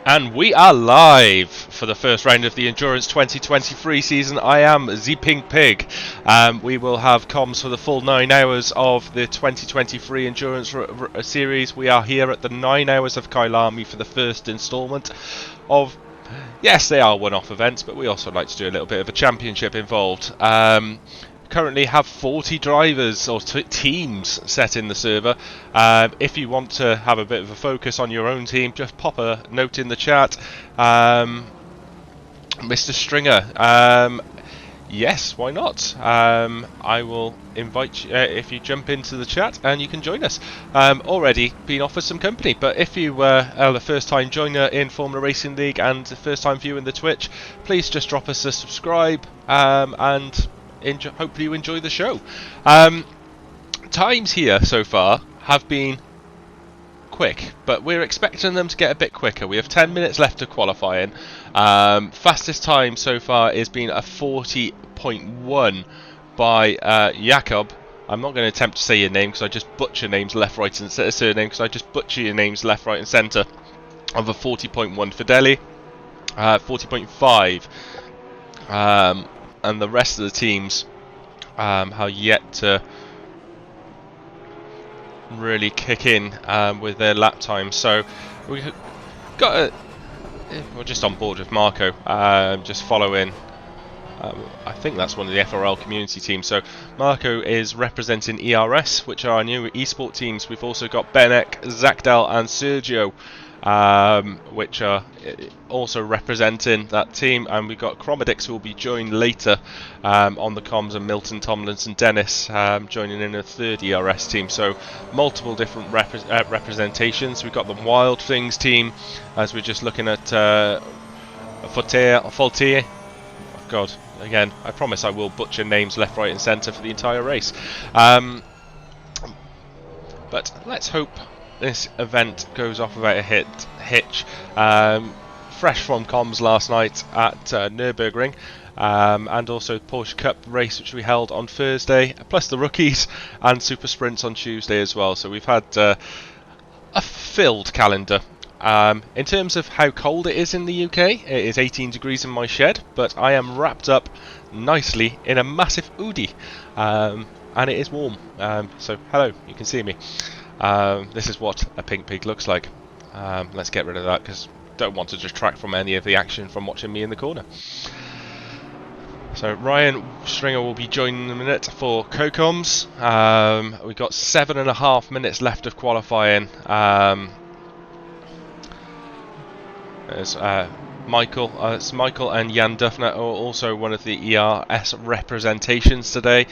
And we are live for the first round of the Endurance 2023 season. I am the Pink Pig. We will have comms for the full 9 hours of the 2023 Endurance series. We are here at the 9 hours of Kyalami for the first instalment of... Yes, they are one-off events, but we also like to do a little bit of a championship involved. Currently have 40 drivers or teams set in the server. If you want to have a bit of a focus on your own team, just pop a note in the chat. Mr. Stringer, yes, why not? I will invite you if you jump into the chat and you can join us. Already been offered some company, but if you are the first time joiner in Formula Racing League and the first time viewing the Twitch, please just drop us a subscribe and hopefully you enjoy the show. Times here so far have been quick, but we're expecting them to get a bit quicker. We have 10 minutes left of qualifying. Fastest time so far has been a 40.1 by Jakob. I'm not going to attempt to say your name because I just butcher names left, right and surname because I just butcher your names left, right and centre. Of a 40.1 Fideli, 40.5. And the rest of the teams have yet to really kick in with their lap time. So we're just on board with Marco, just following. I think that's one of the FRL community teams. So Marco is representing ERS, which are our new esport teams. We've also got Benek, Zakdal and Sergio, which are also representing that team, and we've got Chromedix who will be joined later on the comms, and Milton Tomlinson Dennis joining in a third ERS team. So multiple different representations. We've got the Wild Things team, as we're just looking at Faultier. Oh God, again, I promise I will butcher names left, right and centre for the entire race. But let's hope this event goes off without a hitch. Fresh from comms last night at Nürburgring, and also Porsche Cup race which we held on Thursday, plus the rookies and Super Sprints on Tuesday as well. So we've had a filled calendar. In terms of how cold it is in the UK, it is 18 degrees in my shed, but I am wrapped up nicely in a massive hoodie, and it is warm. So hello, you can see me. This is what a pink pig looks like. Let's get rid of that because I don't want to distract from any of the action from watching me in the corner. So Ryan Stringer will be joining in a minute for CoComs. We've got 7.5 minutes left of qualifying. There's Michael. It's Michael and Jan Duffner are also one of the ERS representations today.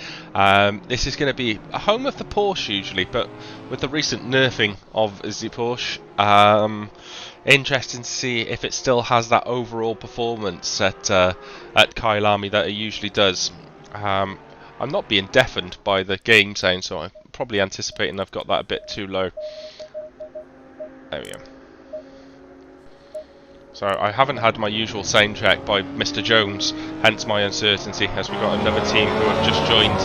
This is going to be a home of the Porsche usually, but with the recent nerfing of the Porsche, interesting to see if it still has that overall performance at Kyalami that it usually does. I'm not being deafened by the game sound, so I'm probably anticipating I've got that a bit too low. There we go. So I haven't had my usual sound check by Mr. Jones, hence my uncertainty, as we've got another team who have just joined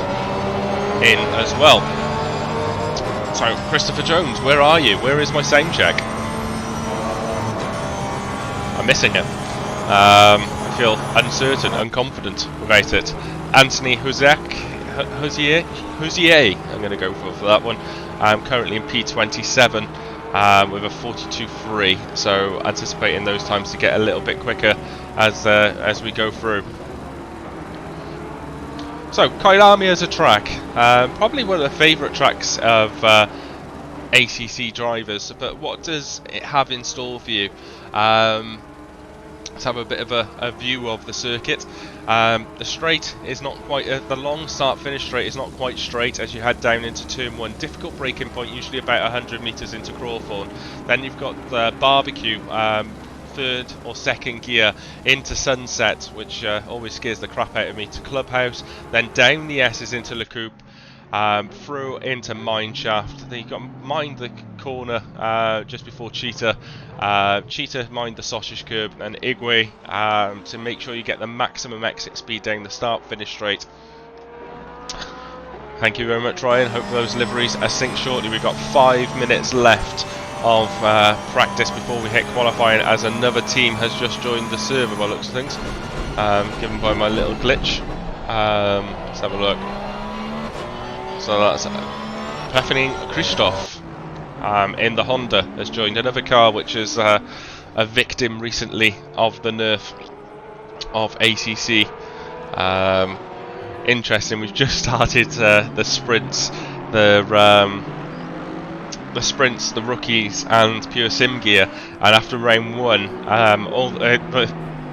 in as well. So, Christopher Jones, where are you? Where is my sound check? I'm missing it. I feel uncertain, unconfident without it. Anthony Huzier, I'm going to go for that one. I'm currently in P27. With a 42.3, so anticipating those times to get a little bit quicker as we go through. So Kyalami as a track, probably one of the favourite tracks of ACC drivers. But what does it have in store for you? Let's have a bit of a view of the circuit. The straight is not quite, the long start-finish straight is not quite straight as you head down into turn 1. Difficult braking point, usually about 100 metres into Crawthorne. Then you've got the barbecue, third or second gear into Sunset, which always scares the crap out of me, to Clubhouse. Then down the S's into Le Coupe. Through into Mineshaft. Then you've got Mind the corner just before Cheetah. Cheetah, Mind the sausage curb, and Igwe to make sure you get the maximum exit speed down the start-finish straight. Thank you very much, Ryan. Hope those liveries are synced shortly. We've got 5 minutes left of practice before we hit qualifying, as another team has just joined the server by the looks of things, given by my little glitch. Let's have a look. So that's Stephanie Christoph in the Honda has joined another car, which is a victim recently of the nerf of ACC. Interesting. We've just started the sprints, the rookies, and pure sim gear, and after round 1,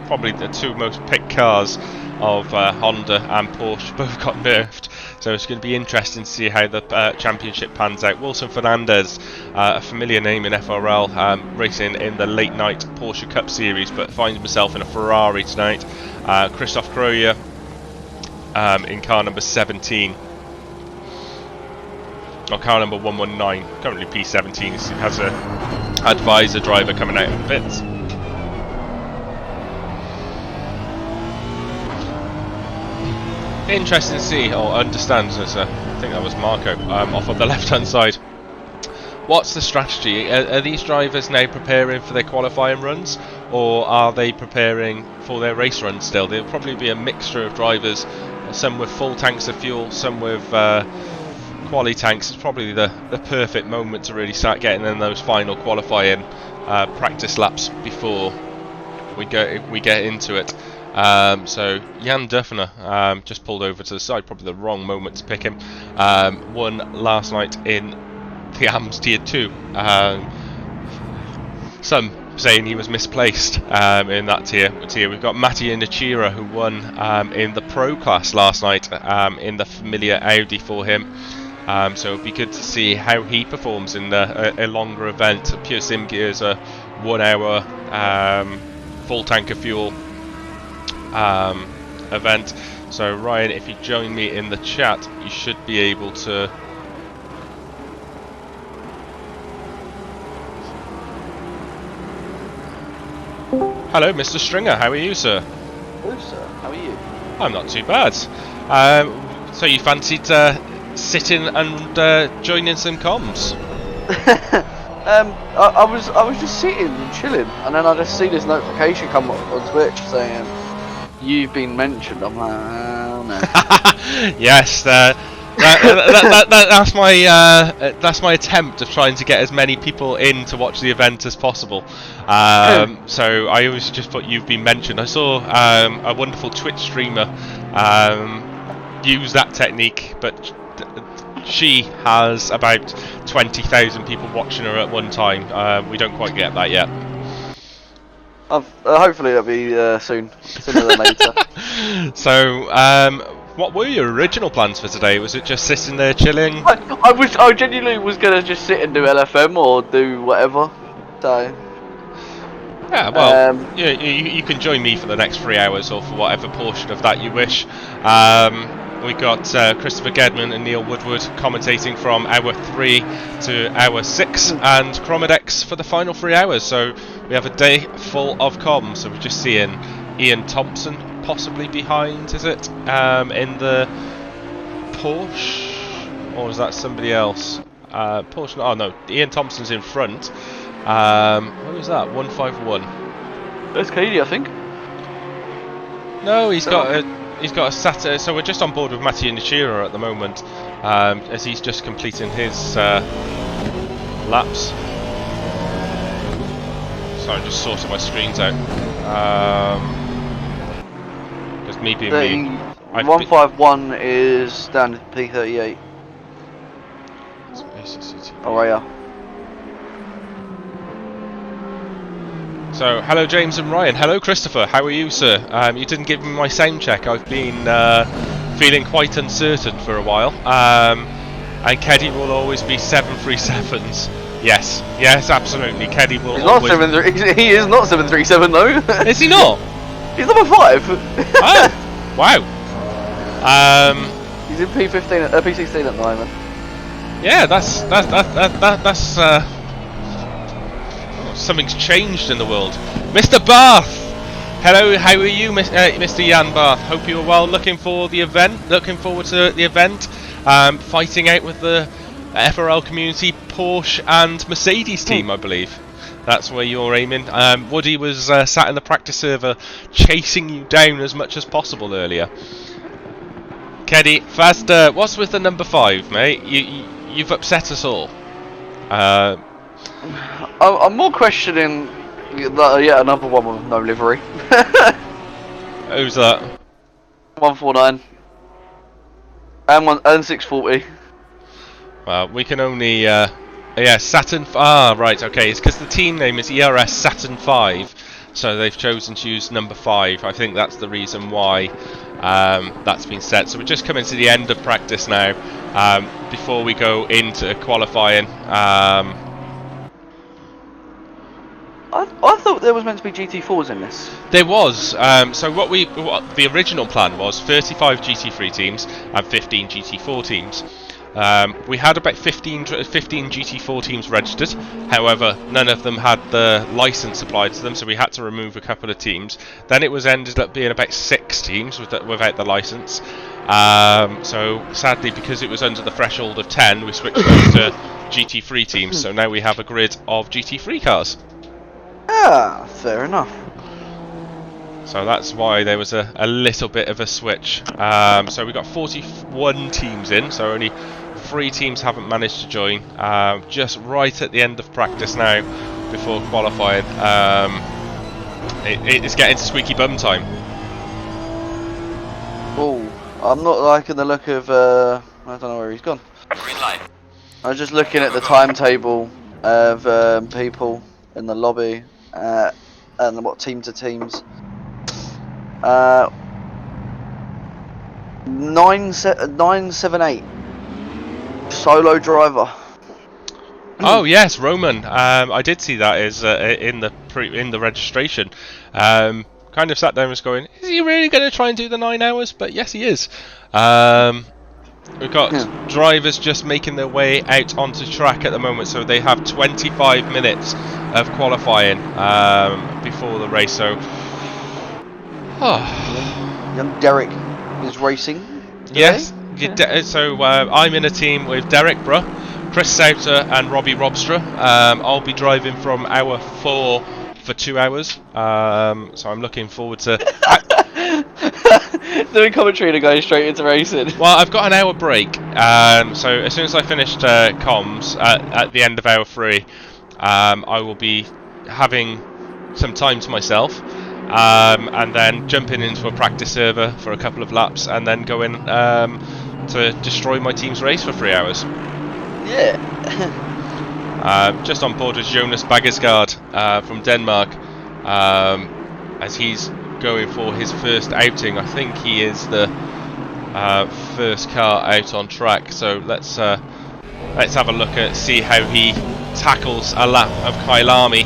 probably the two most picked cars of Honda and Porsche both got nerfed. So it's going to be interesting to see how the championship pans out. Wilson Fernandez, a familiar name in FRL, racing in the late night Porsche Cup Series, but finds himself in a Ferrari tonight. Christoph Kroyer in car number 17. Or car number 119, currently P17. He has a advisor driver coming out of the pits. Interesting to see, or understand, as I think that was Marco, off of the left-hand side. What's the strategy? Are these drivers now preparing for their qualifying runs, or are they preparing for their race runs still? There'll probably be a mixture of drivers, some with full tanks of fuel, some with quali tanks. It's probably the perfect moment to really start getting in those final qualifying practice laps before we get into it. So Jan Duffner just pulled over to the side, probably the wrong moment to pick him. Won last night in the AMS Tier 2. Some saying he was misplaced in that tier. We've got Mattia Nachira, who won in the Pro class last night in the familiar Audi for him. So it'll be good to see how he performs in a longer event. Pure Sim Gear is a 1 hour full tank of fuel event. So Ryan, if you join me in the chat, you should be able to Hello, Mr. Stringer, how are you, sir? Hello, sir, how are you? I'm not too bad. So you fancied sitting and joining some comms? I was just sitting and chilling, and then I just see this notification come up on Twitch saying you've been mentioned. I'm like, oh no. Yes, that's my attempt of trying to get as many people in to watch the event as possible. So I always just put you've been mentioned. I saw a wonderful Twitch streamer use that technique, but she has about 20,000 people watching her at one time. We don't quite get that yet. Hopefully it'll be sooner than later. So, what were your original plans for today? Was it just sitting there chilling? I genuinely was gonna just sit and do LFM or do whatever. So. Yeah, well, you can join me for the next 3 hours or for whatever portion of that you wish. We got Christopher Gedman and Neil Woodward commentating from hour 3 to hour 6, and Chromadex for the final 3 hours. So we have a day full of comms. So we're just seeing Ian Thompson possibly behind, is it? In the Porsche, or is that somebody else? Porsche? Oh no, Ian Thompson's in front. What was that? 151. That's Katie, I think. No, he's got a Assetto. So we're just on board with Mattia Nishira at the moment, as he's just completing his laps. Sorry, just sorting my screens out. Just me being me. 151 is down to P38. Oh yeah. So, hello James and Ryan. Hello Christopher. How are you, sir? You didn't give me my sound check. I've been feeling quite uncertain for a while. And Keddy will always be 737s. Yes, absolutely. Keddy will always... He is not 737 though. Is he not? He's number 5. Oh, wow. He's in P15, P16 at the moment. Yeah, that's something's changed in the world. Mr. Bath! Hello, how are you, Mr. Jan Bath? Hope you are well. Looking forward to the event. Fighting out with the FRL community, Porsche and Mercedes team, I believe. That's where you're aiming. Woody was sat in the practice server chasing you down as much as possible earlier. Keddy, faster. What's with the number 5, mate? You've upset us all. I'm more questioning yet another one with no livery. Who's that? 149 and 640. Well, we can only Saturn. Right, okay. It's because the team name is ERS Saturn 5, so they've chosen to use number 5. I think that's the reason why that's been set. So we're just coming to the end of practice now, before we go into qualifying. I thought there was meant to be GT4s in this. There was. So what the original plan was 35 GT3 teams and 15 GT4 teams. We had about 15 GT4 teams registered. However, none of them had the license applied to them, so we had to remove a couple of teams. Then it ended up being about 6 teams without the license. So sadly, because it was under the threshold of 10, we switched over to GT3 teams. So now we have a grid of GT3 cars. Ah, fair enough. So that's why there was a little bit of a switch. So we got 41 teams in, so only 3 teams haven't managed to join. Just right at the end of practice now, before qualifying. It's getting to squeaky bum time. Oh, I'm not liking the look of. I don't know where he's gone. I was just looking at the timetable of people in the lobby and what teams are teams. 978 solo driver. Oh yes, Roman. I did see that is in the registration. Kind of sat there and was going, is he really going to try and do the 9 hours? But yes, he is. We've got drivers just making their way out onto track at the moment, so they have 25 minutes of qualifying before the race. So, young Derek is racing today. Yes. So I'm in a team with Derek Bruh, Chris Sauter, and Robbie Robstra. I'll be driving from hour 4 for 2 hours. So I'm looking forward to. Doing commentary and going straight into racing. Well, I've got an hour break, so as soon as I finished comms at the end of hour 3, I will be having some time to myself, and then jumping into a practice server for a couple of laps, and then going to destroy my team's race for 3 hours. Yeah. Just on board is Jonas Baggersgaard from Denmark. as he's going for his first outing. I think he is the first car out on track. So let's have a look at see how he tackles a lap of Kyalami.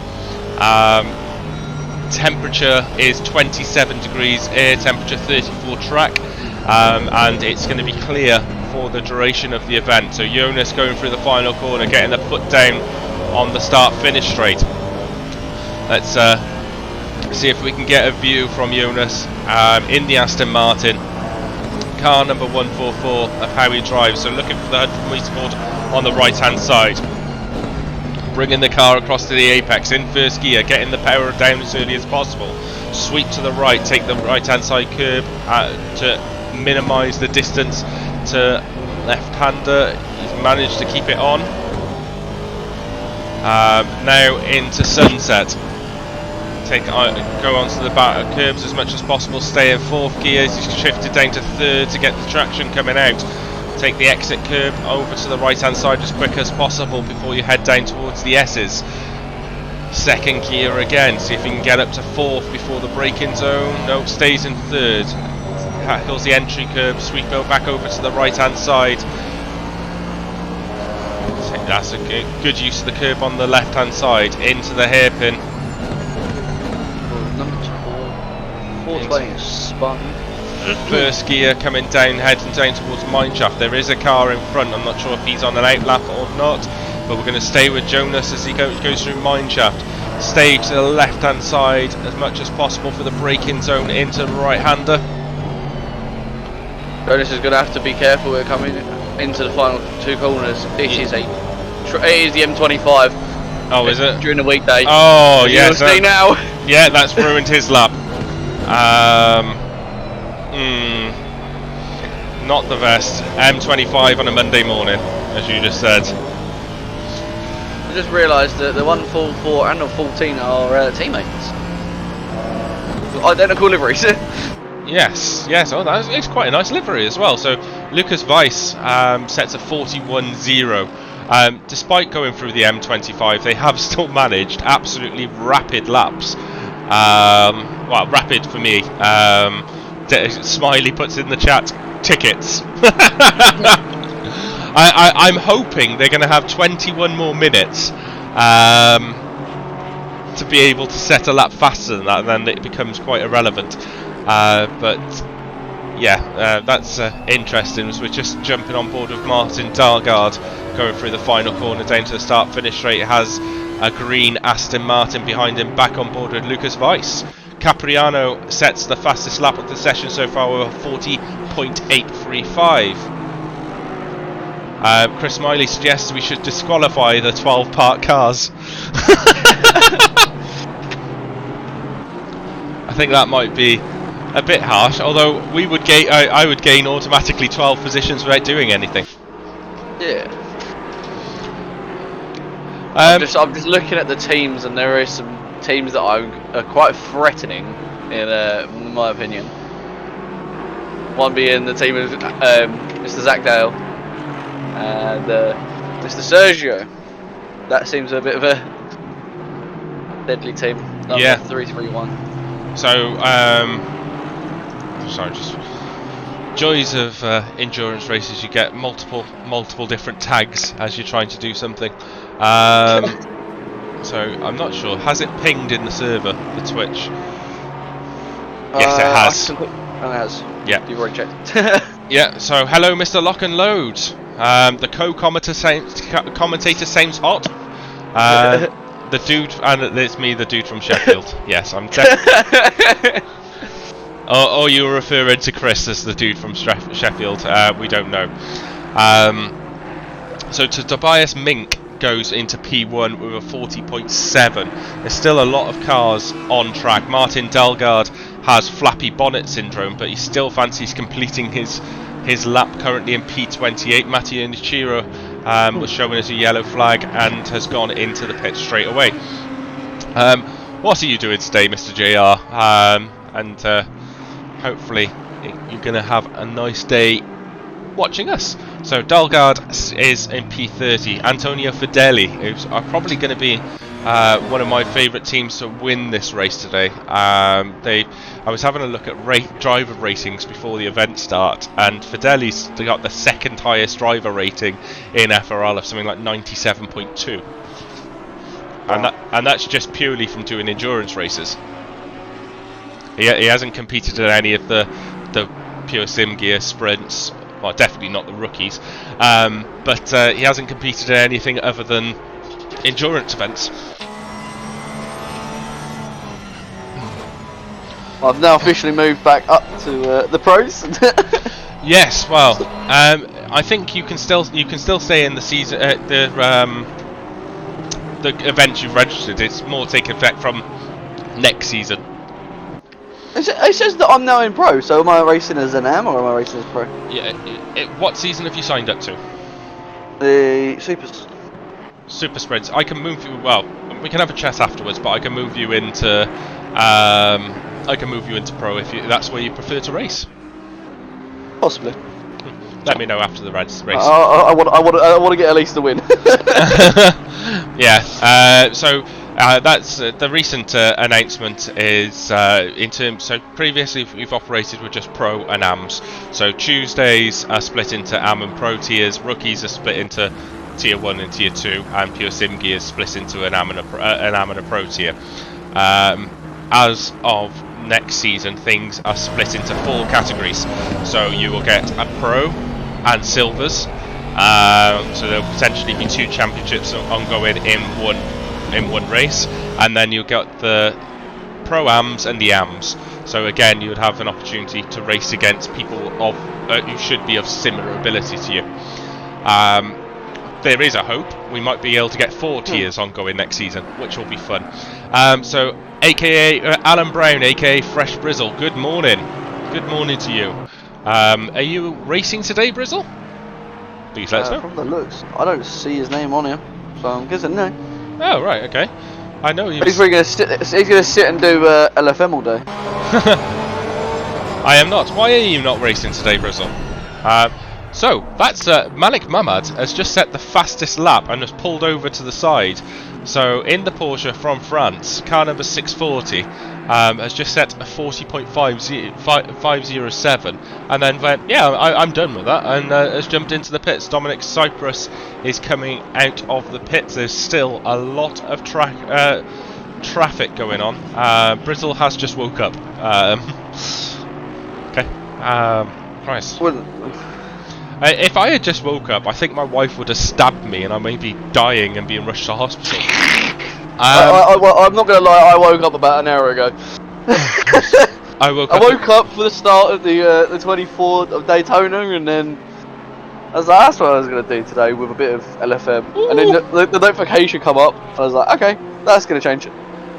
Temperature is 27 degrees, air temperature 34 track, and it's going to be clear for the duration of the event. So Jonas going through the final corner, getting the foot down on the start-finish straight. Let's see if we can get a view from Jonas in the Aston Martin, car number 144, of how he drives. So looking for the 100 meter board on the right-hand side, bringing the car across to the apex in first gear, getting the power down as early as possible. Sweep to the right, take the right-hand side curb to minimise the distance to left-hander. He's managed to keep it on. Now into Sunset. Go onto the back curbs as much as possible. Stay in fourth gear. He's shifted down to third to get the traction coming out. Take the exit curb over to the right hand side as quick as possible before you head down towards the S's. Second gear again. See if you can get up to fourth before the braking zone. No, stays in third. Tackles the entry curb. Sweep it back over to the right hand side. That's a good use of the curb on the left hand side. Into the hairpin. Number 420 is spun. First gear coming down, heading down towards Mineshaft. There is a car in front. I'm not sure if he's on an outlap or not, but we're going to stay with Jonas as he goes through Mineshaft. Stay to the left hand side as much as possible for the braking zone into the right hander. Jonas is going to have to be careful. We're coming into the final two corners. It is the M25. Oh, is it? During the weekday. Oh, yeah. Stay now. Yeah, that's ruined his lap. Not the best. M25 on a Monday morning, as you just said. I just realised that the 144 and the 14 are teammates. Identical liveries. Yes. Oh, it's quite a nice livery as well. So Lucas Weiss sets a 41.0. Despite going through the M25, they have still managed absolutely rapid laps. Well, rapid for me. Smiley puts in the chat, tickets. I'm hoping they're going to have 21 more minutes to be able to set a lap faster than that, and then it becomes quite irrelevant. But yeah, that's interesting. We're just jumping on board with Martin Dalgard going through the final corner down to the start-finish straight. It has a green Aston Martin behind him, back on board with Lucas Weiss. Capriano sets the fastest lap of the session so far with a 40.835. Chris Smiley suggests we should disqualify the 12 parked cars. I think that might be a bit harsh, although we would gain, I would gain automatically 12 positions without doing anything. Yeah. I'm just looking at the teams, and there are some teams that are quite threatening, in my opinion. One being the team of Mr. Zachdale and Mr. Sergio. That seems a bit of a deadly team. Yeah. 331. So, sorry, just joys of endurance races. You get multiple different tags as you're trying to do something. So I'm not sure. Has it pinged in the server, the Twitch? Yes, it has. It has. Yeah. You've already checked. Yeah. So hello, Mr. Lock and Load. The commentator seems hot. The dude, and it's me, the dude from Sheffield. Yes, I'm definitely. Or you were referring to Chris as the dude from Sheffield. We don't know. So to Tobias Mink goes into P1 with a 40.7. There's still a lot of cars on track. Martin Dalgard has flappy bonnet syndrome, but he still fancies completing his lap currently in P28. Matteo Nichiro was shown as a yellow flag and has gone into the pit straight away. What are you doing today, Mr. JR? And hopefully you're going to have a nice day watching us. So Dalgard is in P30. Antonio Fedeli, who's probably going to be one of my favourite teams to win this race today. I was having a look at driver ratings before the event start, and Fideli's got the second highest driver rating in FRL of something like 97.2. Wow. And that's just purely from doing endurance races. He hasn't competed in any of the pure sim gear sprints. Well, definitely not the rookies. But he hasn't competed in anything other than endurance events. I've now officially moved back up to the pros. Yes, well, I think you can still stay in the season. The events you've registered. It's more taking effect from next season. It says that I'm now in pro, so am I racing as an AM or am I racing as pro? Yeah. What season have you signed up to? The Supers. Super sprints. I can move you. Well, we can have a chat afterwards, but I can move you into. I can move you into pro if that's where you prefer to race. Possibly. Let me know after the race. I want to get at least the win. Yeah. So that's the recent announcement is in terms. So previously we've operated with just pro and AMs. So Tuesdays are split into AM and pro tiers. Rookies are split into tier 1 and tier 2, and pure sim gear is split into an AM and a pro tier. As of next season, things are split into 4 categories. So you will get a pro and silvers. So there'll potentially be 2 championships ongoing in one race, and then you'll get the pro-ams and the AMs. So again, you would have an opportunity to race against people who should be of similar ability to you. There is a hope we might be able to get 4 tiers ongoing next season, which will be fun. So, aka Alan Brown, aka Fresh Brizzle, good morning. Good morning to you. Are you racing today, Brizzle? Please let us know. From the looks, I don't see his name on here, so I'm guessing no. Oh right, okay. I know he was... He's gonna sit and do LFM all day. I am not. Why are you not racing today, Brizzle? So that's Malik Mamad has just set the fastest lap and has pulled over to the side. So in the Porsche from France, car number 640 has just set a 40.507, and then went, yeah, I'm done with that, and has jumped into the pits. Dominic Cyprus is coming out of the pits. There's still a lot of traffic going on. Brizzle has just woke up. Okay. Christ. If I had just woke up, I think my wife would have stabbed me and I may be dying and being rushed to hospital. I'm not going to lie, I woke up about an hour ago. I woke up for the start of the 24th of Daytona, and then I was like, that's what I was going to do today with a bit of LFM. Ooh. And then the notification come up, and I was like, okay, that's going to change it.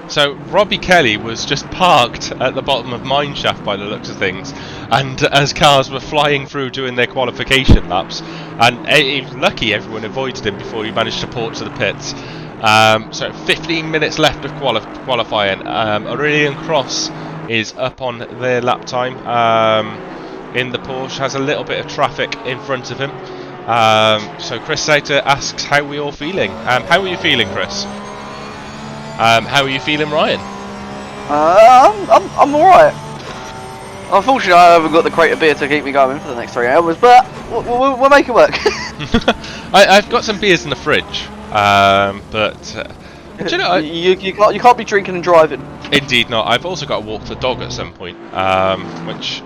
So Robbie Kelly was just parked at the bottom of Mineshaft by the looks of things, and as cars were flying through doing their qualification laps, and he was lucky everyone avoided him before he managed to port to the pits. So 15 minutes left of qualifying. Aurelian Cross is up on their lap time in the Porsche, has a little bit of traffic in front of him. So Chris Sauter asks how we all feeling. How are you feeling, Chris? How are you feeling, Ryan? I'm alright. Unfortunately, I haven't got the crate of beer to keep me going for the next 3 hours, but we'll make it work. I've got some beers in the fridge, but do you know, you can't be drinking and driving. Indeed not. I've also got to walk the dog at some point, which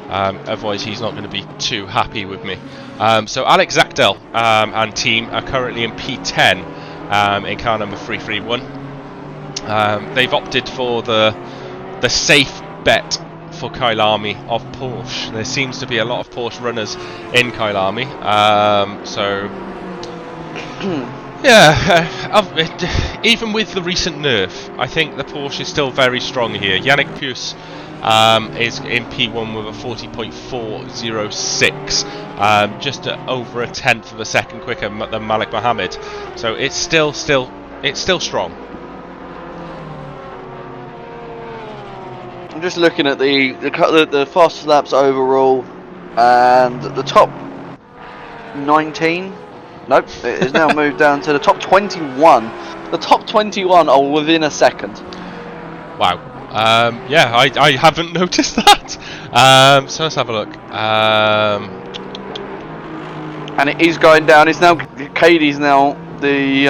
otherwise he's not going to be too happy with me. So Alex Zachdel and team are currently in P10 in car number 331. They've opted for the safe bet for Kyalami of Porsche. There seems to be a lot of Porsche runners in Kyalami, so yeah, even with the recent nerf, I think the Porsche is still very strong here. Yannick Puce is in P1 with a 40.406, just over a tenth of a second quicker than Malik Mohammed. So it's still strong. I'm just looking at the fastest laps overall, and the top 19 Nope, it is now moved down to the top 21. The top 21 are within a second. Wow. Yeah, I haven't noticed that. So let's have a look. And it is going down. It's now Katie's now the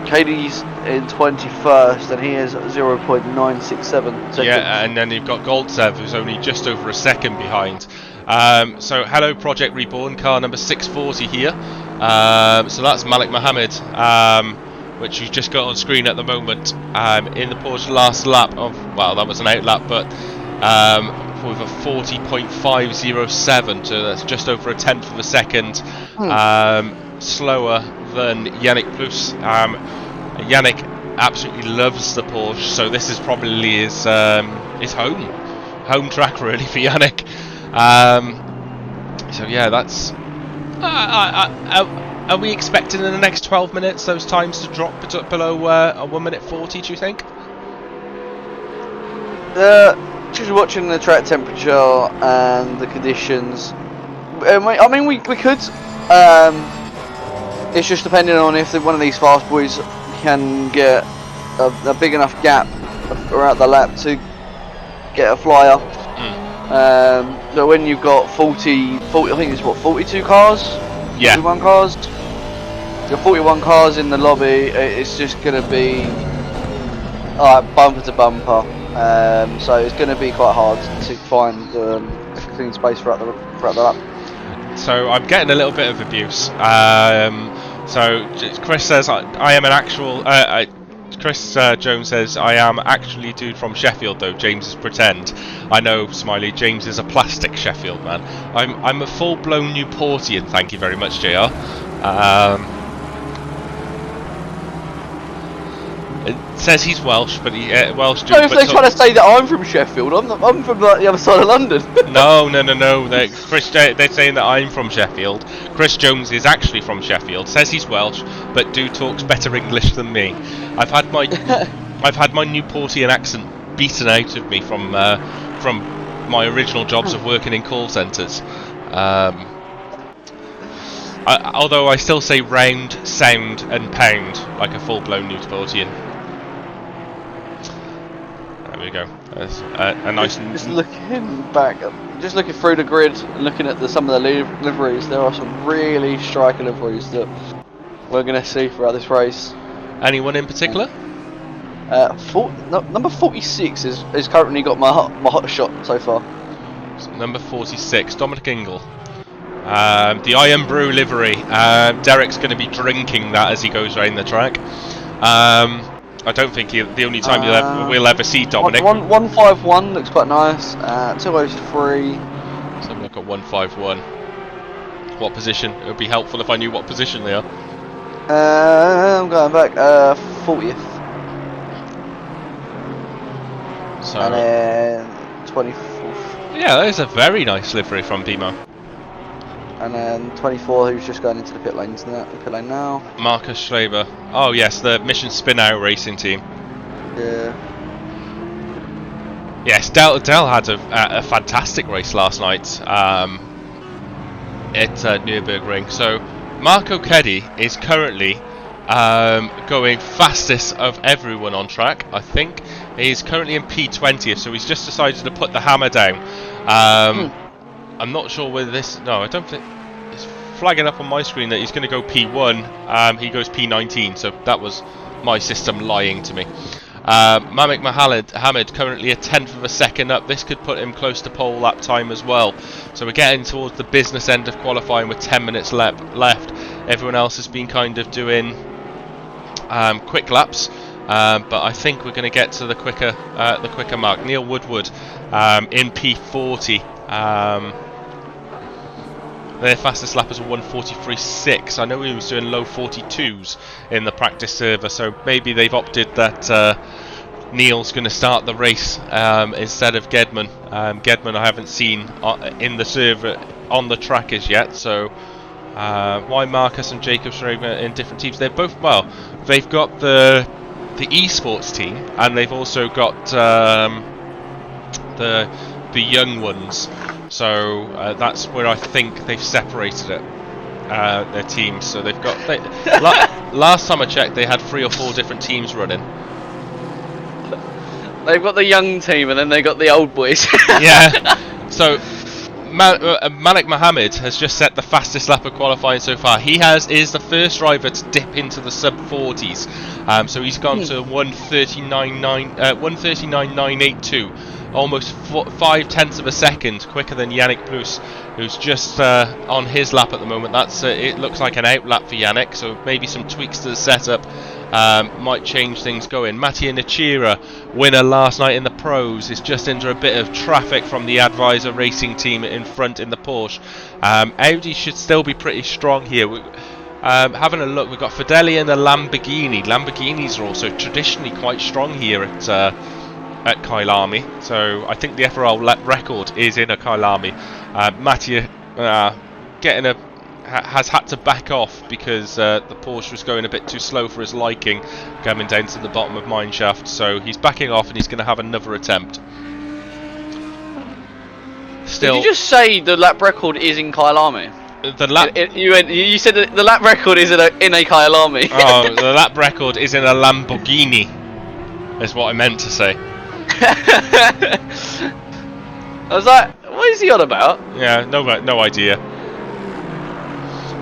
Katie's in 21st, and he is 0.967 seconds. Yeah, and then you've got Goldsev, who's only just over a second behind. So hello, Project Reborn, car number 640 here. So that's Malik Mohammed, which you've just got on screen at the moment, in the Porsche last lap of, well, that was an out lap, but with a 40.507, so that's just over a tenth of a second slower than Yannick Plus. Yannick absolutely loves the Porsche, so this is probably his home track really for Yannick. So yeah, that's. Are we expecting in the next 12 minutes those times to drop below 1 minute 40? Do you think? Just watching the track temperature and the conditions. I mean, we could. It's just depending on if one of these fast boys can get a big enough gap throughout the lap to get a flyer. So when you've got 40, I think it's what, 42 cars? Yeah. 41 cars? You've got 41 cars in the lobby, it's just going to be bumper to bumper. So it's going to be quite hard to find a clean space throughout the lap. So I'm getting a little bit of abuse. So Chris says I am an actual. Chris Jones says I am actually dude from Sheffield though. James is pretend. I know, Smiley. James is a plastic Sheffield man. I'm a full-blown Newportian. Thank you very much, JR. It says he's Welsh, but Welsh dude. No, if they're trying to say that I'm from Sheffield, I'm from like the other side of London. No. They're saying that I'm from Sheffield. Chris Jones is actually from Sheffield. Says he's Welsh, but dude talks better English than me. I've had my Newportian accent beaten out of me from my original jobs of working in call centres. Although I still say round, sound, and pound like a full-blown Newportian. There we go. A nice. Just looking back, just looking through the grid, and looking at some of the liveries, there are some really striker liveries that we're going to see throughout this race. Anyone in particular? Number 46 is currently got my hot shot so far. So number 46, Dominic Ingle. The Iron Brew livery. Derek's going to be drinking that as he goes around the track. I don't think the only time we'll ever see Dominic. 151 looks quite nice. 203. Let's have a look at 151. What position? It would be helpful if I knew what position they are. I'm going back. 40th. So. And then 24th. Yeah, that is a very nice livery from Demo. And then 24, who's just going into the pit lane now. Marcus Schreiber. Oh yes, the Mission Spinow racing team. Yeah. Yes, Dell had a fantastic race last night at Nürburgring. So Marco Keddy is currently going fastest of everyone on track. I think he's currently in P20th, so he's just decided to put the hammer down. I'm not sure whether this. No, I don't think it's flagging up on my screen that he's going to go P1. He goes P19, so that was my system lying to me. Mamik Mohammed currently a tenth of a second up. This could put him close to pole lap time as well. So we're getting towards the business end of qualifying with 10 minutes left. Everyone else has been kind of doing quick laps. But I think we're going to get to the quicker mark. Neil Woodward in P40. Their fastest lap is a 1:43.6. I know he was doing low 42s in the practice server, so maybe they've opted that Neil's going to start the race instead of Gedman. Gedman I haven't seen in the server on the track as yet, so why Marcus and Jacob Schreiber in different teams? They're both, well, they've got the esports team, and they've also got the young ones. So that's where I think they've separated it. their teams. So they've got last time I checked, they had 3 or 4 different teams running. They've got the young team, and then they got the old boys. Yeah. So Malik Mohammed has just set the fastest lap of qualifying so far. He is the first driver to dip into the sub 40s. So he's gone to 139.982, almost 5/10 of a second quicker than Yannick Plus, who's just on his lap at the moment. That's it looks like an out lap for Yannick, so maybe some tweaks to the setup might change things going. Mattia Nachira, winner last night in the pros, is just under a bit of traffic from the Advisor Racing team in front in the Porsche. Audi should still be pretty strong here. Having a look, we've got Fideli and a Lamborghini. Lamborghinis are also traditionally quite strong here at Kyalami, so I think the FRLACC record is in a Kyalami. Mattia has had to back off because the Porsche was going a bit too slow for his liking, coming down to the bottom of mineshaft, so he's backing off and he's going to have another attempt. Still, did you just say the lap record is in Kyalami? The lap. You said that the lap record is in a Kyalami. Oh, the lap record is in a Lamborghini, is what I meant to say. I was like, what is he on about? Yeah, no idea.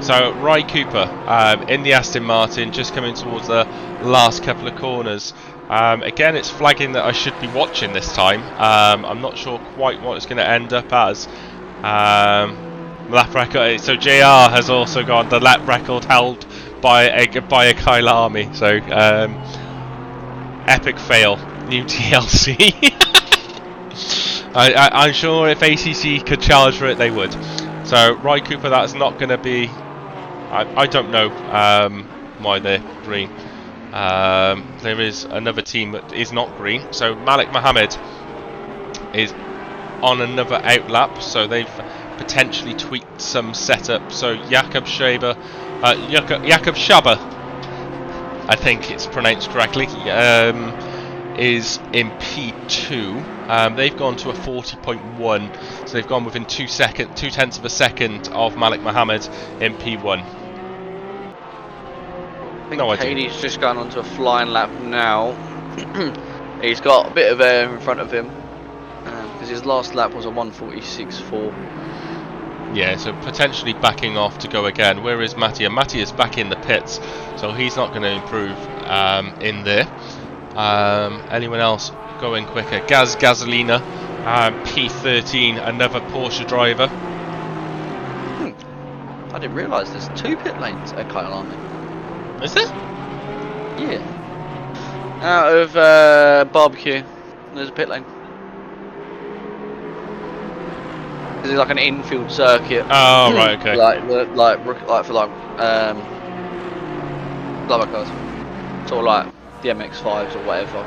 So Ry Cooper in the Aston Martin, just coming towards the last couple of corners. Again, it's flagging that I should be watching this time. I'm not sure quite what it's going to end up as. Lap record. So JR has also got the lap record held by a Kyalami. So epic fail. New TLC. I'm sure if ACC could challenge for it, they would. So Ry Cooper, that's not going to be. I don't know why they're green. There is another team that is not green. So Malik Mohammed is on another out lap. So they've potentially tweaked some setup. So Jakob Schaber, I think it's pronounced correctly, is in P2. They've gone to a 40.1, so they've gone within 2/10 of a second of Malik Mohammed in P1. I think Katie's just gone onto a flying lap now. He's got a bit of air in front of him because his last lap was a 1:46.4. Yeah, so potentially backing off to go again. Where is Mattia? Mattia's back in the pits, so he's not going to improve in there. Anyone else going quicker? Gasolina, P13, another Porsche driver. I didn't realise there's 2 pit lanes at Kyalami. Is there? Yeah. Out of barbecue, there's a pit lane. It's like an infield circuit. Oh right, okay. like for Glover cars, sort of like the MX-5s or whatever.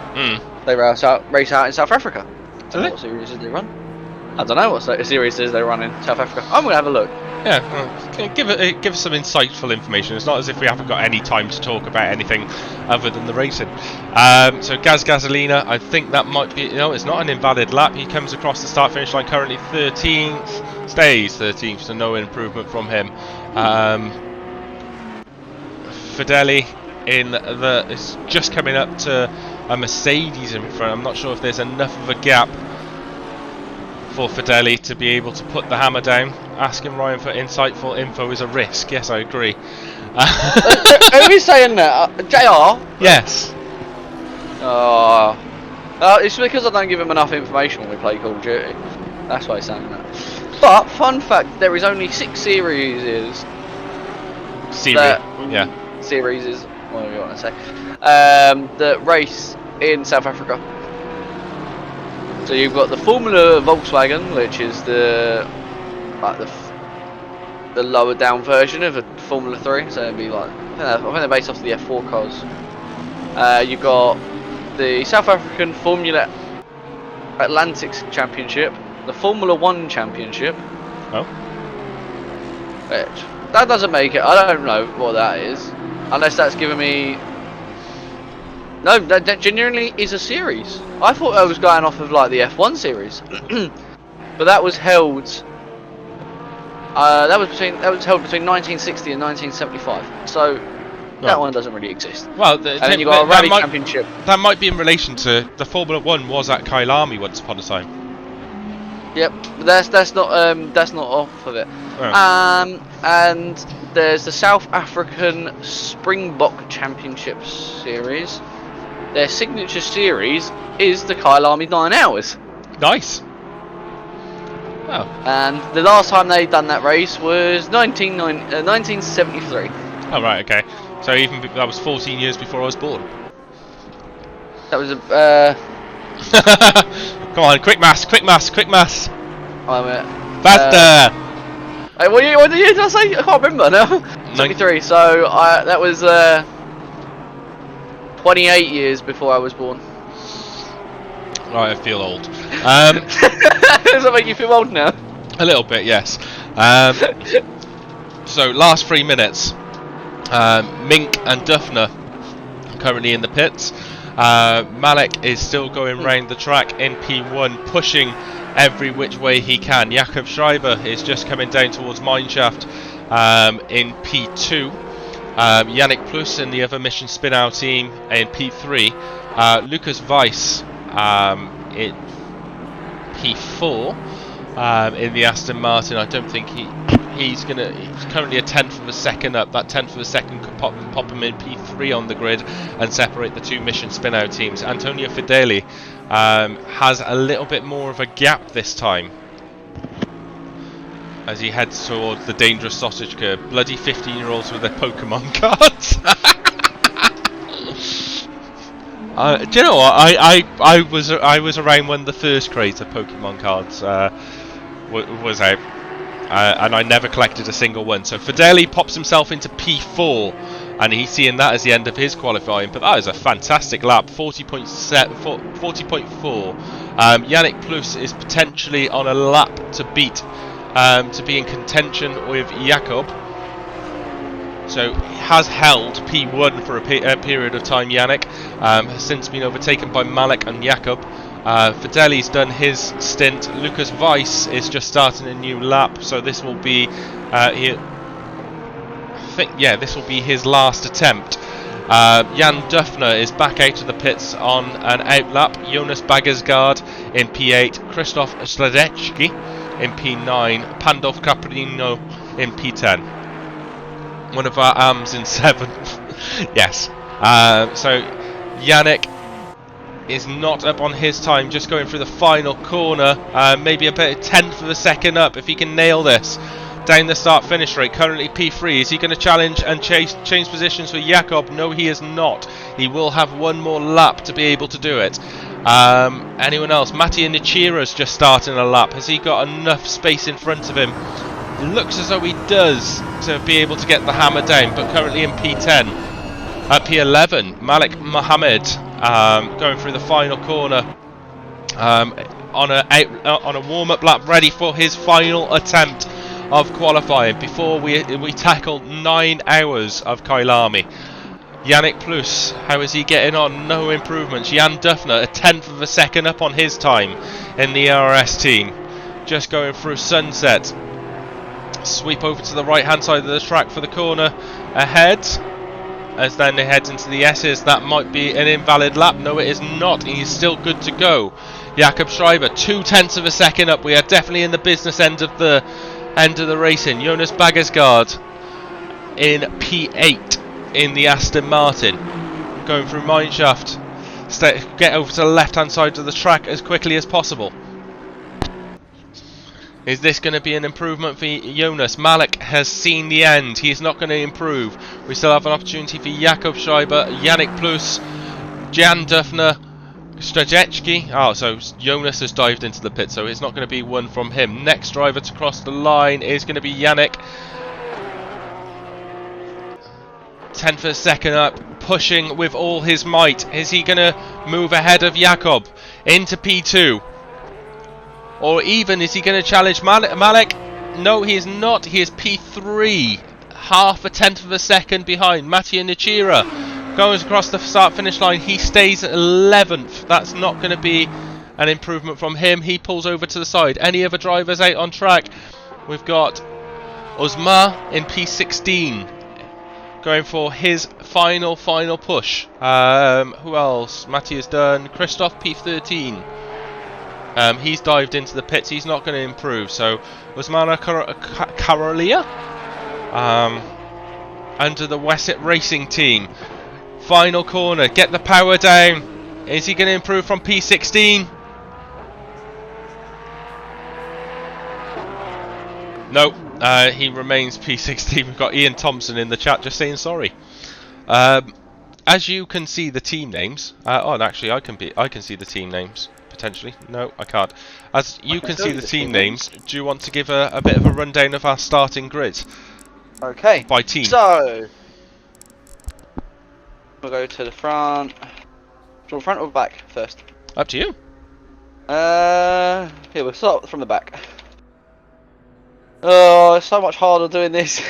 They race out in South Africa. I don't know what series they run. I don't know what series they run in South Africa. I'm gonna have a look. Yeah, give us some insightful information. It's not as if we haven't got any time to talk about anything other than the racing. So Gasolina, I think that might be. No, it's not an invalid lap. He comes across the start-finish line currently 13th, stays 13th, so no improvement from him. Fideli is just coming up to a Mercedes in front. I'm not sure if there's enough of a gap for Fideli to be able to put the hammer down. Asking Ryan for insightful info is a risk. Yes, I agree. Who is saying that? JR? Yes. It's because I don't give him enough information when we play Call of Duty. That's why he's saying that. But, fun fact, there is only 6 series. Series is, what do you want to say? That race in South Africa. So you've got the Formula Volkswagen, which is the lower down version of a Formula 3. So it'd be like I think they're based off the F4 cars. You've got the South African Formula Atlantics Championship, the Formula 1 Championship. Oh. Which, that doesn't make it. I don't know what that is, unless that's giving me. No, that genuinely is a series. I thought I was going off of like the F1 series, but that was held That was held between 1960 and 1975. So that Right. one doesn't really exist. Well, And then you got a rally championship. that might be in relation to the Formula One was at Kyalami once upon a time. Yep, but that's not off of it. Oh. And there's the South African Springbok Championship Series. Their signature series is the Kyalami 9 Hours. Nice. Oh. And the last time they done that race was 1973. Oh right, okay. So that was 14 years before I was born. That was Come on, quick maths. Wait a minute. Faster. What did I say? I can't remember now. 73. So that was 28 years before I was born. Right, I feel old. Does that make you feel old now? A little bit, yes. So last 3 minutes. Mink and Duffner currently in the pits. Malik is still going round the track in P1, pushing every which way he can. Jakob Schreiber is just coming down towards Mineshaft in P2. Yannick Plus in the other mission spin-out team in P3. Lucas Weiss in P4 in the Aston Martin. I don't think he's currently a tenth of a second up. That tenth of a second could pop him in P3 on the grid and separate the two mission spin-out teams. Antonio Fedeli has a little bit more of a gap this time as he heads towards the dangerous sausage curb. Bloody 15-year-olds with their Pokemon cards. Do you know what? I was around when the first crate of Pokemon cards was out, and I never collected a single one. So Fedeli pops himself into P4, and he's seeing that as the end of his qualifying. But that is a fantastic lap, 40.4. Yannick Plus is potentially on a lap to beat, to be in contention with Jakob. So he has held P1 for a period of time. Yannick has since been overtaken by Malik and Jakob. Fedeli's done his stint. Lucas Weiss is just starting a new lap, so this will be this will be his last attempt. Jan Duffner is back out of the pits on an out lap. Jonas Baggersgaard in P8. Krzysztof Sladecki in P9. Pandolf Caprino in P10. One of our AMs in 7th. Yes. So Yannick is not up on his time, just going through the final corner. Maybe about a tenth of a second up if he can nail this. Down the start finish rate, currently P3. Is he going to challenge and change positions for Jakob? No, he is not. He will have one more lap to be able to do it. Anyone else? Mattia Nichira's just starting a lap. Has he got enough space in front of him? It looks as though he does to be able to get the hammer down, but currently in P10. At P11, Malik Mohammed going through the final corner on a warm-up lap, ready for his final attempt of qualifying before we tackle 9 hours of Kyalami. Yannick Plus, how is he getting on? No improvements. Jan Duffner, a tenth of a second up on his time in the RS team. Just going through Sunset. Sweep over to the right hand side of the track for the corner ahead. As then he heads into the S's. That might be an invalid lap. No, it is not. He's still good to go. Jakob Schreiber, 0.2 of a second up. We are definitely in the business end of the racing. Jonas Baggersgaard in P8 in the Aston Martin. Going through Mineshaft. Get over to the left hand side of the track as quickly as possible. Is this going to be an improvement for Jonas? Malik has seen the end. He is not going to improve. We still have an opportunity for Jakob Schreiber, Yannick Plus, Jan Duffner, Strajecki. Oh, so Jonas has dived into the pit, so it's not going to be one from him. Next driver to cross the line is going to be Yannick. 10th of a second up, pushing with all his might. Is he going to move ahead of Jakob into P2? Or even, is he going to challenge Malik? No, he is not. He is P3. Half a tenth of a second behind. Mattia Nichira goes across the start-finish line. He stays 11th. That's not going to be an improvement from him. He pulls over to the side. Any other drivers out on track? We've got Osmar in P16, going for his final push. Who else? Matty done. Christoph P13. He's dived into the pits. He's not going to improve. So Osmana Carolia under the Wesset Racing team. Final corner. Get the power down. Is he going to improve from P16? No. He remains P16. We've got Ian Thompson in the chat just saying sorry. As you can see the team names. And actually, I can see the team names. Potentially. No, I can't. As you can see the team names, do you want to give a bit of a rundown of our starting grid? Okay. By team. So, we'll go to the front. Do you want front or back first? Up to you. Here, we'll start from the back. Oh, it's so much harder doing this.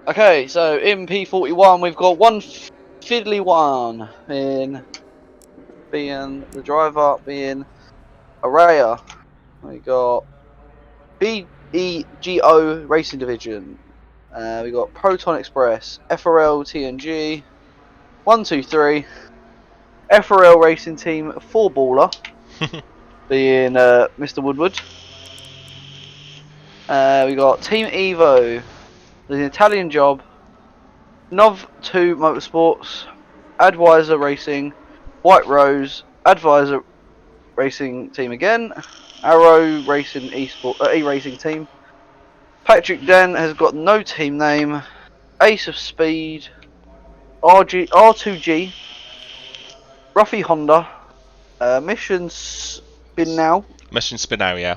Okay, so in P41 we've got one fiddly one in being the driver being Araya. We got BEGO Racing Division. We got Proton Express, FRL TNG, 123, FRL Racing Team 4-baller, being Mr. Woodward. We got Team Evo, the Italian Job, Nov2 Motorsports, Advisor Racing, White Rose, Advisor Racing Team again, Arrow Racing E-Racing Team. Patrick Den has got no team name, Ace of Speed, R2G, Ruffy Honda, Mission Spin Now, yeah.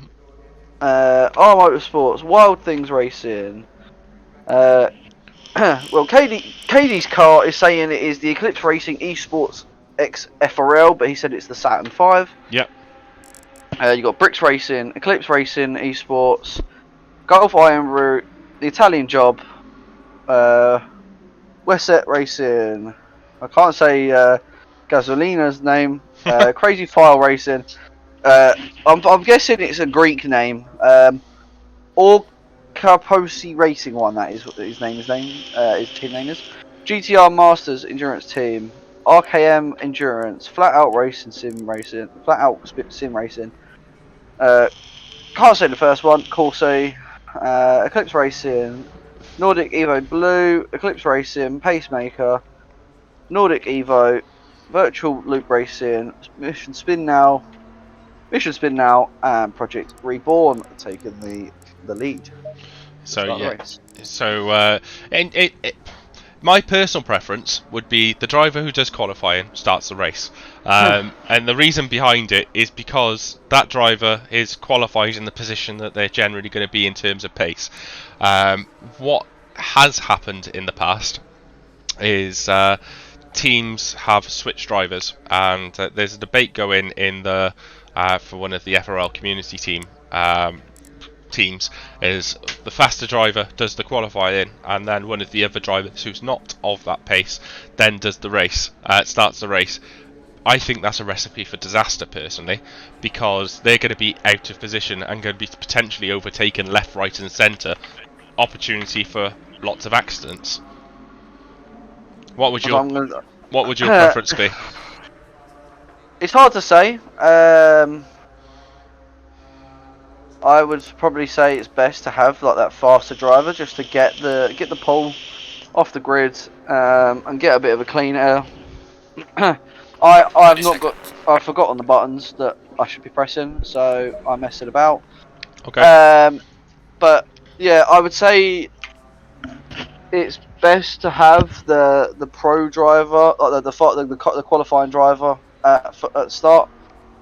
R Motorsports, Wild Things Racing. Well, KD's car is saying it is the Eclipse Racing Esports X FRL, but he said it's the Saturn 5. Yep. You got Bricks Racing, Eclipse Racing Esports, Golf Iron Route, the Italian Job, Wesset Racing. I can't say Gasolina's name. Crazy File Racing. I'm guessing it's a Greek name. Or Carposi Racing one, that is what his team name is. GTR Masters Endurance Team, RKM Endurance, Flat Out Sim Racing. Can't say the first one. Corsa, Eclipse Racing, Nordic Evo Blue, Eclipse Racing, Pacemaker, Nordic Evo, Virtual Loop Racing, Mission Spin Now, and Project Reborn taking the lead. So yeah, my personal preference would be the driver who does qualifying starts the race, and the reason behind it is because that driver is qualified in the position that they're generally going to be in terms of pace. What has happened in the past is teams have switched drivers, and there's a debate going in the for one of the FRL community teams is the faster driver does the qualifying, and then one of the other drivers who's not of that pace then does the race, starts the race. I think that's a recipe for disaster personally, because they're going to be out of position and going to be potentially overtaken left, right and centre. Opportunity for lots of accidents. What would your preference be? It's hard to say. I would probably say it's best to have like that faster driver just to get the pole off the grid and get a bit of a clean air. I've forgotten the buttons that I should be pressing, so I'm messing about. Okay. But yeah, I would say it's best to have the pro driver, like the qualifying driver at start,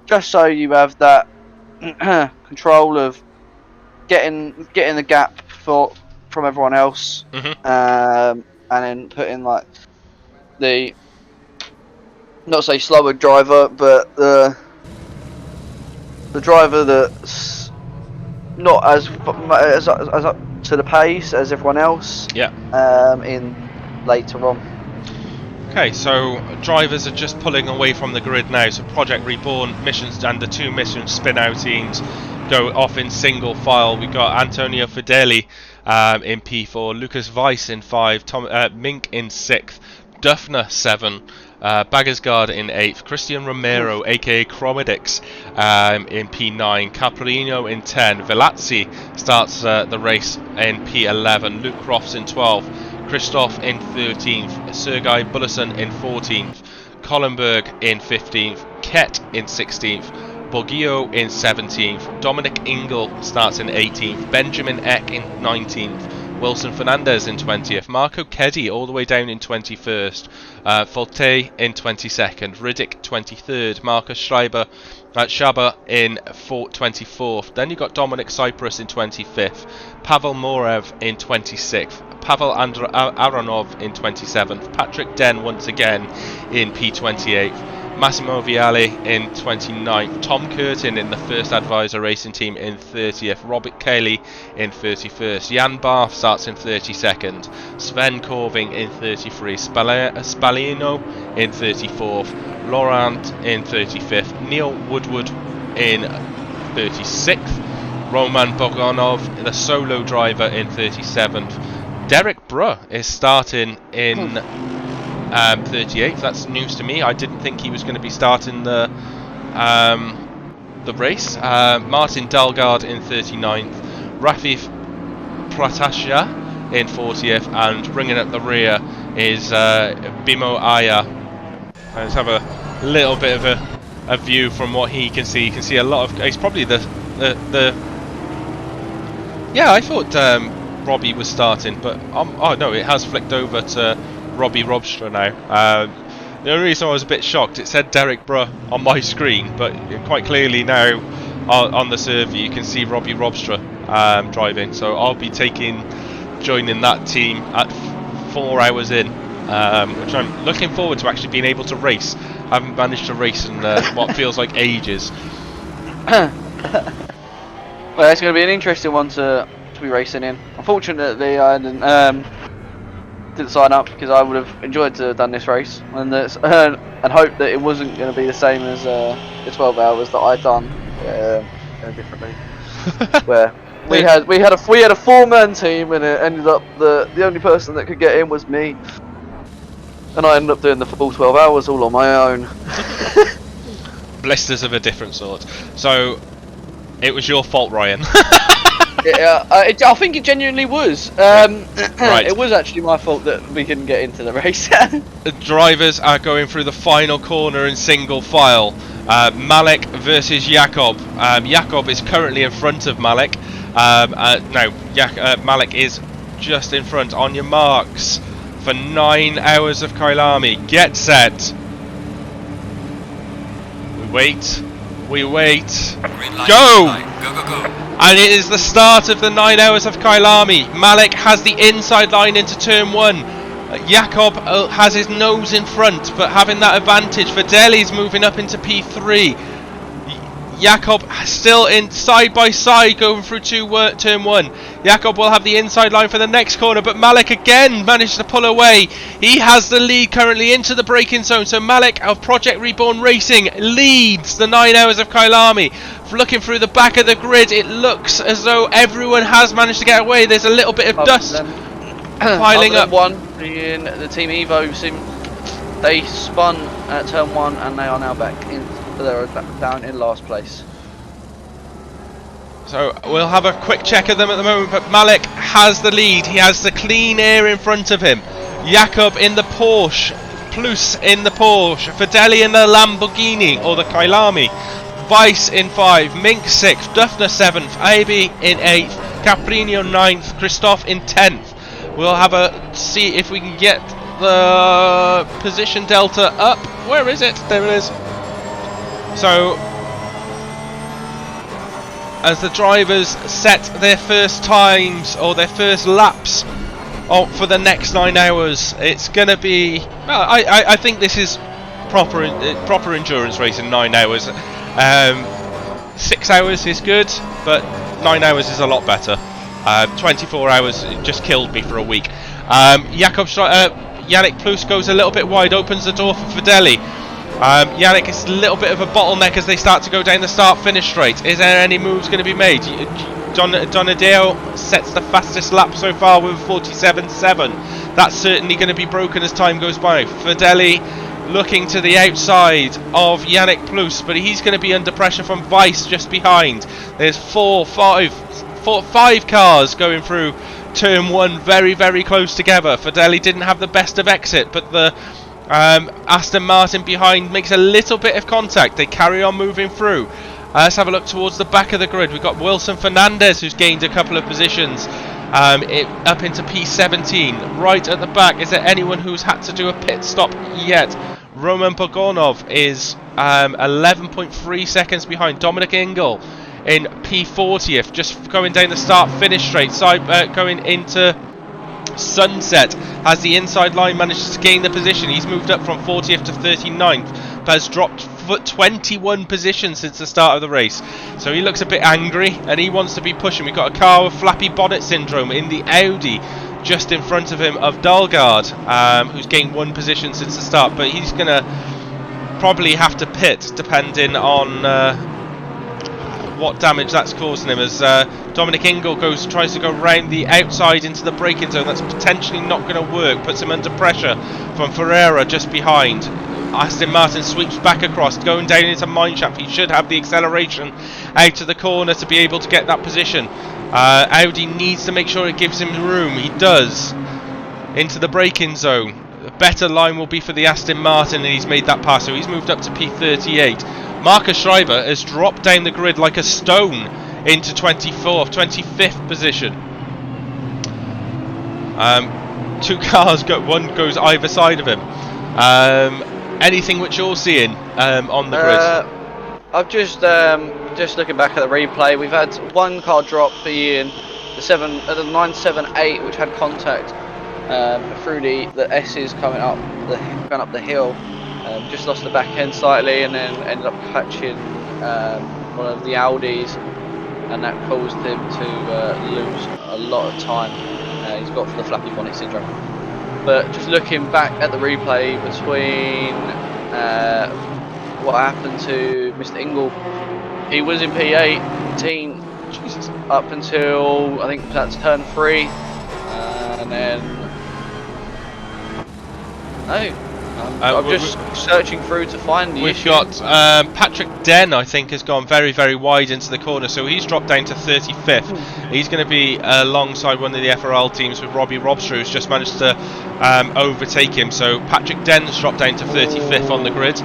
just so you have that control of getting the gap from everyone else, and then putting like the not say slower driver, but the driver that's not as up to the pace as everyone else. Yeah. In later on. Okay, so drivers are just pulling away from the grid now. So Project Reborn missions and the two mission spin out teams go off in single file. We got Antonio Fedeli in P4, Lucas Weiss in 5, Mink in 6th, Duffner 7, Baggersgaard in 8th, Christian Romero aka Chromedix in P9, Caprino in 10, Velazzi starts the race in P11, Luke Crofts in 12th, Christoph in 13th, Sergei Bullison in 14th, Collenberg in 15th, Ket in 16th, Borgio in 17th, Dominic Ingle starts in 18th, Benjamin Eck in 19th, Wilson Fernandez in 20th, Marco Keddy all the way down in 21st, Folte in 22nd, Riddick 23rd, Marcus Schaber in 24th. Then you got Dominic Cyprus in 25th, Pavel Morev in 26th, Pavel Aronov in 27th, Patrick Den once again in P28th, Massimo Viale in 29th, Tom Curtin in the First Advisor Racing Team in 30th, Robert Kelly in 31st, Jan Barth starts in 32nd, Sven Corving in 33rd, Spalino in 34th, Laurent in 35th, Neil Woodward in 36th, Roman Boganov, the solo driver, in 37th. Derek Bruh is starting in 38th. That's news to me. I didn't think he was going to be starting the race. Martin Dalgard in 39th, Rafif Pratasya in 40th, and bringing up the rear is Bimo Aya. Let's have a little bit of a view from what he can see. You can see a lot of. He's probably the yeah, I thought Robbie was starting, but oh no, it has flicked over to Robbie Robstra now. The only reason I was a bit shocked, it said Derek Bruh on my screen, but quite clearly now on the server you can see Robbie Robstra driving. So I'll be joining that team at 4 hours in, which I'm looking forward to actually being able to race. I haven't managed to race in what feels like ages. Well, it's going to be an interesting one to be racing in. Unfortunately, I didn't sign up because I would have enjoyed to have done this race and hoped that it wasn't going to be the same as the 12 hours that I'd done differently. Where we had a 4-man team, and it ended up the only person that could get in was me, and I ended up doing the full 12 hours all on my own. Blisters of a different sort. So it was your fault, Ryan. Yeah, I think it genuinely was. Right. It was actually my fault that we couldn't get into the race. The drivers are going through the final corner in single file. Malek versus Jakob. Jakob is currently in front of Malek. Malek is just in front. On your marks for 9 hours of Kyalami. Get set. We wait. Go! Go! And it is the start of the 9 hours of Kyalami. Malek has the inside line into turn 1. Jakob has his nose in front, but having that advantage. Fideli's moving up into P3. Jakob still in side by side going through turn 1. Jakob will have the inside line for the next corner, but Malek again managed to pull away. He has the lead currently into the braking zone, so Malek of Project Reborn Racing leads the 9 hours of Kyalami. Looking through the back of the grid, it looks as though everyone has managed to get away. There's a little bit of dust piling up. One being the Team Evo sim, they spun at turn 1 and they are now back in. They're down in last place. So we'll have a quick check of them at the moment, but Malek has the lead. He has the clean air in front of him. Jakob in the Porsche, Plus in the Porsche, Fideli in the Lamborghini or the Kyalami, Weiss in 5, Mink 6th, Duffner 7th, AB in 8th, Caprino 9th, Christoph in 10th. We'll have a see if we can get the position delta up. Where is it? There it is. So, as the drivers set their first times or their first laps for the next 9 hours, it's going to be. Well, I think this is proper endurance racing. 9 hours, 6 hours is good, but 9 hours is a lot better. 24 hours just killed me for a week. Yannick Plus goes a little bit wide, opens the door for Fideli. Yannick is a little bit of a bottleneck as they start to go down the start-finish straight. Is there any moves going to be made? Donadeo sets the fastest lap so far with 47.7. That's certainly going to be broken as time goes by. Fideli looking to the outside of Yannick Plus, but he's going to be under pressure from Weiss just behind. There's five cars going through turn one very, very close together. Fideli didn't have the best of exit, but the Aston Martin behind makes a little bit of contact. They carry on moving through. Let's have a look towards the back of the grid. We've got Wilson Fernandez, who's gained a couple of positions up into P17. Right at the back, is there anyone who's had to do a pit stop yet? Roman Pogonov is 11.3 seconds behind. Dominic Ingle in P40th, just going down the start-finish straight, going into Sunset. Has the inside line managed to gain the position? He's moved up from 40th to 39th, but has dropped 21 positions since the start of the race. So he looks a bit angry and he wants to be pushing. We've got a car with flappy bonnet syndrome in the Audi just in front of him of Dalgard, who's gained one position since the start, but he's going to probably have to pit depending on what damage that's causing him, as Dominic Ingle tries to go round the outside into the braking zone. That's potentially not going to work, puts him under pressure from Ferreira just behind. Aston Martin sweeps back across, going down into mineshaft. He should have the acceleration out of the corner to be able to get that position. Audi needs to make sure it gives him room. He does. Into the braking zone. A better line will be for the Aston Martin, and he's made that pass, so he's moved up to P38. Marcus Schreiber has dropped down the grid like a stone into 25th position. Two cars, one goes either side of him. Anything which you're seeing on the grid? I've just looking back at the replay. We've had one car drop being the 978, which had contact through the S's going up the hill. Just lost the back end slightly, and then ended up catching one of the Audis, and that caused him to lose a lot of time. He's got the flappy bonnet syndrome. But just looking back at the replay between what happened to Mr. Ingle, he was in P18 up until I think that's turn 3, and then no. I'm just searching through to find the issue. We've got Patrick Den, I think, has gone very, very wide into the corner, so he's dropped down to 35th. He's going to be alongside one of the FRL teams with Robbie Robster, who's just managed to overtake him. So Patrick Den's dropped down to 35th on the grid.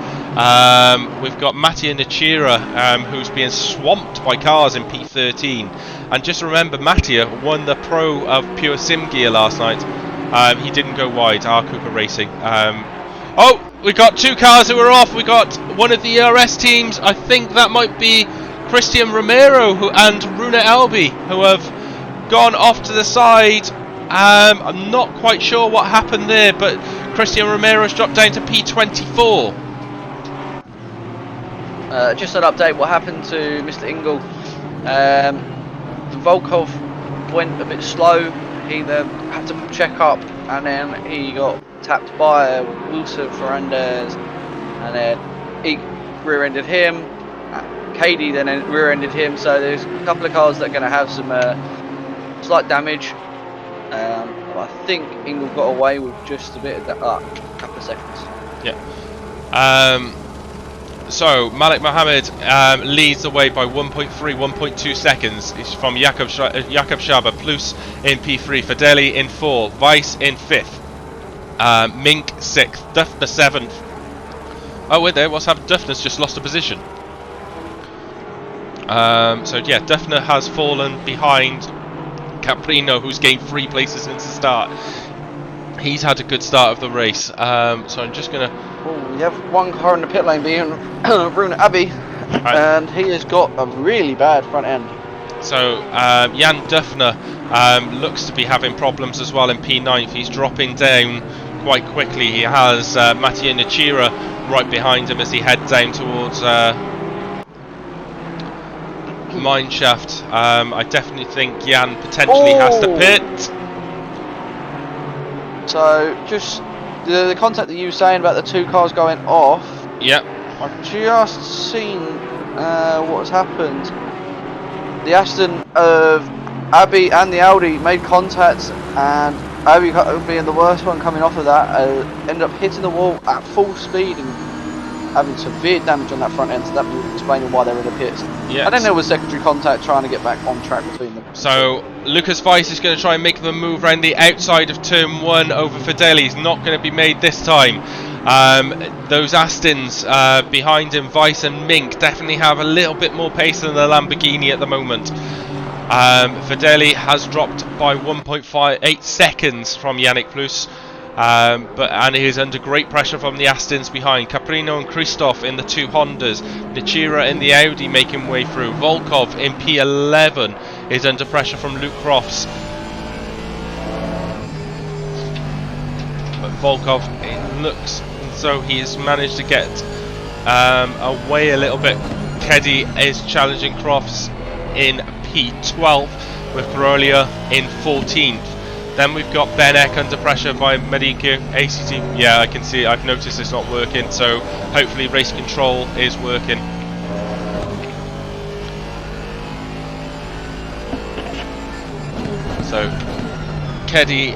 We've got Mattia Nachira, who's being swamped by cars in P13. And just remember, Mattia won the Pro of Pure Sim Gear last night. He didn't go wide, R Cooper Racing. Oh, we got two cars who are off. We got one of the ERS teams. I think that might be Christian Romero and Runa Albi, who have gone off to the side. I'm not quite sure what happened there, but Christian Romero's dropped down to P24. Just an update, what happened to Mr. Ingle. Volkov went a bit slow. He then had to check up, and then he got tapped by Wilson Fernandez, and then he rear-ended him. Cady then rear-ended him, so there's a couple of cars that are going to have some slight damage. I think Ingle got away with just a bit of that, couple of seconds. Yeah. So Malik Mohammed leads the way by 1.3, 1.2 seconds. It's from Jakob Schaber, Plus in P3, Fideli in 4, Weiss in 5th, Mink 6th, Duffner 7th. Oh wait there, what's happened? Duffner's just lost a position. So yeah, Duffner has fallen behind Caprino, who's gained 3 places since the start. He's had a good start of the race, so I'm just going to... We have one car in the pit lane being Runa Abbey, and he has got a really bad front end. So Jan Duffner looks to be having problems as well in P9th. He's dropping down quite quickly. He has Mattia Nachira right behind him as he heads down towards Mineshaft. I definitely think Jan potentially has to pit. So just the contact that you were saying about the two cars going off, Yep. I've just seen what's happened. The Aston of Abbey and the Audi made contact, and Abbey being the worst one coming off of that, ended up hitting the wall at full speed and having severe damage on that front end, so that was explaining why they were in the pits. Yes. And then there was secondary contact trying to get back on track between them. So Lucas Weiss is going to try and make the move around the outside of turn 1 over Fideli. He's not going to be made this time. Those Astons behind him, Weiss and Mink, definitely have a little bit more pace than the Lamborghini at the moment. Fideli has dropped by 1.58 seconds from Yannick Plus. And he is under great pressure from the Astons behind. Caprino and Christoph in the 2 Hondas. Nichira in the Audi making way through. Volkov in P11 is under pressure from Luke Crofts. But Volkov, it looks as though he has managed to get away a little bit. Keddy is challenging Crofts in P12 with Carolia in 14th. Then we've got Ben Eck under pressure by Medico ACT. Yeah, I can see. I've noticed it's not working. So hopefully race control is working. So Keddy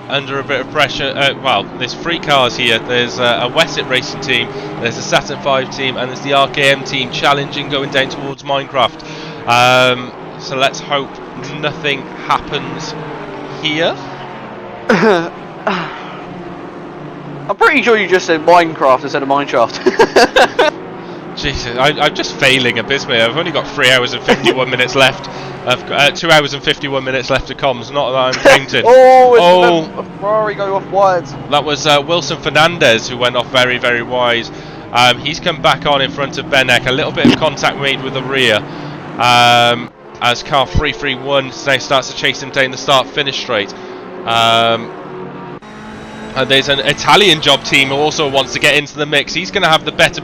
under a bit of pressure. Well, there's 3 cars here. There's a Wesset Racing team, there's a Saturn 5 team, and there's the RKM team challenging going down towards Minecraft. So let's hope nothing happens here. I'm pretty sure you just said Minecraft instead of Mineshaft. Jesus, I'm just failing abysmally. I've only got 3 hours and 51 minutes left. I've 2 hours and 51 minutes left of comms. Not that I'm fainting. Oh, a Ferrari go off wide. That was Wilson Fernandez who went off very, very wide. He's come back on in front of Benek. A little bit of contact made with the rear. As car 331 now starts to chase him down the start-finish straight. And there's an Italian job team who also wants to get into the mix. He's going to have the better,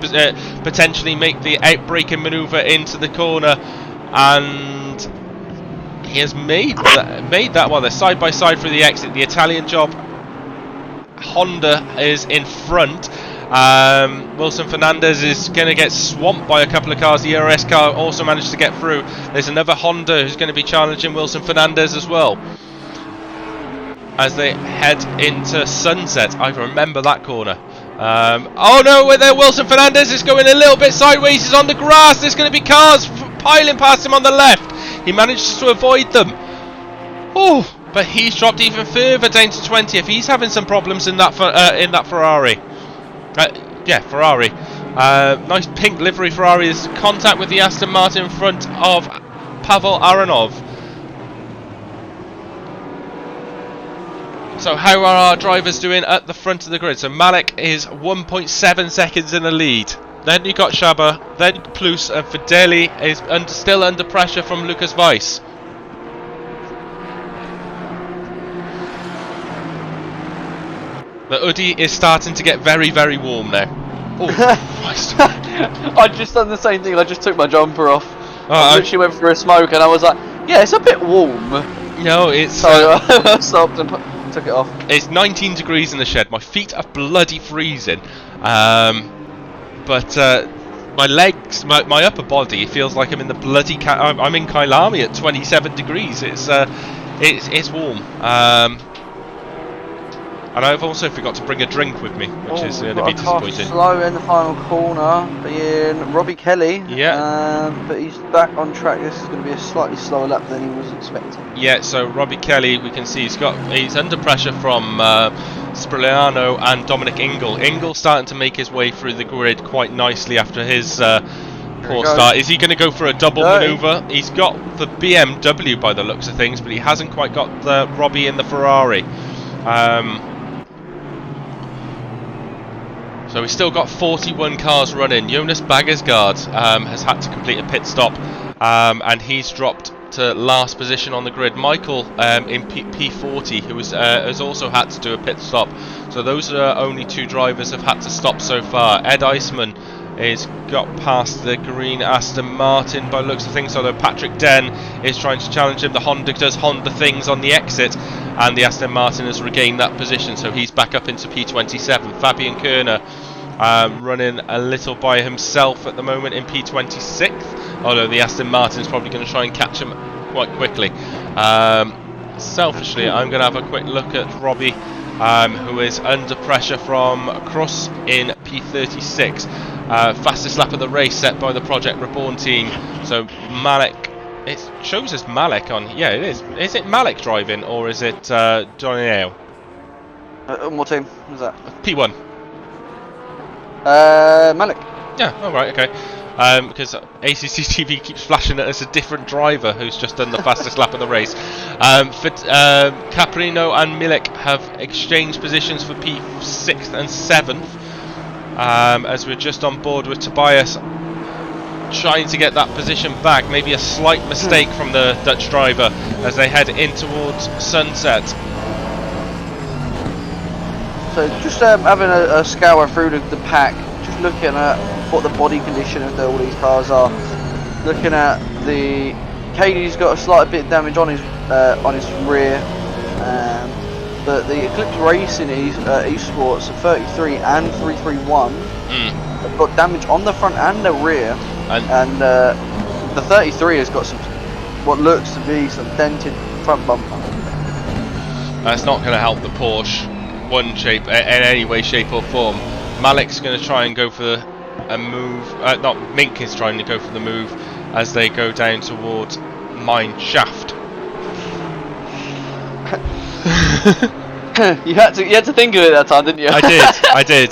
potentially make the outbreaking manoeuvre into the corner. And he has made that while they're side by side through the exit. The Italian job Honda is in front. Wilson Fernandez is going to get swamped by a couple of cars. The RS car also managed to get through. There's another Honda who's going to be challenging Wilson Fernandez as well as they head into Sunset. I remember that corner. Oh no, with there Wilson Fernandez is going a little bit sideways. He's on the grass. There's going to be cars piling past him on the left. He manages to avoid them. Oh, but he's dropped even further down to 20th. He's having some problems in that Ferrari. Yeah, Ferrari. Nice pink livery Ferrari. There's contact with the Aston Martin in front of Pavel Aronov. So how are our drivers doing at the front of the grid? So Malek is 1.7 seconds in the lead. Then you got Shaba, then Plus, and Fideli is still under pressure from Lucas Weiss. The hoodie is starting to get very, very warm now. Oh, Christ. I just done the same thing. I just took my jumper off. I literally went for a smoke and I was like, yeah, it's a bit warm. No, it's... So I stopped and took it off. It's 19 degrees in the shed. My feet are bloody freezing. But my legs, my upper body feels like I'm in the bloody... I'm in Kyalami at 27 degrees. It's warm. And I've also forgot to bring a drink with me, which is going to be disappointing. Slow in the final corner, being Robbie Kelly. Yeah. But he's back on track. This is going to be a slightly slower lap than he was expecting. Yeah. So Robbie Kelly, we can see he's under pressure from Spriliano and Dominic Ingle. Ingle starting to make his way through the grid quite nicely after his poor start. Is he going to go for a double manoeuvre? He's got the BMW by the looks of things, but he hasn't quite got the Robbie in the Ferrari. So we've still got 41 cars running. Jonas Baggersgaard has had to complete a pit stop, and he's dropped to last position on the grid. Michael in P40, who has also had to do a pit stop. So those are only 2 drivers have had to stop so far. Ed Iceman is got past the green Aston Martin by looks of things, although Patrick Den is trying to challenge him. The Honda does Honda things on the exit, and the Aston Martin has regained that position, so he's back up into P27. Fabian Kerner running a little by himself at the moment in P26, although the Aston Martin's probably going to try and catch him quite quickly. Selfishly, I'm going to have a quick look at Robbie, who is under pressure from Cross in P36. Fastest lap of the race set by the Project Reborn team. So Malik, it shows as Malik on. Yeah, it is. Is it Malik driving or is it Johnny Ale? What team is that? P1. Malik. Yeah. All right. Okay. Because ACC TV keeps flashing it as a different driver who's just done the fastest lap of the race. Caprino and Milik have exchanged positions for P6th and 7th. As we're just on board with Tobias trying to get that position back. Maybe a slight mistake from the Dutch driver as they head in towards sunset. So just having a scour through the pack, just looking at what the body condition of all these cars are. Looking at the Katie's got a slight bit of damage on his rear, but the Eclipse Racing eSports 33 and 331 have got damage on the front and the rear, and the 33 has got some what looks to be some dented front bumper. That's not going to help the Porsche in any way, shape or form. Malik's going to try and go for a move, Mink is trying to go for the move as they go down towards mine shaft. you had to think of it that time, didn't you? I did.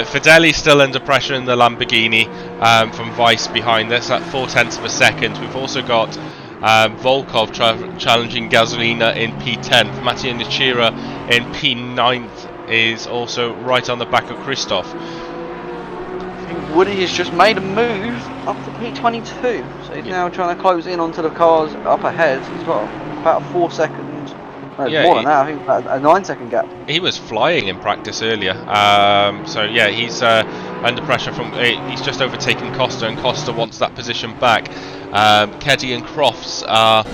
Fideli's still under pressure in the Lamborghini from Vice behind us at 0.4 of a second. We've also got Volkov challenging Gasolina in P10th. Mattia Nichira in P9th is also right on the back of Christoph. I think Woody has just made a move up to P22, so he's now trying to close in onto the cars up ahead. He's got about a 4 second. No, more than that. I think about a 9 second gap. He was flying in practice earlier, so yeah, he's under pressure from. He's just overtaken Costa, and Costa wants that position back. Keddy and Crofts are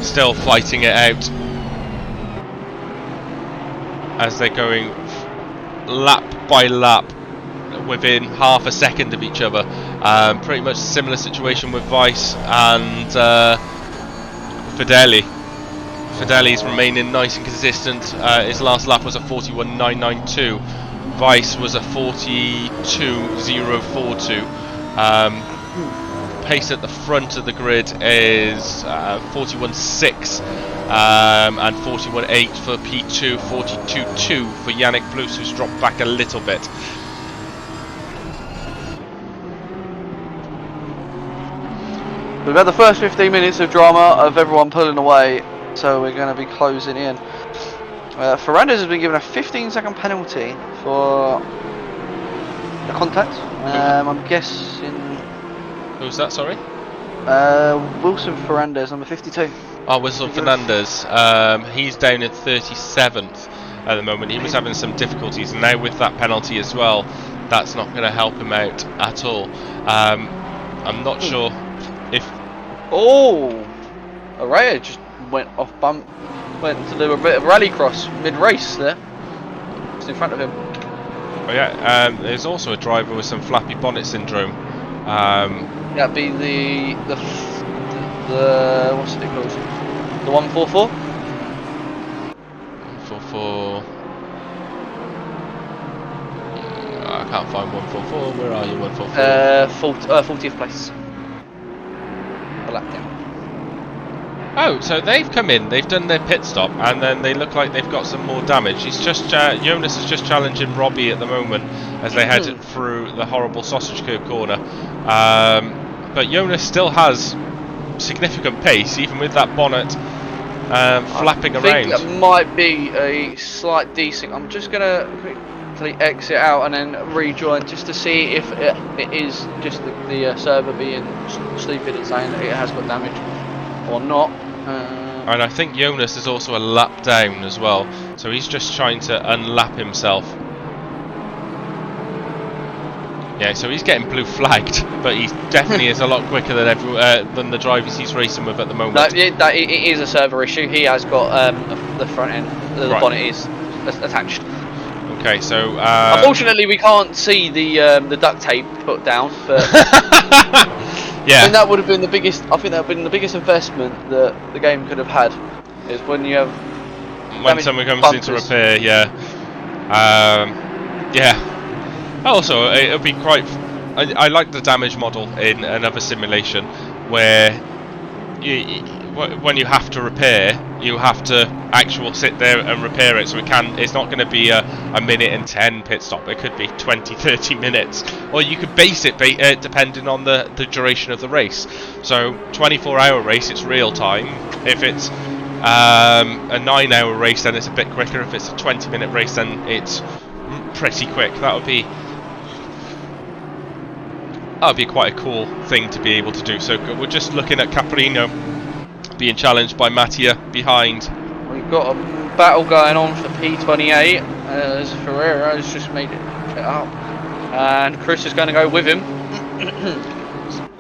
still fighting it out as they're going lap by lap within half a second of each other. Pretty much similar situation with Vice and Fideli. Fideli's remaining nice and consistent. His last lap was a 41.992. Vice was a 42.042. Pace at the front of the grid is 41.6 and 41.8 for P2, 42.2 for Yannick Plus, who's dropped back a little bit. We've had the first 15 minutes of drama of everyone pulling away, so we're going to be closing in. Ferrandis has been given a 15-second penalty for the contact. I'm guessing. Who's that? Sorry. Wilson Ferrandis, number 52. Oh, Wilson Fernandez. He's down at 37th at the moment. He was having some difficulties, and now with that penalty as well, that's not going to help him out at all. I'm not sure if. Oh, Araya just went off bump, went to do a bit of rallycross mid-race there, just in front of him. Oh yeah, there's also a driver with some flappy bonnet syndrome. That'd be the what's it called? The 144. 144. I can't find 144. Where are you? 144. 40th place. A lap down. Oh, so they've come in, they've done their pit stop, and then they look like they've got some more damage. He's just Jonas is just challenging Robbie at the moment as they head through the horrible sausage curb corner. But Jonas still has significant pace, even with that bonnet flapping around. I think that might be a slight decent. I'm just gonna quickly exit out and then rejoin just to see if it is just the server being stupid and saying that it has got damage or not. And I think Jonas is also a lap down as well, so he's just trying to unlap himself. Yeah, so he's getting blue flagged, but he definitely is a lot quicker than the drivers he's racing with at the moment. It is a server issue. He has got the front end, the bonnet is attached. Okay, so unfortunately we can't see the duct tape put down, but I think yeah, that would have been the biggest. I think that would have been the biggest investment that the game could have had, is when you have when damaged someone comes in to bumpers. repair, yeah, yeah. Also, it'll be quite. I like the damage model in another simulation where when you have to repair, you have to actual sit there and repair it. So it's not going to be a minute and 10 pit stop. It could be 20, 30 minutes, or you could base it depending on the duration of the race. So 24-hour race, it's real time. If it's a 9-hour race, then it's a bit quicker. If it's a 20-minute race, then it's pretty quick. That would be quite a cool thing to be able to do. So we're just looking at Caprino being challenged by Mattia behind. We've got a battle going on for P28 as Ferreira has just made it up, and Chris is going to go with him.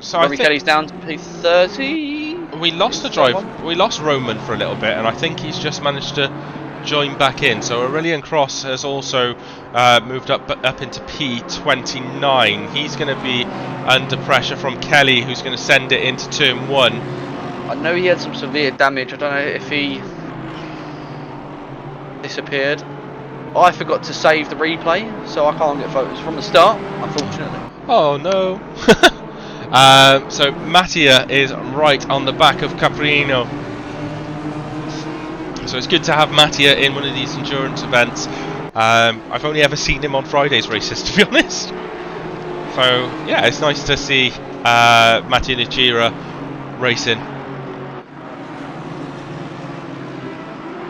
So Robbie I think Kelly's down to P30. we lost the drive. We lost Roman for a little bit, and I think he's just managed to join back in. So Aurelian Cross has also moved up into P29. He's going to be under pressure from Kelly, who's going to send it into turn 1. I know he had some severe damage. I don't know if he disappeared. I forgot to save the replay, so I can't get photos from the start, unfortunately. Oh no. So Mattia is right on the back of Caprino. So it's good to have Mattia in one of these endurance events. I've only ever seen him on Friday's races, to be honest. So yeah, it's nice to see Mattia Najira racing.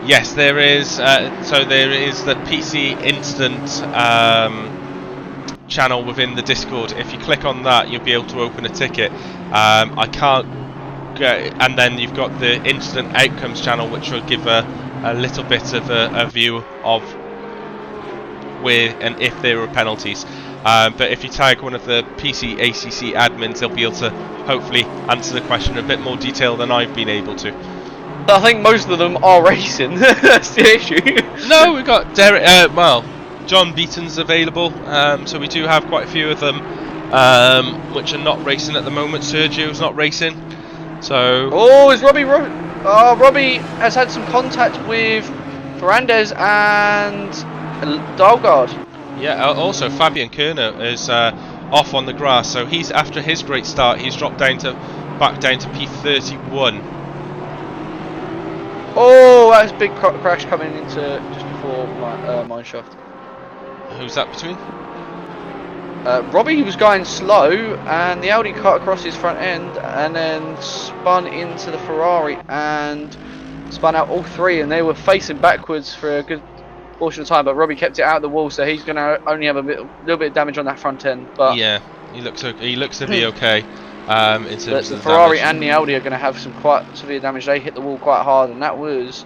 Yes, there is. So there is the PC Instant channel within the Discord. If you click on that, you'll be able to open a ticket. I can't get, and then you've got the Instant Outcomes channel, which will give a little bit of a view of where and if there were penalties. But if you tag one of the PC ACC admins, they'll be able to hopefully answer the question in a bit more detail than I've been able to. I think most of them are racing. That's the issue. No, we've got Derek. Well, John Beaton's available, so we do have quite a few of them, which are not racing at the moment. Sergio's not racing, so. Oh, is Robbie? Robbie has had some contact with Fernandez and Dalgard. Yeah. Also, Fabian Kerner is off on the grass, so he's after his great start. He's dropped back down to P31. Oh, that was a big crash coming into just before mine shaft. Who's that between? Robbie was going slow, and the Audi cut across his front end, and then spun into the Ferrari and spun out all three, and they were facing backwards for a good portion of time. But Robbie kept it out of the wall, so he's going to only have a little bit of damage on that front end. But yeah, he looks to be okay. In terms of the Ferrari damage. and the Audi are going to have some quite severe damage. They hit the wall quite hard, and that was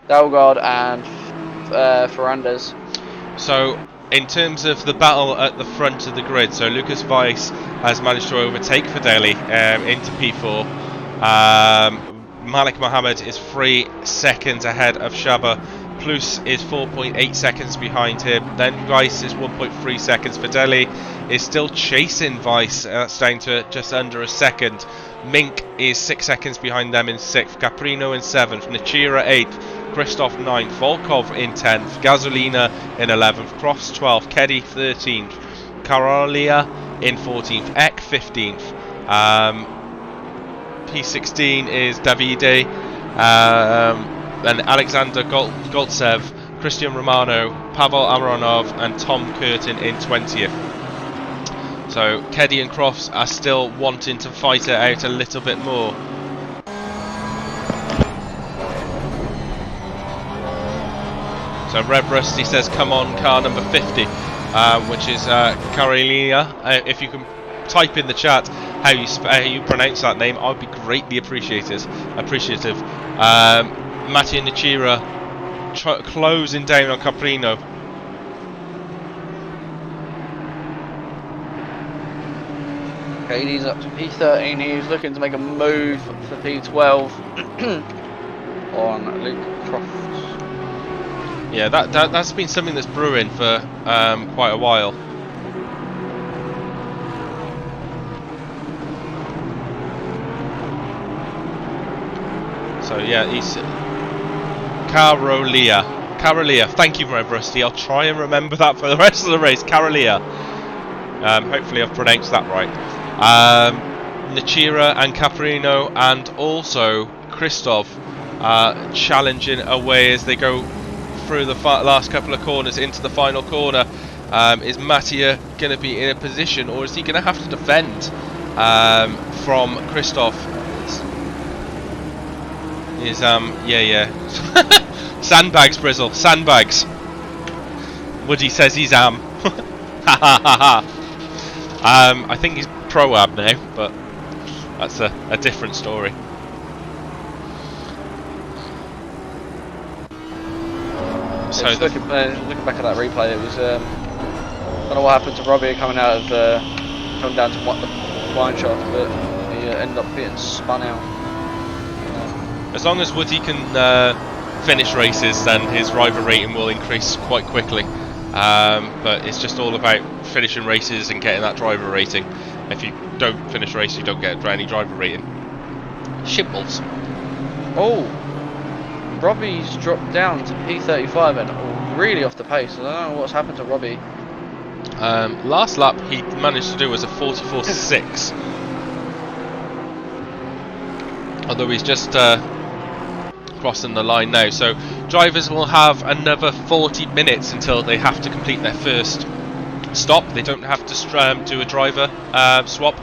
Dalgard and Ferrandez. So, in terms of the battle at the front of the grid, so Lucas Weiss has managed to overtake Fideli into P4. Malik Mohammed is 3 seconds ahead of Shaba. Plus is 4.8 seconds behind him. Then Weiss is 1.3 seconds. Fideli is still chasing Weiss. That's down to just under a second. Mink is 6 seconds behind them in 6th. Caprino in 7th. Nachira 8th. Christoph 9th. Volkov in 10th. Gasolina in 11th. Cross 12th. Keddy 13th. Karalia in 14th. Ek 15th. P16 is Davide. Then Alexander Goltsev, Christian Romano, Pavel Amoronov and Tom Curtin in 20th. So Keddy and Crofts are still wanting to fight it out a little bit more. So Rev Rusty says come on car number 50, which is Karelinia. If you can type in the chat how you pronounce that name, I would be greatly appreciative. Mattia Nachira closing down on Caprino. Okay, he's up to P13. He's looking to make a move for P12 on Luke Crofts. Yeah, that's been something that's brewing for quite a while. So yeah, he's Carolia. Thank you very much, Rusty. I'll try and remember that for the rest of the race. Carolia. Hopefully I've pronounced that right. Nachira and Caprino and also Christoph challenging away as they go through the last couple of corners into the final corner. Is Mattia going to be in a position, or is he going to have to defend from Christoph? Is yeah. Sandbags, Brizzle, sandbags. Woody says he's Ha ha ha ha. I think he's pro-ab now, but that's a different story. So looking back at that replay, it was I don't know what happened to Robbie coming down to the wine shot, but he ended up getting spun out. As long as Woody can finish races, then his driver rating will increase quite quickly. But it's just all about finishing races and getting that driver rating. If you don't finish a race, you don't get any driver rating. Shimples. Oh, Robbie's dropped down to P35 and really off the pace. I don't know what's happened to Robbie. Last lap he managed to do was a 44.6. Although he's just crossing the line now, so drivers will have another 40 minutes until they have to complete their first stop. They don't have to do a driver swap,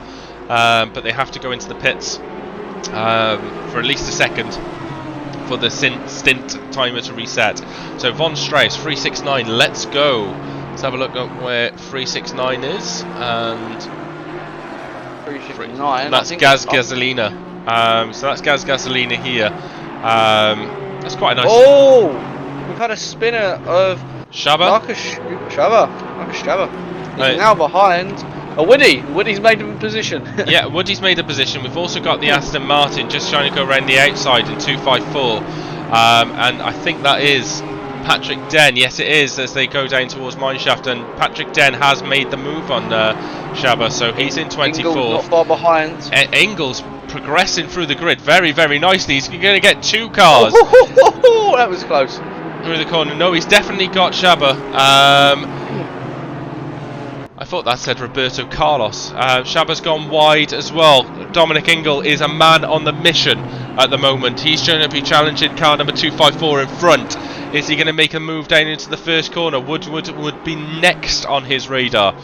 but they have to go into the pits for at least a second for the stint timer to reset. So Von Strauss 369, let's go. Let's have a look at where 369 is, and 369. That's Gaz Gasolina. So that's Gaz Gasolina here. That's quite a nice. Oh, we've had a spinner of Shaba. Marcus Shaba. He's now behind Woody. Woody's made a position. Yeah, Woody's made a position. We've also got the Aston Martin just trying to go around the outside in 254, and I think that is Patrick Den. Yes, it is, as they go down towards Mineshaft, and Patrick Den has made the move on Shaba, so he's in 24. Not far behind. Engels progressing through the grid very, very nicely. He's going to get two cars. That was close. Through the corner. No, he's definitely got Shaba. I thought that said Roberto Carlos. Shaba's gone wide as well. Dominic Engel is a man on the mission at the moment. He's going to be challenging car number 254 in front. Is he going to make a move down into the first corner? Would be next on his radar.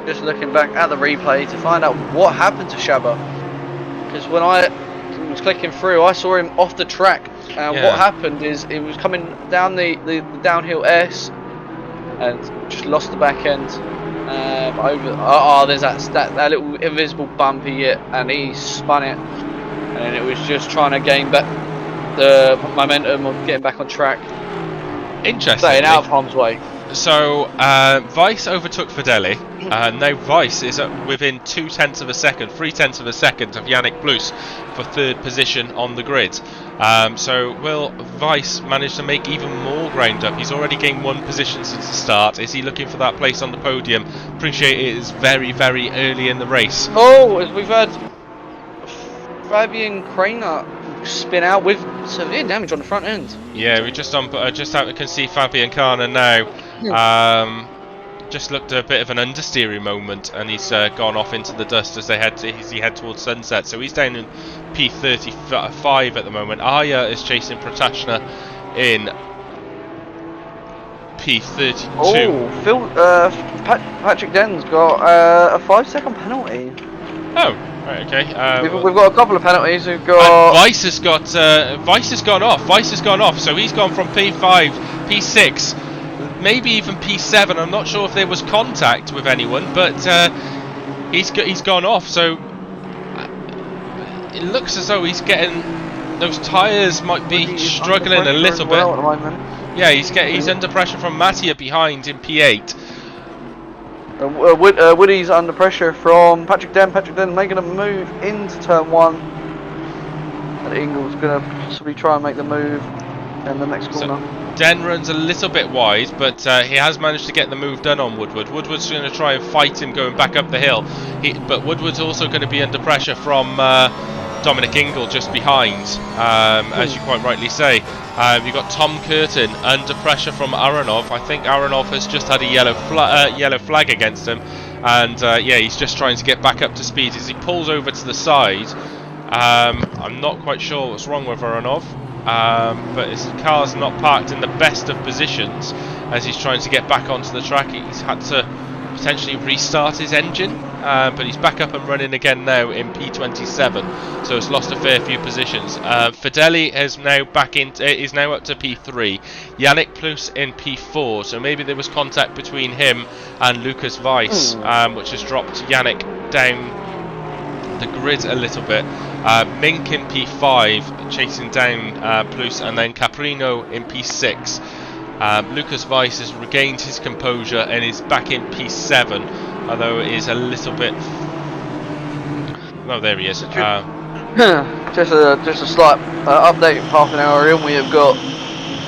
Just looking back at the replay to find out what happened to Shaba, because when I was clicking through, I saw him off the track, and what happened is it was coming down the downhill S and just lost the back end over. There's that little invisible bump he hit, and he spun it, and it was just trying to gain back the momentum of getting back on track. Interesting. Staying out of harm's way. So Weiss overtook Fideli. Now Weiss is within 0.2 of a second, 0.3 of a second of Yannick Blues for third position on the grid. So will Weiss manage to make even more ground up? He's already gained one position since the start. Is he looking for that place on the podium? Appreciate it is very, very early in the race. Oh, as we've had Fabian Craner spin out with severe damage on the front end. Yeah, we just can see Fabian Carner now. Just looked a bit of an understeering moment, and he's gone off into the dust as he head towards sunset. So he's down in P35 at the moment. Aya is chasing Protashna in P32. Oh, Patrick Den's got a 5-second penalty. Oh, right, okay. We've got a couple of penalties. We've got Weiss has gone off. Weiss has gone off. So he's gone from P5, P6. Maybe even P7. I'm not sure if there was contact with anyone, but he's gone off. So it looks as though he's getting those tyres might be struggling a little bit. Yeah, he's under pressure from Mattia behind in P8. Woody's under pressure from Patrick Den. Patrick Den making a move into turn 1. And Ingles going to possibly try and make the move in the next corner. Den runs a little bit wide, but he has managed to get the move done on Woodward. Woodward's going to try and fight him going back up the hill, but Woodward's also going to be under pressure from Dominic Ingle just behind, as you quite rightly say. You've got Tom Curtin under pressure from Aronov. I think Aronov has just had a yellow flag against him, and yeah, he's just trying to get back up to speed as he pulls over to the side. I'm not quite sure what's wrong with Aronov. But his car's not parked in the best of positions as he's trying to get back onto the track. He's had to potentially restart his engine, but he's back up and running again now in P27, so it's lost a fair few positions. Fideli is now is now up to P3. Yannick Plus in P4, so maybe there was contact between him and Lucas Weiss, which has dropped Yannick down the grid a little bit. Mink in P5 chasing down Plus, and then Caprino in P6. Lucas Weiss has regained his composure and is back in P7, although it is a little bit... Oh, there he is. Just a slight update. Half an hour in, we have got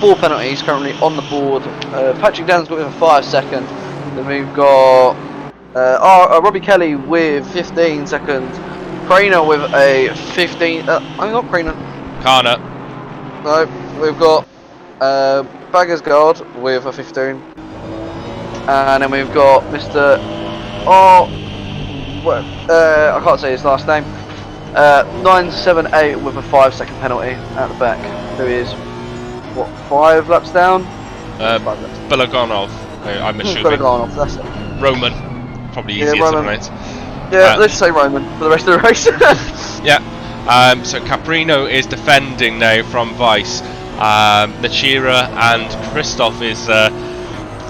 4 penalties currently on the board. Patrick Dan's got with a 5 second. Then we've got Robbie Kelly with 15 seconds. Craner with a 15. I'm not Craner. Kana. No, we've got Baggersguard with a 15, and then we've got Mr. I can't say his last name. 978 with a 5 second penalty at the back. Who is what, 5 laps down? 5 laps. Balagonov. I'm assuming. Balagonov, that's it. Roman. Probably easier to pronounce. Yeah, let's say Roman for the rest of the race. Yeah. So Caprino is defending now from Weiss. Nachira and Christoph is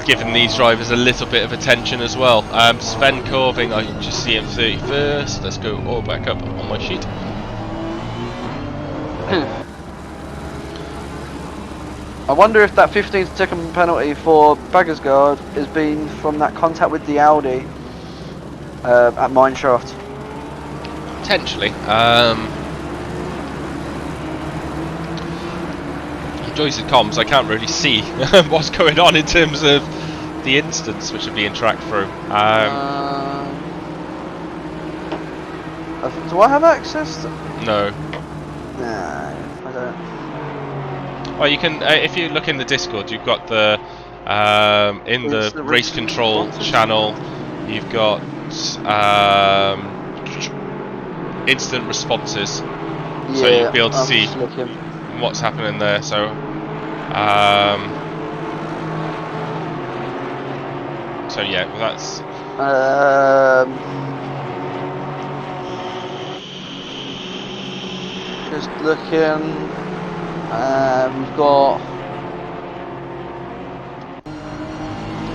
giving these drivers a little bit of attention as well. Sven Corving, I just see him 31st. Let's go all back up on my sheet. I wonder if that 15-second penalty for Baggersguard has been from that contact with the Audi at Mineshaft. Potentially. Joys of comms, I can't really see what's going on in terms of the instance which are being tracked through. Do I have access to... No. Nah, I don't. Well, you can, if you look in the Discord, you've got the, in the race control channel, you've got instant responses. Yeah, so you'll be able to see looking what's happening there. So, so yeah, well that's. Just looking.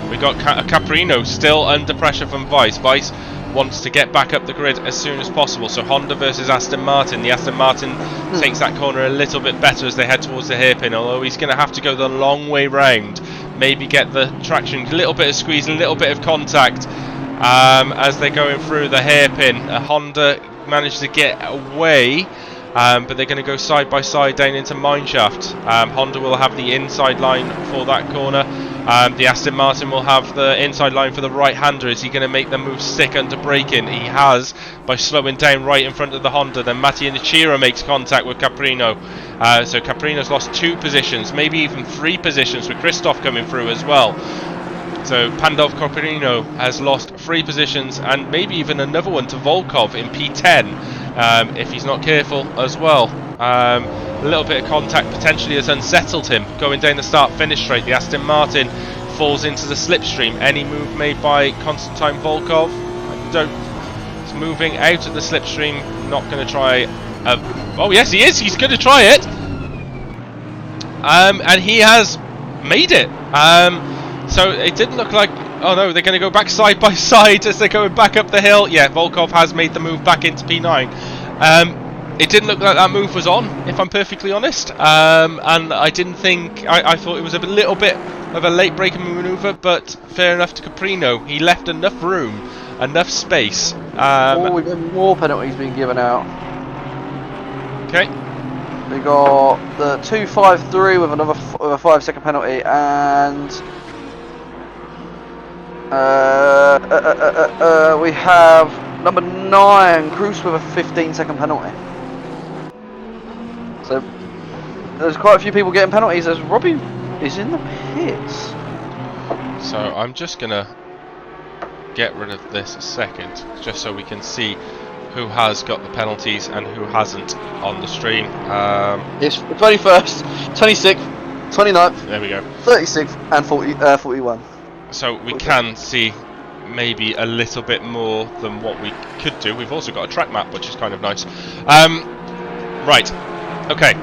We've got Caprino still under pressure from Weiss. Weiss wants to get back up the grid as soon as possible. So Honda versus Aston Martin. The Aston Martin takes that corner a little bit better as they head towards the hairpin, although he's going to have to go the long way round. Maybe get the traction, a little bit of squeeze, a little bit of contact as they're going through the hairpin. Honda managed to get away, but they're going to go side by side down into Mineshaft. Honda will have the inside line for that corner. The Aston Martin will have the inside line for the right-hander. Is he going to make them move stick under braking? He has, by slowing down right in front of the Honda. Then Mattia Nachira makes contact with Caprino. So Caprino's lost 2 positions, maybe even 3 positions, with Christoph coming through as well. So Pandov Caprino has lost 3 positions, and maybe even another one to Volkov in P10 if he's not careful as well. A little bit of contact potentially has unsettled him going down the start-finish straight. The Aston Martin falls into the slipstream. Any move made by Konstantin Volkov? I don't. He's moving out of the slipstream. Not going to try. Oh yes, he is. He's going to try it. And he has made it. So it didn't look like. Oh no, they're going to go back side by side as they're going back up the hill. Yeah, Volkov has made the move back into P9. It didn't look like that move was on, if I'm perfectly honest. And I didn't think... I thought it was a little bit of a late braking manoeuvre, but fair enough to Caprino. He left enough room, enough space. We've got more penalties being given out. Okay. We got the 253 with another with a 5-second penalty, and we have number 9 Cruz with a 15-second penalty. So there's quite a few people getting penalties as Robbie is in the pits. So I'm just gonna get rid of this a second, just so we can see who has got the penalties and who hasn't on the stream. It's the 21st, 26th, 29th, There we go. 36th, and 41. So we can see maybe a little bit more than what we could do. We've also got a track map, which is kind of nice. Right, okay.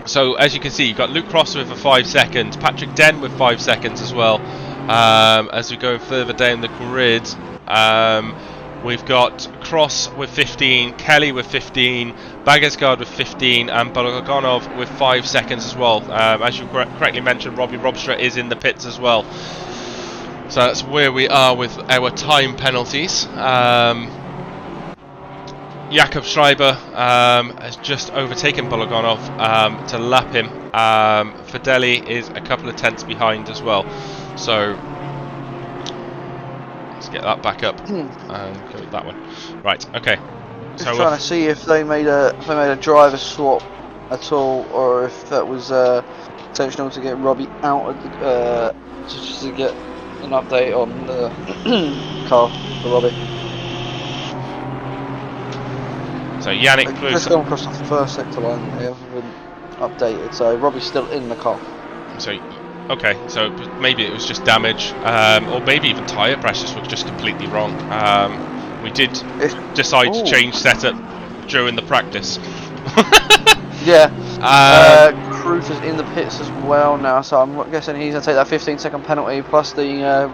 So as you can see, you've got Luke Cross with a 5 seconds, Patrick Den with 5 seconds as well. As we go further down the grid, we've got Cross with 15, Kelly with 15, Bagasgard with 15, and Bologonov with 5 seconds as well. As you correctly mentioned, Robbie Robstra is in the pits as well. So that's where we are with our time penalties. Jakob Schreiber has just overtaken Bologonov to lap him. Fideli is a couple of tenths behind as well. So let's get that back up and go with that one. Right, okay. Just trying to see if they made a driver swap at all, or if that was intentional to get Robbie out of the just to get an update on the car for Robbie. So Yannick They've just gone across the first sector line. They haven't been updated, so Robbie's still in the car. So okay, so maybe it was just damage, or maybe even tyre pressures were just completely wrong. We did decide to change setup during the practice. Yeah. Cruz is in the pits as well now, so I'm guessing he's going to take that 15-second penalty plus the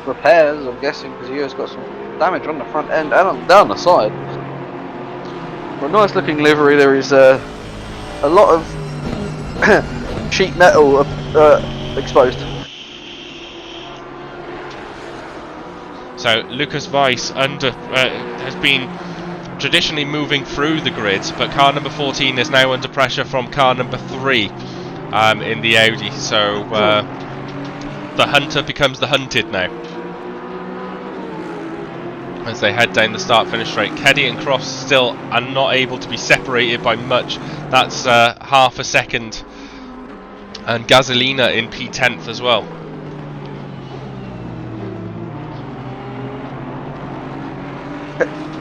repairs, I'm guessing, because he has got some damage on the front end and down the side. For a nice looking livery, there is a lot of sheet metal exposed. So Lucas Weiss has been traditionally moving through the grids, but car number 14 is now under pressure from car number 3 in the Audi. So the hunter becomes the hunted now, as they head down the start-finish straight. Keddy and Cross still are not able to be separated by much. That's half a second. And Gasolina in P10th as well.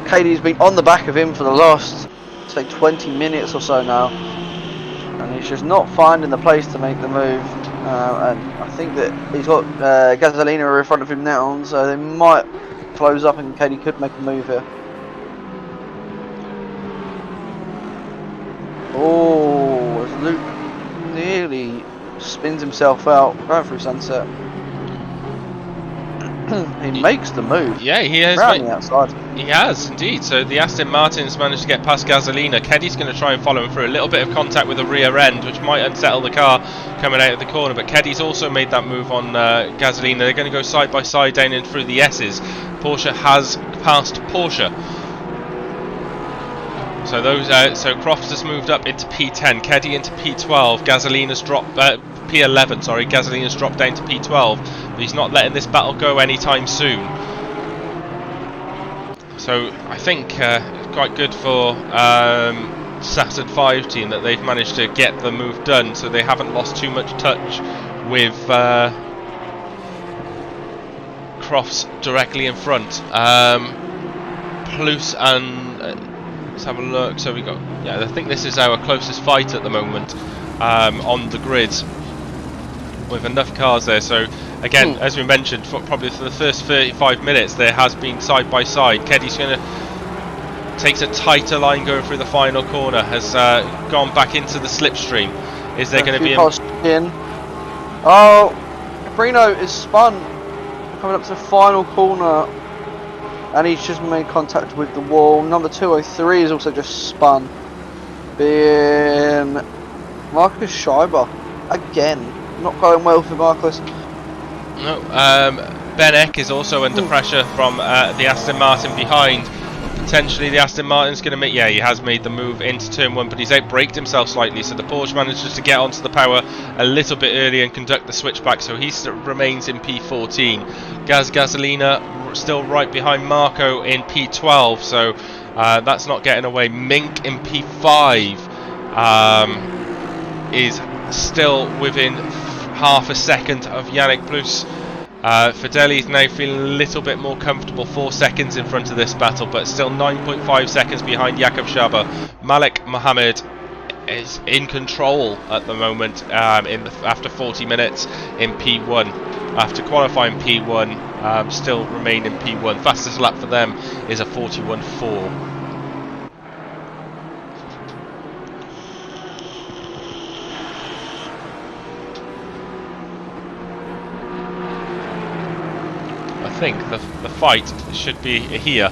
Katie's been on the back of him for the last, say, 20 minutes or so now, and he's just not finding the place to make the move. And I think that he's got Gasolina in front of him now, so they might close up and Katie could make a move here. Oh, as Luke nearly spins himself out, going through sunset. He makes the move. Yeah, he has. Around the outside. He has indeed. So the Aston Martin's managed to get past Gasolina. Keddy's going to try and follow him through. A little bit of contact with the rear end, which might unsettle the car coming out of the corner. But Keddy's also made that move on Gasolina. They're going to go side by side down in through the S's. Porsche has passed Porsche. So those. So Crofts has moved up into P10. Keddy into P12. Gasolina's dropped. P11. Sorry, Gasolina's dropped down to P12. But he's not letting this battle go anytime soon. So I think quite good for Saturn 5 team that they've managed to get the move done, so they haven't lost too much touch with Crofts directly in front. Plus and let's have a look. So we got, yeah, I think this is our closest fight at the moment on the grid, with enough cars there. So again, as we mentioned, probably for the first 35 minutes there has been side by side. Keddy's going to takes a tighter line going through the final corner, has gone back into the slipstream. Is there going to be in? Oh, Caprino is spun coming up to the final corner, and he's just made contact with the wall. Number 203 is also just spun, being Marcus Schreiber again. Not going well for Marcus. No, Ben Eck is also under pressure from the Aston Martin behind. potentially the Aston Martin's going to make... Yeah, he has made the move into turn 1, but he's out-braked himself slightly, so the Porsche manages to get onto the power a little bit early and conduct the switchback, so he remains in P14. Gasolina still right behind Marco in P12, so that's not getting away. Mink in P5 is still within half a second of Yannick Plus. Fideli's now feeling a little bit more comfortable, 4 seconds in front of this battle, but still 9.5 seconds behind Jakub Szaba. Malik Mohammed is in control at the moment after 40 minutes in P1. After qualifying P1, still remain in P1. Fastest lap for them is a 41.4. I think the fight should be here,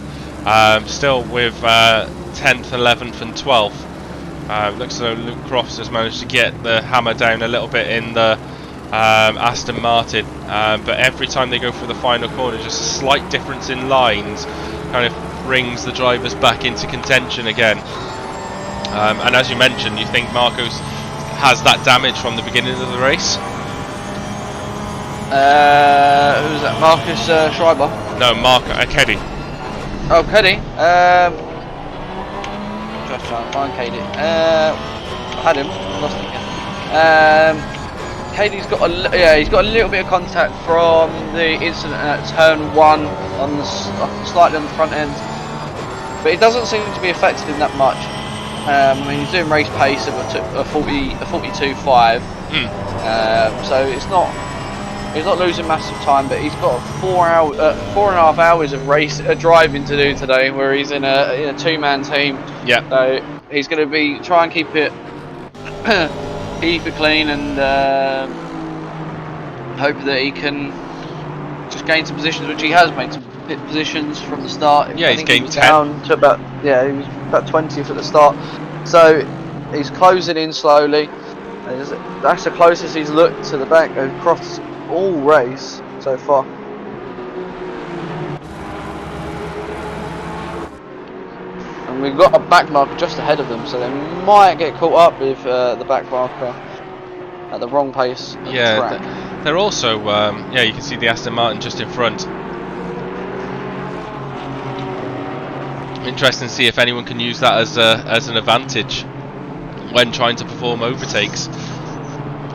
still with 10th, 11th and 12th. Looks as though Luke Crofts has managed to get the hammer down a little bit in the Aston Martin, but every time they go through the final corner, just a slight difference in lines kind of brings the drivers back into contention again. And as you mentioned, you think Marcos has that damage from the beginning of the race? Who's that? Marcus Schreiber? No, Keddy. Oh, Keddy. Just trying to find Keddy. I had him, lost him again. Keddy's got he's got a little bit of contact from the incident at turn 1 on the slightly on the front end, but it doesn't seem to be affected him that much. I mean, he's doing race pace of a 42.5, so it's not. He's not losing massive time, but he's got 4.5 hours of driving to do today, where he's in a two-man team. Yeah. So he's going to be try and keep it clean and hope that he can just gain some positions, which he has made some pit positions from the start. Yeah, he's gained 10. Down to about he was about 20th at the start, so he's closing in slowly. That's the closest he's looked to the back of Crofts all race so far. And we've got a back marker just ahead of them, so they might get caught up with the back marker at the wrong pace. Yeah, they're also you can see the Aston Martin just in front. Interesting to see if anyone can use that as an advantage when trying to perform overtakes.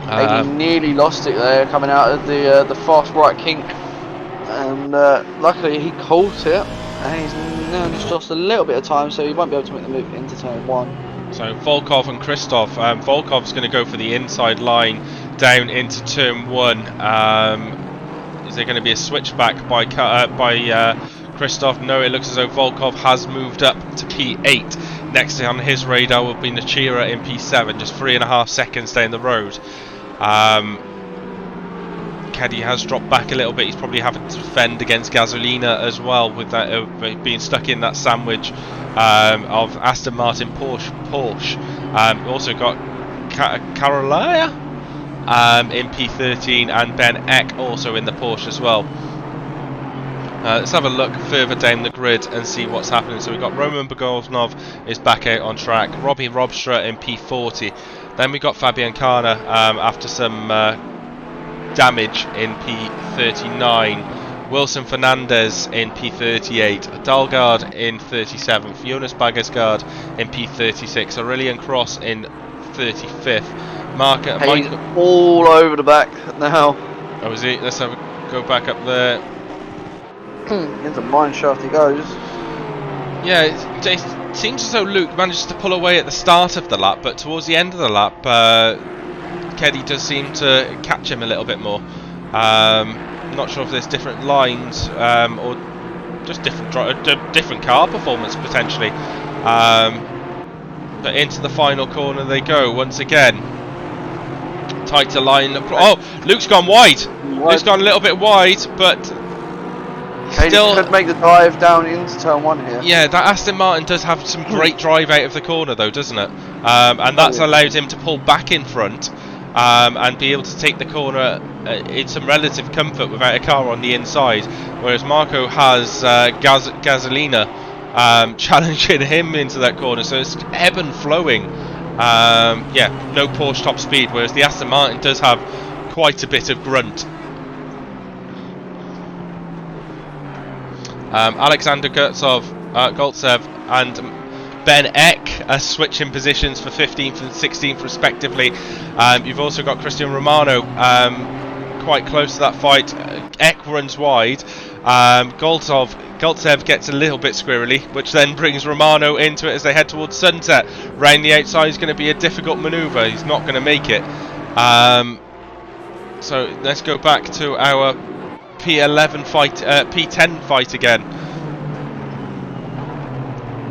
He nearly lost it there coming out of the fast right kink, and luckily he caught it, and he's now just lost a little bit of time, so he won't be able to make the move into turn 1. So Volkov and Christoph. Volkov's going to go for the inside line down into turn 1. Is there going to be a switchback by Christoph? No, it looks as though Volkov has moved up to P8. Next on his radar will be Nachira in P7, just 3.5 seconds down the road. Caddy has dropped back a little bit. He's probably having to defend against Gasolina as well, with that being stuck in that sandwich of Aston Martin Porsche. Also got Carolina in P13 and Ben Eck also in the Porsche as well. Let's have a look further down the grid and see what's happening. So we've got Roman Bogosnov is back out on track. Robbie Robstra in P40. Then we got Fabian Kana after some damage in P39. Wilson Fernandez in P38. Dalgard in 37. Jonas Bagersgaard in P36. Aurelian Cross in 35th. He's all over the back now. Oh, is he? Let's go back up there. Into mine shaft he goes. Yeah, it seems as though Luke manages to pull away at the start of the lap, but towards the end of the lap, Keddy does seem to catch him a little bit more. Not sure if there's different lines or just different car performance potentially. But into the final corner they go once again. Tighter line. Oh, Luke's gone wide. Luke's gone a little bit wide, but still could make the drive down into turn 1 here. Yeah, that Aston Martin does have some great drive out of the corner though, doesn't it? And that's allowed him to pull back in front and be able to take the corner in some relative comfort without a car on the inside, whereas Marco has Gasolina challenging him into that corner. So it's ebb and flowing. Yeah, no Porsche top speed, whereas the Aston Martin does have quite a bit of grunt. Alexander Goltsev and Ben Eck are switching positions for 15th and 16th respectively. You've also got Christian Romano quite close to that fight. Eck runs wide. Goltsev gets a little bit squirrely, which then brings Romano into it as they head towards Sunset. Round the outside is going to be a difficult manoeuvre. He's not going to make it. So let's go back to our P11 fight, P10 fight again.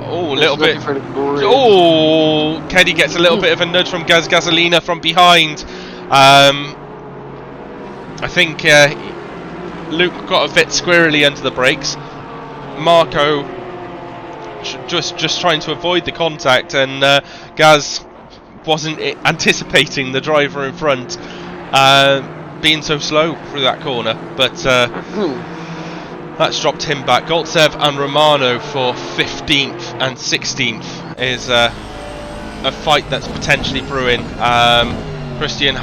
Oh, a little bit. Oh, Keddy gets a little bit of a nudge from Gasolina from behind. I think Luke got a bit squirrely under the brakes. Marco just trying to avoid the contact, and Gaz wasn't anticipating the driver in front being so slow through that corner, but that's dropped him back. Goltsev and Romano for 15th and 16th is a fight that's potentially brewing. Christian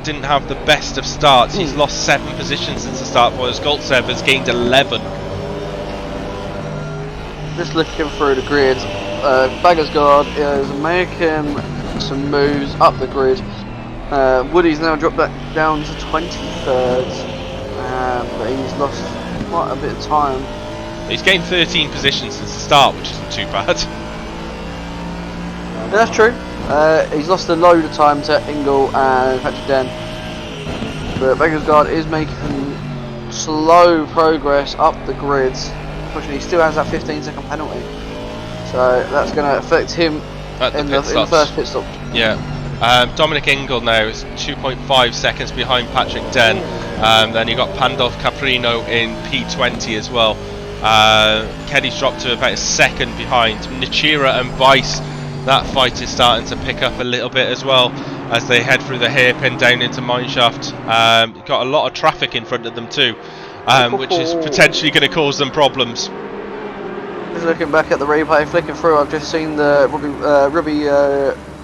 didn't have the best of starts. He's lost 7 positions since the start, whereas Goltsev has gained 11. Just looking through the grid, Baggersgaard is making some moves up the grid. Woody's now dropped that down to 23rd, but he's lost quite a bit of time. He's gained 13 positions since the start, which isn't too bad. Yeah, that's true. He's lost a load of time to Ingle and Patrick Den, but Baggersgaard is making slow progress up the grid. Unfortunately, he still has that 15-second penalty, so that's going to affect him in the first pit stop. Yeah. Dominic Ingle now is 2.5 seconds behind Patrick Den. Then you got Pandolf Caprino in P20 as well. Keddy's dropped to about a second behind. Nichira and Weiss, that fight is starting to pick up a little bit as well as they head through the hairpin down into Mineshaft. Got a lot of traffic in front of them too, which is potentially going to cause them problems. Just looking back at the replay, flicking through, I've just seen the Ruby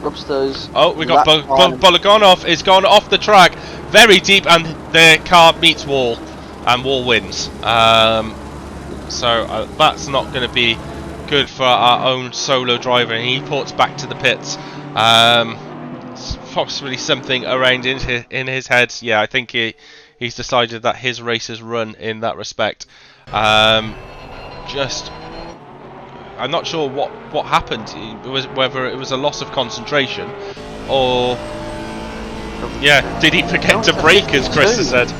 Lobsters. Oh, we got Bologanov is gone off the track very deep, and the car meets wall, and wall wins. So that's not going to be good for our own solo driver, and he ports back to the pits. Possibly something around in his head. Yeah, I think he's decided that his race is run in that respect. I'm not sure what happened. Whether it was a loss of concentration, or did he forget to brake, as Chris has said?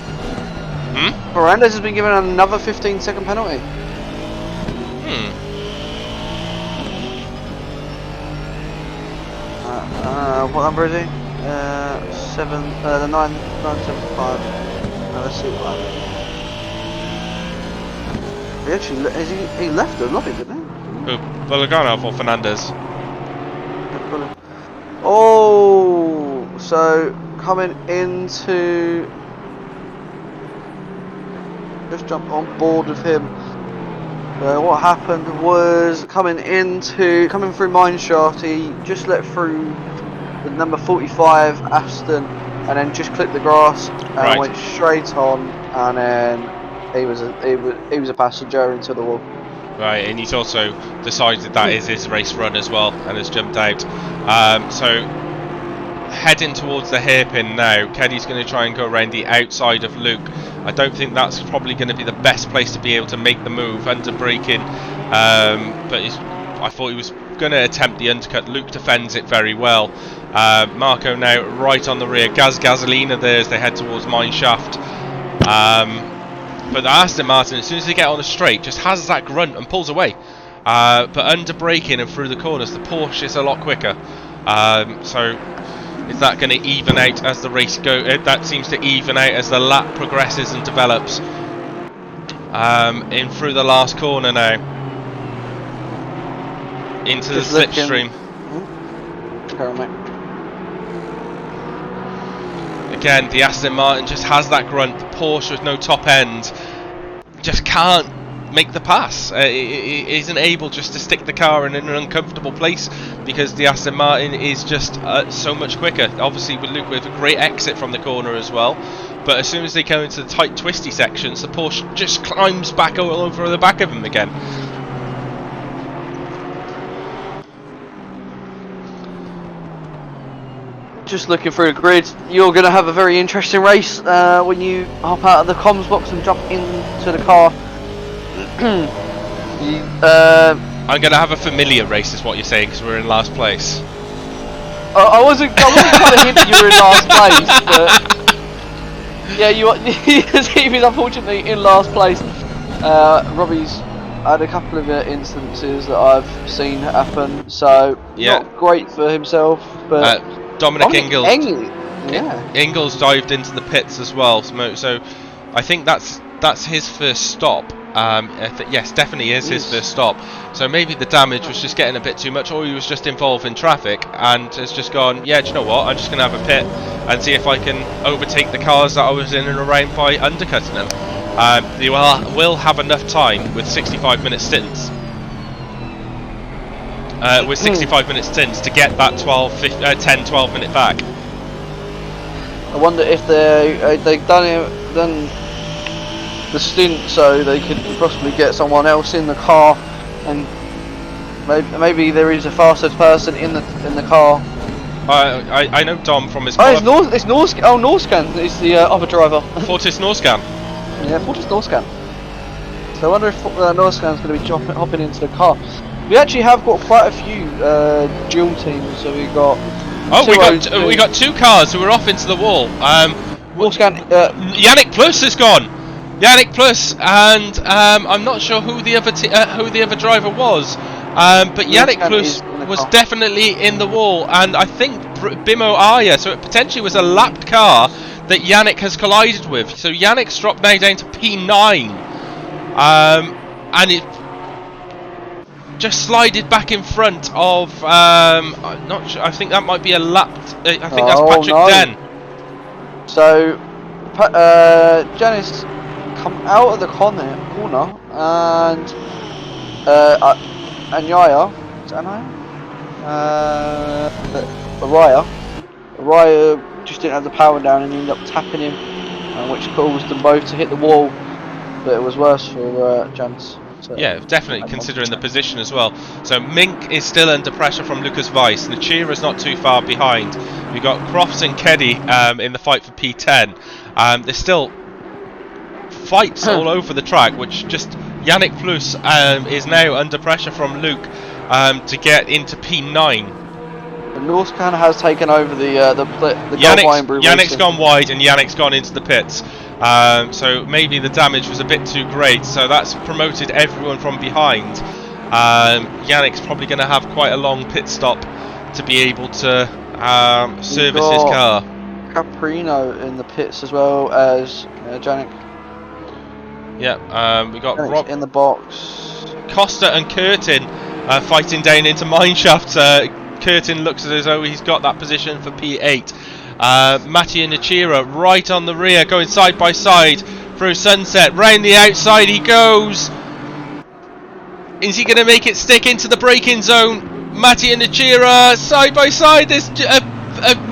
Miranda's has been given another 15-second penalty. What number is he? 975. Let's see what happened. He left the lobby, didn't he? Who? Bologanov or Fernandez? Oh, so coming into, just jump on board with him. What happened was coming through Mineshaft, he just let through the number 45 Aston, and then just clipped the grass and went straight on, and then he was a passenger into the wall. Right, and he's also decided that is his race run as well, and has jumped out. So heading towards the hairpin now, Keddy's going to try and go around the outside of Luke. I don't think that's probably going to be the best place to be able to make the move under braking, but I thought he was going to attempt the undercut. Luke defends it very well. Marco now right on the rear. Gasolina there as they head towards Mineshaft. But the Aston Martin, as soon as they get on a straight, just has that grunt and pulls away. But under braking and through the corners, the Porsche is a lot quicker. So is that going to even out as the race goes? That seems to even out as the lap progresses and develops. In through the last corner now, into the slipstream. Again, the Aston Martin just has that grunt. The Porsche with no top end just can't make the pass. He isn't able just to stick the car in an uncomfortable place because the Aston Martin is just so much quicker. Obviously with Luke with a great exit from the corner as well, but as soon as they go into the tight twisty sections, the Porsche just climbs back all over the back of him again. Just looking through the grid, you're going to have a very interesting race when you hop out of the comms box and jump into the car. I'm going to have a familiar race, is what you're saying, because we're in last place. I wasn't trying to hint that you were in last place, but yeah, he was unfortunately in last place. Robbie's had a couple of instances that I've seen happen, so not great for himself, but. Dominic Ingles. Yeah. Ingles dived into the pits as well, so I think that's his first stop. Yes, definitely is his first stop. So maybe the damage was just getting a bit too much, or he was just involved in traffic and has just gone, yeah, do you know what? I'm just going to have a pit and see if I can overtake the cars that I was in and around by undercutting them. They will have enough time with 65-minute stints. With 65-minute stints to get that 10-12 minute back. I wonder if they've done the stint so they could possibly get someone else in the car, and maybe there is a faster person in the car. I know Dom from his car. It's Norscan. Oh, Norscan is the other driver. Fortis Norscan. Yeah, Fortis Norscan. So I wonder if Norscan's going to be hopping into the car. We actually have got quite a few dual teams, so we got. Oh, we got two cars who are off into the wall. Yannick Plus is gone. Yannick Plus, and I'm not sure who the other driver was, but Yannick Plus was definitely in the wall, and I think Bimo Arya. So it potentially was a lapped car that Yannick has collided with. So Yannick's dropped now down to P9, and it. Just slided back in front of. I'm not sure. I think that might be a lapped. I think that's Patrick Den. So, Janice come out of the corner, and Anyaya, is that Araya just didn't have the power down and ended up tapping him, which caused them both to hit the wall. But it was worse for Janice. Yeah, definitely, considering the position as well. So Mink is still under pressure from Lucas Weiss. Nachira's not too far behind. We've got Crofts and Keddy in the fight for P10. There's still fights all over the track, which just Yannick Plus is now under pressure from Luke to get into P9. The Norscan has taken over the Yannick's gone wide and Yannick's gone into the pits. So maybe the damage was a bit too great, so that's promoted everyone from behind. Yannick's probably going to have quite a long pit stop to be able to service his car. Caprino in the pits as well as Yannick. Yeah, we got Rob in the box. Costa and Curtin fighting down into mineshaft. Curtin looks as though he's got that position for P8. Mattia Nachira right on the rear, going side by side through Sunset. Round the outside he goes. Is he going to make it stick into the braking zone? Mattia Nachira side by side. There's a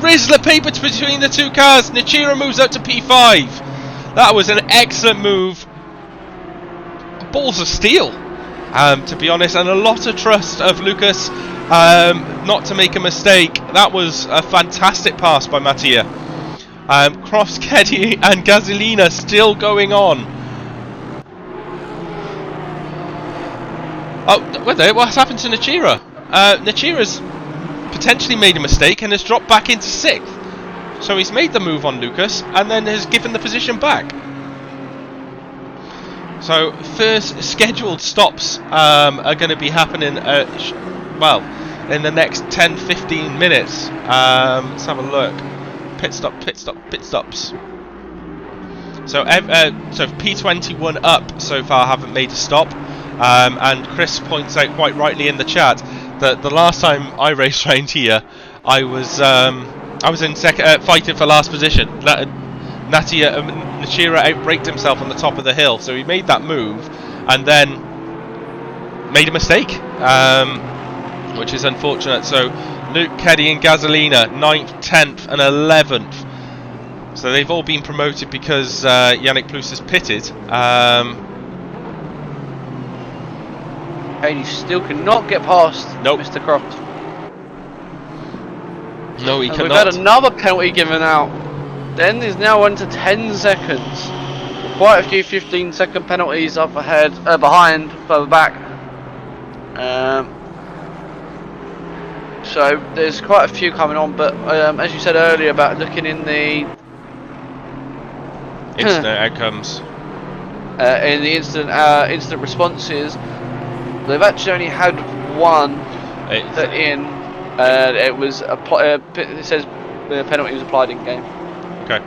Rizzler paper between the two cars. Nachira moves up to P5. That was an excellent move. Balls of steel, to be honest, and a lot of trust of Lucas not to make a mistake. That was a fantastic pass by Mattia. Crofts, Keddy and Gasolina still going on. Oh, what's happened to Nachira? Nachira's potentially made a mistake and has dropped back into 6th. So he's made the move on Lucas and then has given the position back. So first scheduled stops are going to be happening in the next 10-15 minutes. Let's have a look. Pit stops. So P21 up so far haven't made a stop. And Chris points out quite rightly in the chat that the last time I raced around here, I was in fighting for last position. Nachira outbraked himself on the top of the hill, so he made that move, and then made a mistake, which is unfortunate. So Luke, Keddy and Gasolina 9th, 10th and 11th. So they've all been promoted because Yannick Plus has pitted. Katie still cannot get past Mr. Croft. No, he and cannot. We've had another penalty given out. Then is now on to 10 seconds. Quite a few 15-second penalties up ahead, behind, further back. So there's quite a few coming on, but as you said earlier about looking in the instant outcomes, in the instant responses, they've actually only had one put in. It was it says the penalty was applied in game. Okay.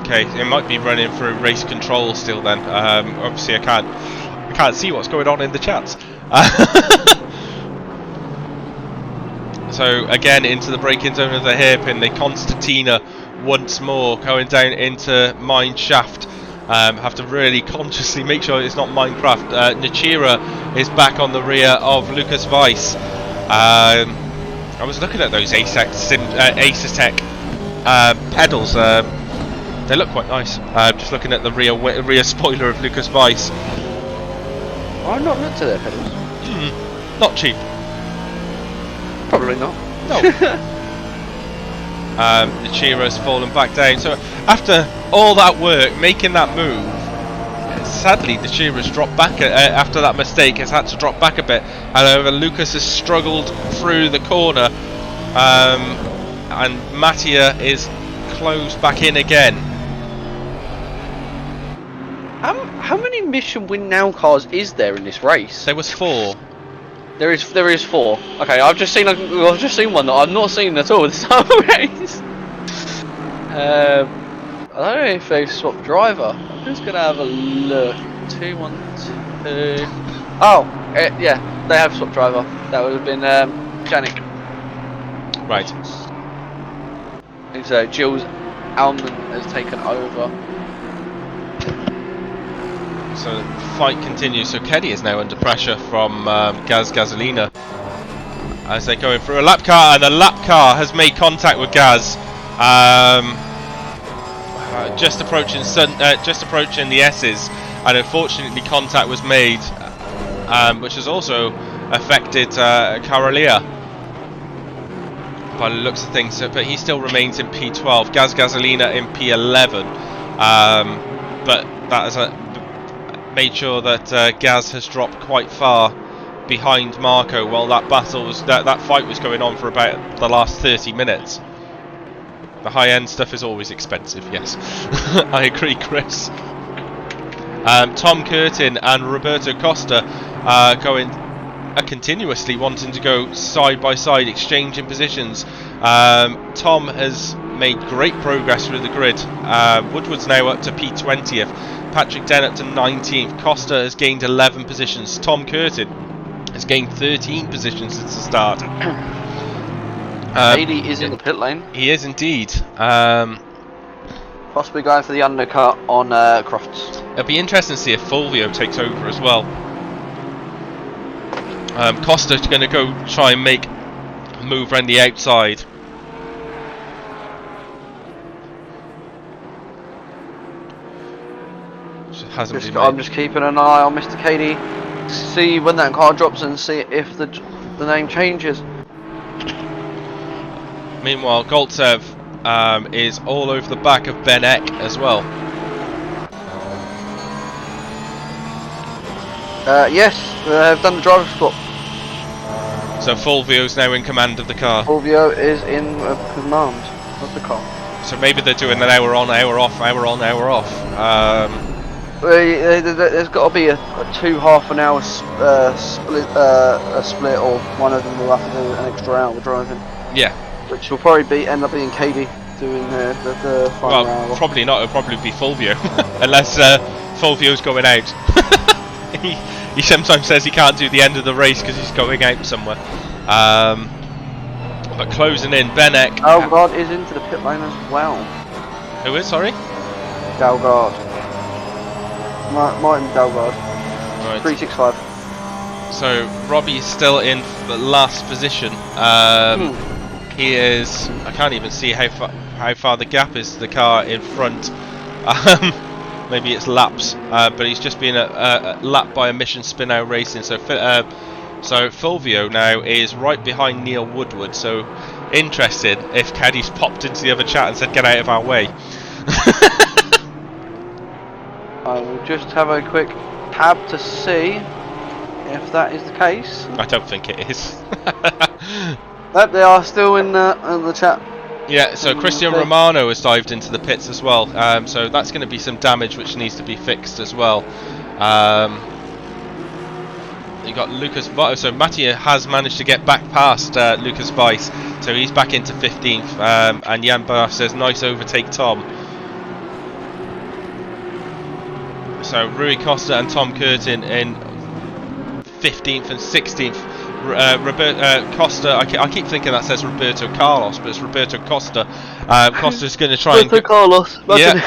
Okay, it might be running through race control still then. Obviously I can't see what's going on in the chats. So again into the braking zone of the hairpin, the Constantina once more going down into mine shaft. Have to really consciously make sure it's not Minecraft. Nachira is back on the rear of Lucas Weiss. I was looking at those Asetec pedals. They look quite nice. Just looking at the rear spoiler of Lucas Weiss. I've not looked at their pedals. Not cheap. Probably not. No. Nachira's fallen back down. So after all that work, making that move, sadly Nachira's dropped back after that mistake. Has had to drop back a bit. However, Lucas has struggled through the corner, and Mattia is closed back in again. How many mission win now cars is there in this race? There was 4. There is 4. Okay, I've just seen one that I've not seen at all this whole race. I don't know if they've swapped driver. I'm just gonna have a look. 2, 1, 2. Oh, yeah, they have swapped driver. That would have been Janik. Right. So Jules Alman has taken over. So the fight continues. So Keddy is now under pressure from Gasolina as they're going through a lap car, and the lap car has made contact with Gaz. Just approaching the S's, and unfortunately contact was made, which has also affected Kyalami by the looks of things. But he still remains in P12. Gasolina in P11, but that is made sure that Gaz has dropped quite far behind Marco while that fight was going on for about the last 30 minutes. The high-end stuff is always expensive, yes. I agree, Chris. Tom Curtin and Roberto Costa are continuously wanting to go side by side, exchanging positions. Tom has made great progress through the grid. Woodward's now up to P20th. Patrick Dennett to 19th. Costa has gained 11 positions. Tom Curtin has gained 13 positions since the start. Lady is in the pit lane. He is indeed. Possibly going for the undercut on Crofts. It'll be interesting to see if Fulvio takes over as well. Costa's going to go try and make a move around the outside. I'm just keeping an eye on Mr. Cady, see when that car drops and see if the name changes. Meanwhile, Goltsev is all over the back of Ben Eck as well. Yes, they've done the driver swap. So Fulvio's now in command of the car. Fulvio is in command of the car. So maybe they're doing an hour on, hour off, hour on, hour off. There's got to be a 2 half-an-hour split, or one of them will have to do an extra hour driving. Yeah. Which will probably end up being Cady doing the final hour. Well, probably not. It'll probably be Fulvio, unless Fulvio's going out. He sometimes says he can't do the end of the race because he's going out somewhere. But closing in, Benek. Dalgard is into the pit lane as well. Who is? Sorry. Dalgard. Martin Dalgard. Right. 365. So Robbie is still in the last position. He is. I can't even see how far the gap is to the car in front. Maybe it's laps, but he's just been lapped by a Mission Spinow Racing. So Fulvio now is right behind Neil Woodward. So interested if Caddy's popped into the other chat and said, "Get out of our way." I will just have a quick tab to see if that is the case. I don't think it is. Nope, they are still in the chat. Yeah, so Christian Romano has dived into the pits as well, so that's going to be some damage which needs to be fixed as well. You got Lucas Weiss, so Mattia has managed to get back past Lucas Weiss, so he's back into 15th, and Jan Barth says, nice overtake, Tom. So Rui Costa and Tom Curtin in 15th and 16th. Costa, I keep thinking that says Roberto Carlos, but it's Roberto Costa. Costa's going to try Roberto Carlos. Yeah.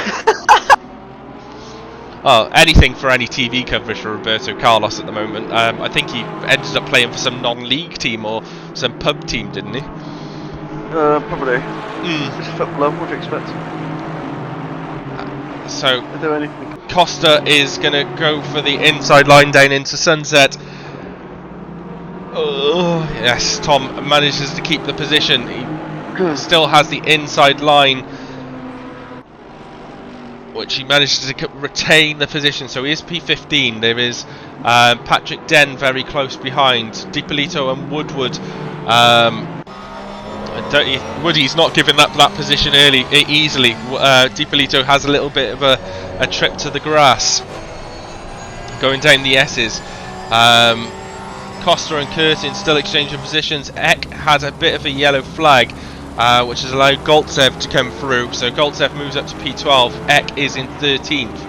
Oh, anything for any TV coverage for Roberto Carlos at the moment. I think he ended up playing for some non-league team or some pub team, didn't he? Probably. Just footballer, what do you expect? So Do anything. Costa is going to go for the inside line down into Sunset. Oh, yes, Tom manages to keep the position. He still has the inside line, which he manages to retain the position. So he is P15. There is Patrick Den very close behind. DiPolito and Woodward. Woody's not giving up that position easily. DiPolito has a little bit of a trip to the grass going down the S's. Costa and Curtin still exchanging positions. Eck had a bit of a yellow flag, which has allowed Goltsev to come through. So Goltsev moves up to P12. Eck is in 13th.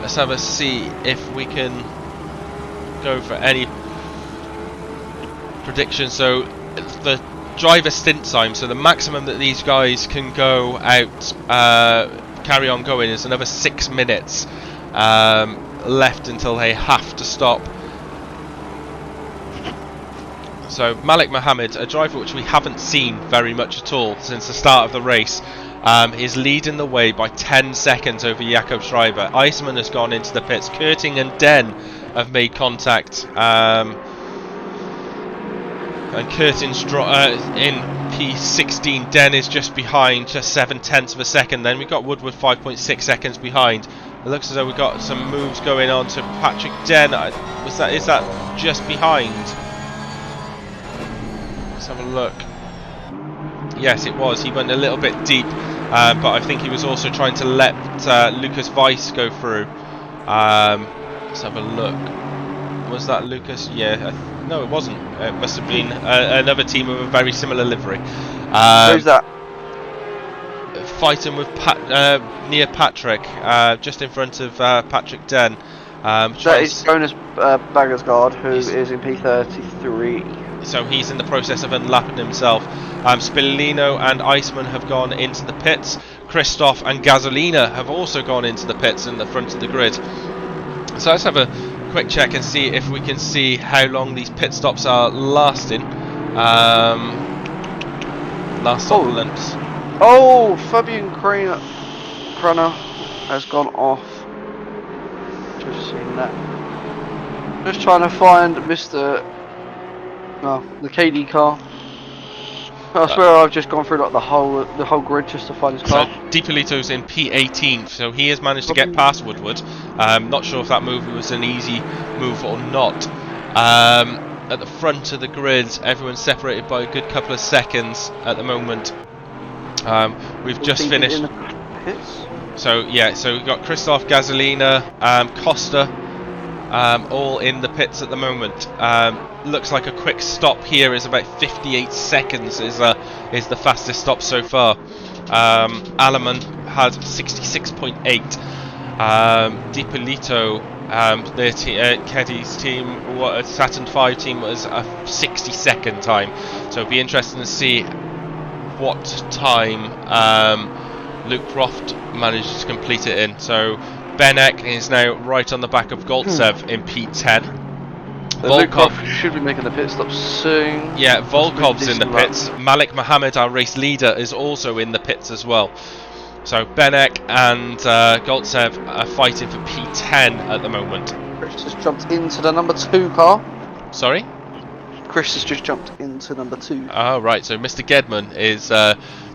Let's have a see if we can go for any prediction. So the driver stint time, so the maximum that these guys can go out, carry on going, is another 6 minutes left until they have to stop. So Malik Mohammed, a driver which we haven't seen very much at all since the start of the race, is leading the way by 10 seconds over Jakob Schreiber. Eisman has gone into the pits. Kurting and Den have made contact. And Kurting's in P16. Den is just behind, just 7/10 of a second. Then we've got Woodward 5.6 seconds behind. It looks as though we've got some moves going on to Patrick Den. Is that just behind? Let's have a look. Yes, it was. He went a little bit deep, but I think he was also trying to let Lucas Weiss go through. Let's have a look. Was that Lucas? Yeah. No, it wasn't. It must have been another team with a very similar livery. Who's that? Fighting with near Patrick, just in front of Patrick Den. That is Jonas Baggersgaard, who is in P33. So he's in the process of unlapping himself. Spillino and Eisman have gone into the pits. Christoph and Gasolina have also gone into the pits in the front of the grid. So let's have a quick check and see if we can see how long these pit stops are lasting. Last stop lamps. Oh, Fabian Krana has gone off. Just seen that. Just trying to find the KD car. I swear I've just gone through like the whole grid just to find his car. So DiPolito's in P18, so he has managed to get past Woodward. Not sure if that move was an easy move or not. At the front of the grid, everyone's separated by a good couple of seconds at the moment. We've just finished. In the pits? So yeah, so we've got Christoph, Gasolina, Costa, all in the pits at the moment. Looks like a quick stop here is about 58 seconds is the fastest stop so far. Alaman had 66.8. DiPolito, Keddy's team, Saturn 5 team, was a 60-second time. So it'll be interesting to see what time Luke Croft managed to complete it in. So Benek is now right on the back of Goltsev in P10. Luke Croft should be making the pit stop soon. Yeah, Volkov's in the lap. pits. Malik Mohammed, our race leader, is also in the pits as well. So Benek and Goltsev are fighting for P10 at the moment. Chris has jumped into the number 2 car. Sorry? Chris has just jumped into number 2. Oh, right. So Mr. Gedman is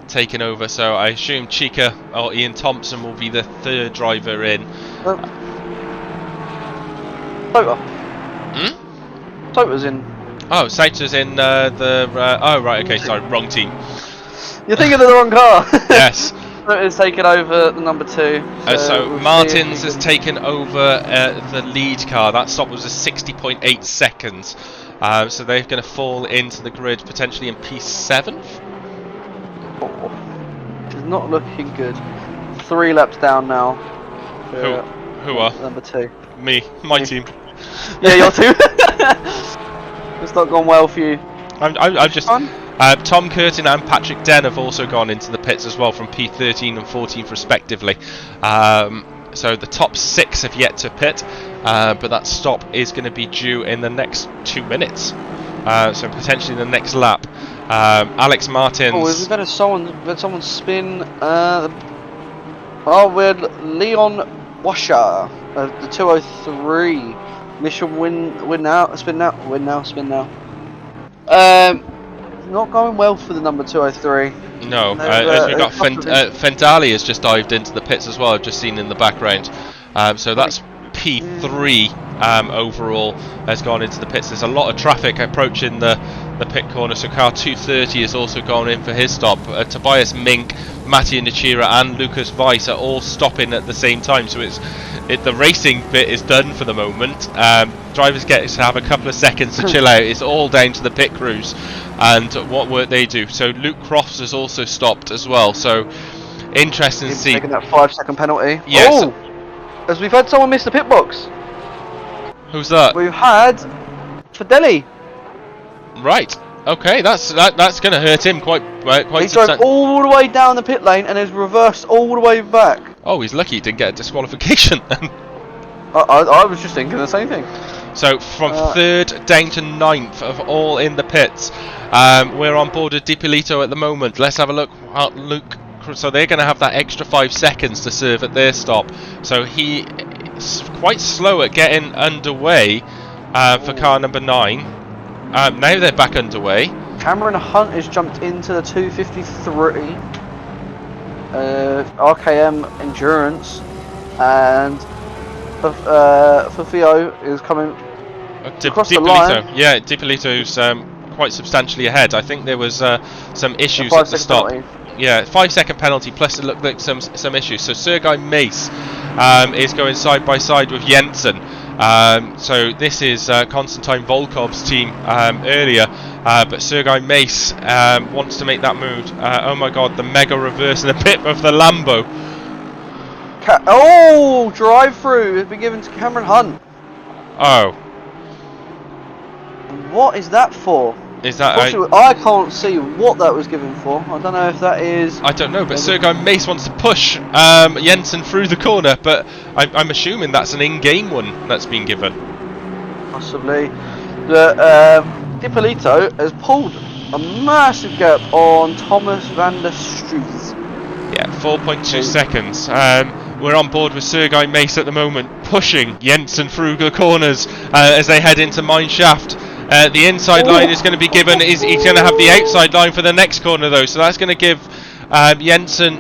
taking over. So I assume Chika or Ian Thompson will be the third driver in. Tota. Tota's in. Oh, Saito's in oh, right. Okay, sorry. Wrong team. You're thinking of the wrong car. Yes. Tota's taken over the number 2. So we'll Martins has taken over the lead car. That stop was a 60.8 seconds. So they're going to fall into the grid potentially in P7. It's not looking good. 3 laps down now. Who are? Number 2. Me, my team. Yeah, your team. It's not gone well for you. I've just. Tom Curtin and Patrick Den have also gone into the pits as well from P13 and 14th respectively. So the top 6 have yet to pit, but that stop is going to be due in the next 2 minutes. So potentially the next lap. Alex Martins. Oh, we've had someone spin. With Leon Washer, the 203. Mission win now, spin now. Not going well for the number 203. No, as we've got Fendali has just dived into the pits as well. I've just seen in the background. So that's P3 overall has gone into the pits. There's a lot of traffic approaching the pit corner. So car 230 has also gone in for his stop. Tobias Mink, Mattia Nichira and Lucas Weiss are all stopping at the same time. So the racing bit is done for the moment. Drivers get to have a couple of seconds to chill out. It's all down to the pit crews and what work they do. So Luke Crofts has also stopped as well. So interesting to see. Taking that 5-second penalty. Yes. Oh, as we've had someone miss the pit box. Who's that? We've had Fideli. Right. Okay, that's going to hurt him quite. He drove all the way down the pit lane and has reversed all the way back. Oh, he's lucky he didn't get a disqualification. I was just thinking the same thing. So from 3rd down to 9th of all in the pits, we're on board with DiPolito at the moment. Let's have a look at Luke. So they're going to have that extra 5 seconds to serve at their stop. So he is quite slow at getting underway for car number 9. Now they're back underway. Cameron Hunt has jumped into the 253. RKM Endurance, and Fafio is coming across the line. Yeah, DiPolito's quite substantially ahead. I think there was some issues at the stop. Penalty. Yeah, 5-second penalty, plus it looked like some issues. So Sergei Mace is going side by side with Jensen. So this is Konstantin Volkov's team earlier, but Sergei Mace wants to make that move. Oh my god, the mega reverse in the pit of the Lambo. Drive-through has been given to Cameron Hunt. Oh. What is that for? Is that I can't see what that was given for. I don't know if that is. I don't know, but Sergei Mace wants to push Jensen through the corner, but I'm assuming that's an in-game one that's been given. Possibly. DiPolito has pulled a massive gap on Thomas van der Struth. Yeah, 4.2 seconds. We're on board with Sergei Mace at the moment, pushing Jensen through the corners as they head into Mine Shaft. The inside line is going to be given. He's going to have the outside line for the next corner though, so that's going to give Jensen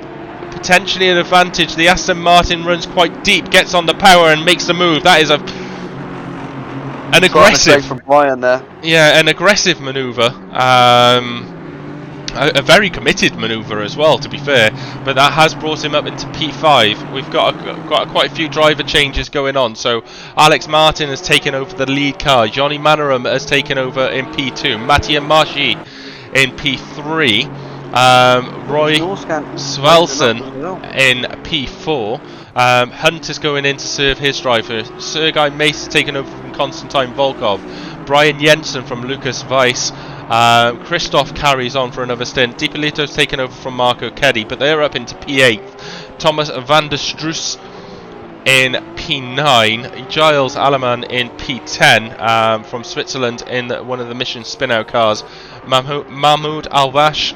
potentially an advantage. The Aston Martin runs quite deep, gets on the power and makes the move. That is an aggressive from Brian there. Yeah, an aggressive manoeuvre. A very committed manoeuvre as well, to be fair, but that has brought him up into P5. We've got quite a few driver changes going on. So Alex Martin has taken over the lead car, Johnny Manoram has taken over in P2, Mattia Marchi in P3, Roy Svelson in P4. Hunt is going in to serve his driver. Sergei Mace has taken over from Konstantin Volkov. Brian Jensen from Lucas Weiss. Christoph carries on for another stint. DiPolito's taken over from Marco Keddy, but they're up into P8. Thomas van der Struss in P9, Giles Alaman in P10 from Switzerland in one of the mission spin-out cars. Mahmoud Alvash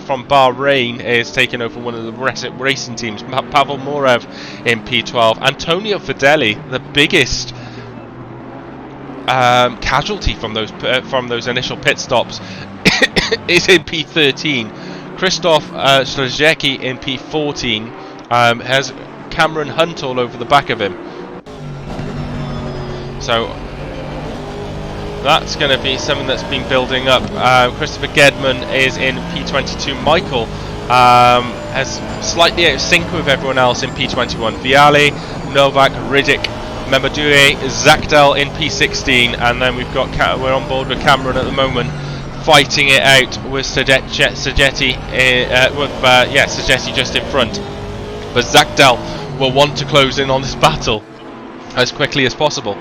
from Bahrain is taking over one of the racing teams. Pavel Morev in P12. Antonio Fedeli, the biggest casualty from those initial pit stops, is in P13. Krzysztof Strzelecki in P14 has Cameron Hunt all over the back of him. So that's going to be something that's been building up. Christopher Gedman is in P22. Michael has slightly out of sync with everyone else in P21. Viale, Novak, Riddick, Mamadou, Zakdal in P16, and then we're on board with Cameron at the moment, fighting it out with Sagetti just in front. But Zakdal will want to close in on this battle as quickly as possible.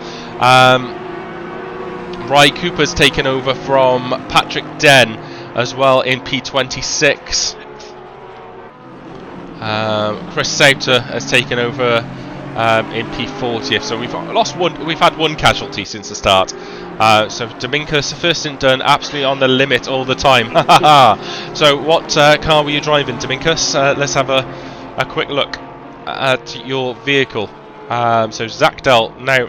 Ry Cooper's taken over from Patrick Den as well in P26. Chris Sauter has taken over in P40th. So we've had one casualty since the start. So Dominicus, first and done, absolutely on the limit all the time. So what car were you driving, Dominicus? Let's have a quick look at your vehicle. So Zakdal now,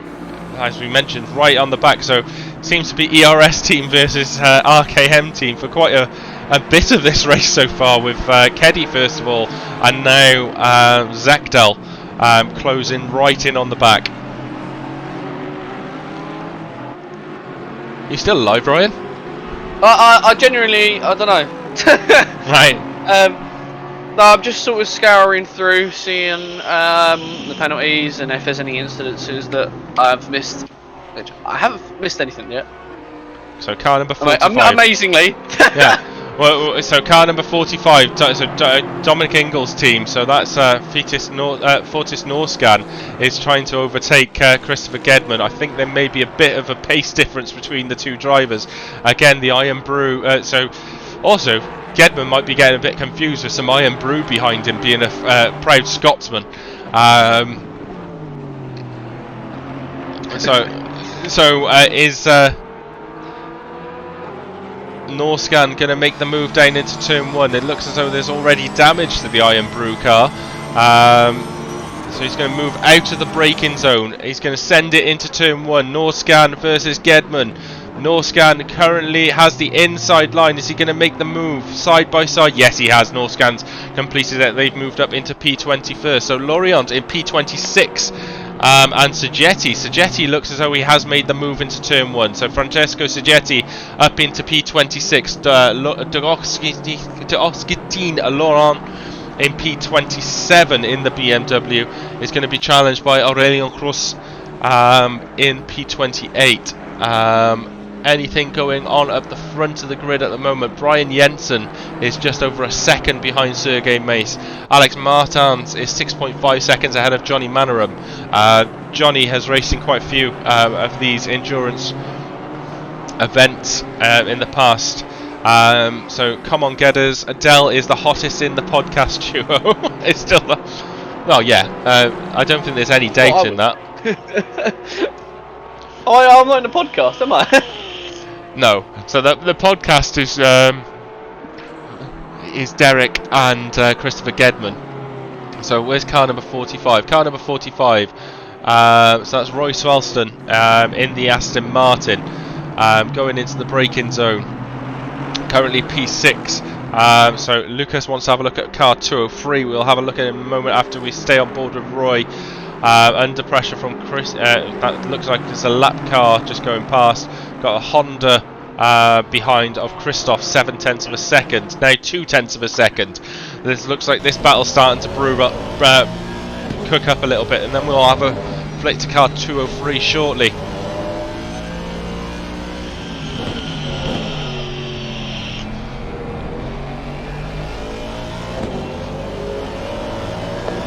as we mentioned, right on the back. So seems to be ERS team versus RKM team for quite a bit of this race so far, with Keddy first of all, and now Zakdal closing right in on the back. You still alive, Ryan? I genuinely, I don't know. Right. No, I'm just sort of scouring through, seeing the penalties and if there's any incidences that I've missed. Which I haven't missed anything yet. So car number 45. Amazingly. Yeah. Well, so car number 45. So Dominic Ingles' team. So that's Fortis Norscan is trying to overtake Christopher Gedman. I think there may be a bit of a pace difference between the two drivers. Again, the Iron Brew. So also, Gedman might be getting a bit confused with some Iron Brew behind him, being a proud Scotsman. Is Norscan going to make the move down into turn 1? It looks as though there's already damage to the Iron Brew car. So he's going to move out of the braking zone. He's going to send it into turn 1. Norscan versus Gedman. Norscan currently has the inside line. Is he going to make the move side by side? Yes, he has. Norscan's completed it. They've moved up into P20 first. So Lorient in P26. And Sagetti looks as though he has made the move into turn 1. So Francesco Sagetti up into P26. D'Osquitin Laurent in P27 in the BMW is going to be challenged by Aurelien Cruz in P28. Anything going on at the front of the grid at the moment? Brian Jensen is just over a second behind Sergei Mace. Alex Martins is 6.5 seconds ahead of Johnny Manoram. Johnny has raced in quite a few of these endurance events in the past. So come on, getters. Adele is the hottest in the podcast duo. It's still the... Well, yeah. I don't think there's any date in that. I'm not in the podcast, am I? No. So the podcast is Derek and Christopher Gedman. So where's car number 45? Car number 45. So that's Roy Swalston in the Aston Martin, going into the braking zone. Currently P6. So Lucas wants to have a look at car 203. We'll have a look at it in a moment after we stay on board with Roy. Under pressure from Chris. That looks like it's a lap car just going past. Got a Honda behind of Christoph, 0.7 of a second. Now 0.2 of a second. This looks like this battle's starting to cook up a little bit, and then we'll have a flick to car 203 shortly.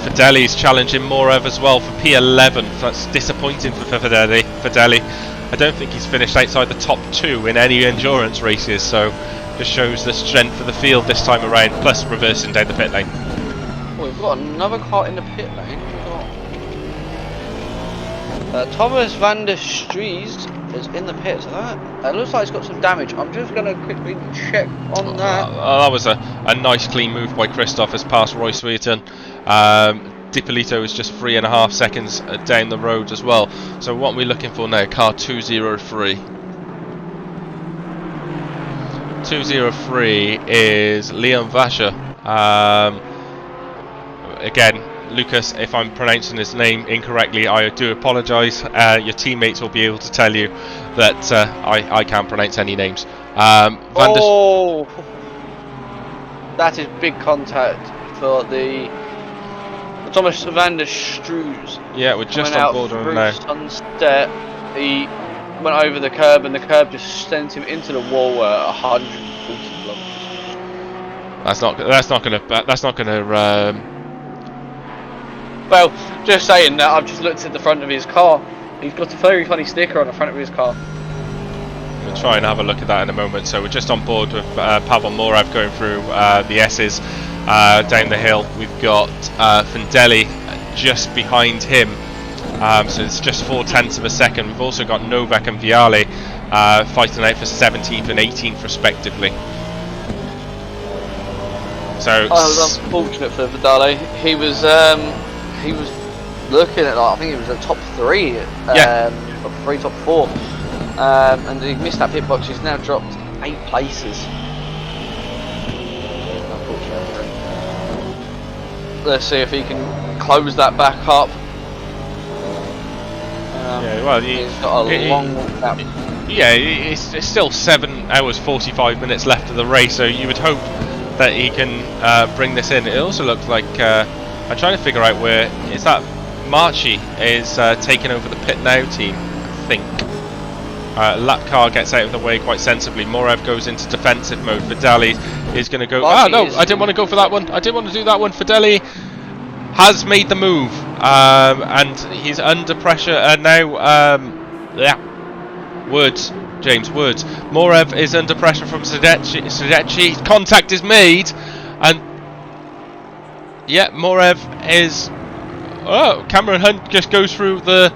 Fedeli's challenging Morev as well for P11. So that's disappointing for Fedeli. I don't think he's finished outside the top 2 in any endurance races, so just shows the strength of the field this time around, plus reversing down the pit lane. Oh, we've got another car in the pit lane. Thomas van der Strees is in the pits. It looks like he's got some damage. I'm just going to quickly check on that. That was a nice clean move by Christoph as past Roy Sweeton. Dipolito is just 3.5 seconds down the road as well. So what we're looking for now, car 203. 203 is Leon Vasher. Again, Lucas, if I'm pronouncing his name incorrectly, I do apologise. Your teammates will be able to tell you that I can't pronounce any names. That is big contact for the Thomas van der Strees. Yeah, we're just on board with him now. Sunset, he went over the curb, and the curb just sent him into the wall at 140 kilometers. That's not gonna. Well, just saying that, I've just looked at the front of his car. He's got a very funny sticker on the front of his car. We'll try and have a look at that in a moment. So we're just on board with Pavel Morav going through the S's down the hill. We've got Findelli just behind him. So it's just 0.4 of a second. We've also got Novak and Viale fighting out for 17th and 18th respectively. So was unfortunate for Vidale. He was looking at, like, I think he was at top 3, top 3, top 4, and he missed that pit box. He's now dropped 8 places. Unfortunately. Let's see if he can close that back up. Yeah, well, he's got a long gap. Yeah, it's still 7 hours 45 minutes left of the race, so you would hope that he can bring this in. It also looks like I'm trying to figure out where is that. Marchi is taking over the pit now team, I think. Lap car gets out of the way quite sensibly. Morev goes into defensive mode. Vidali is going to go. No, I didn't want to go for that one. I didn't want to do that one. Vidali has made the move, and he's under pressure now. James Woods. Morev is under pressure from Sadecci. Contact is made, and Morev is. Oh, Cameron Hunt just goes through the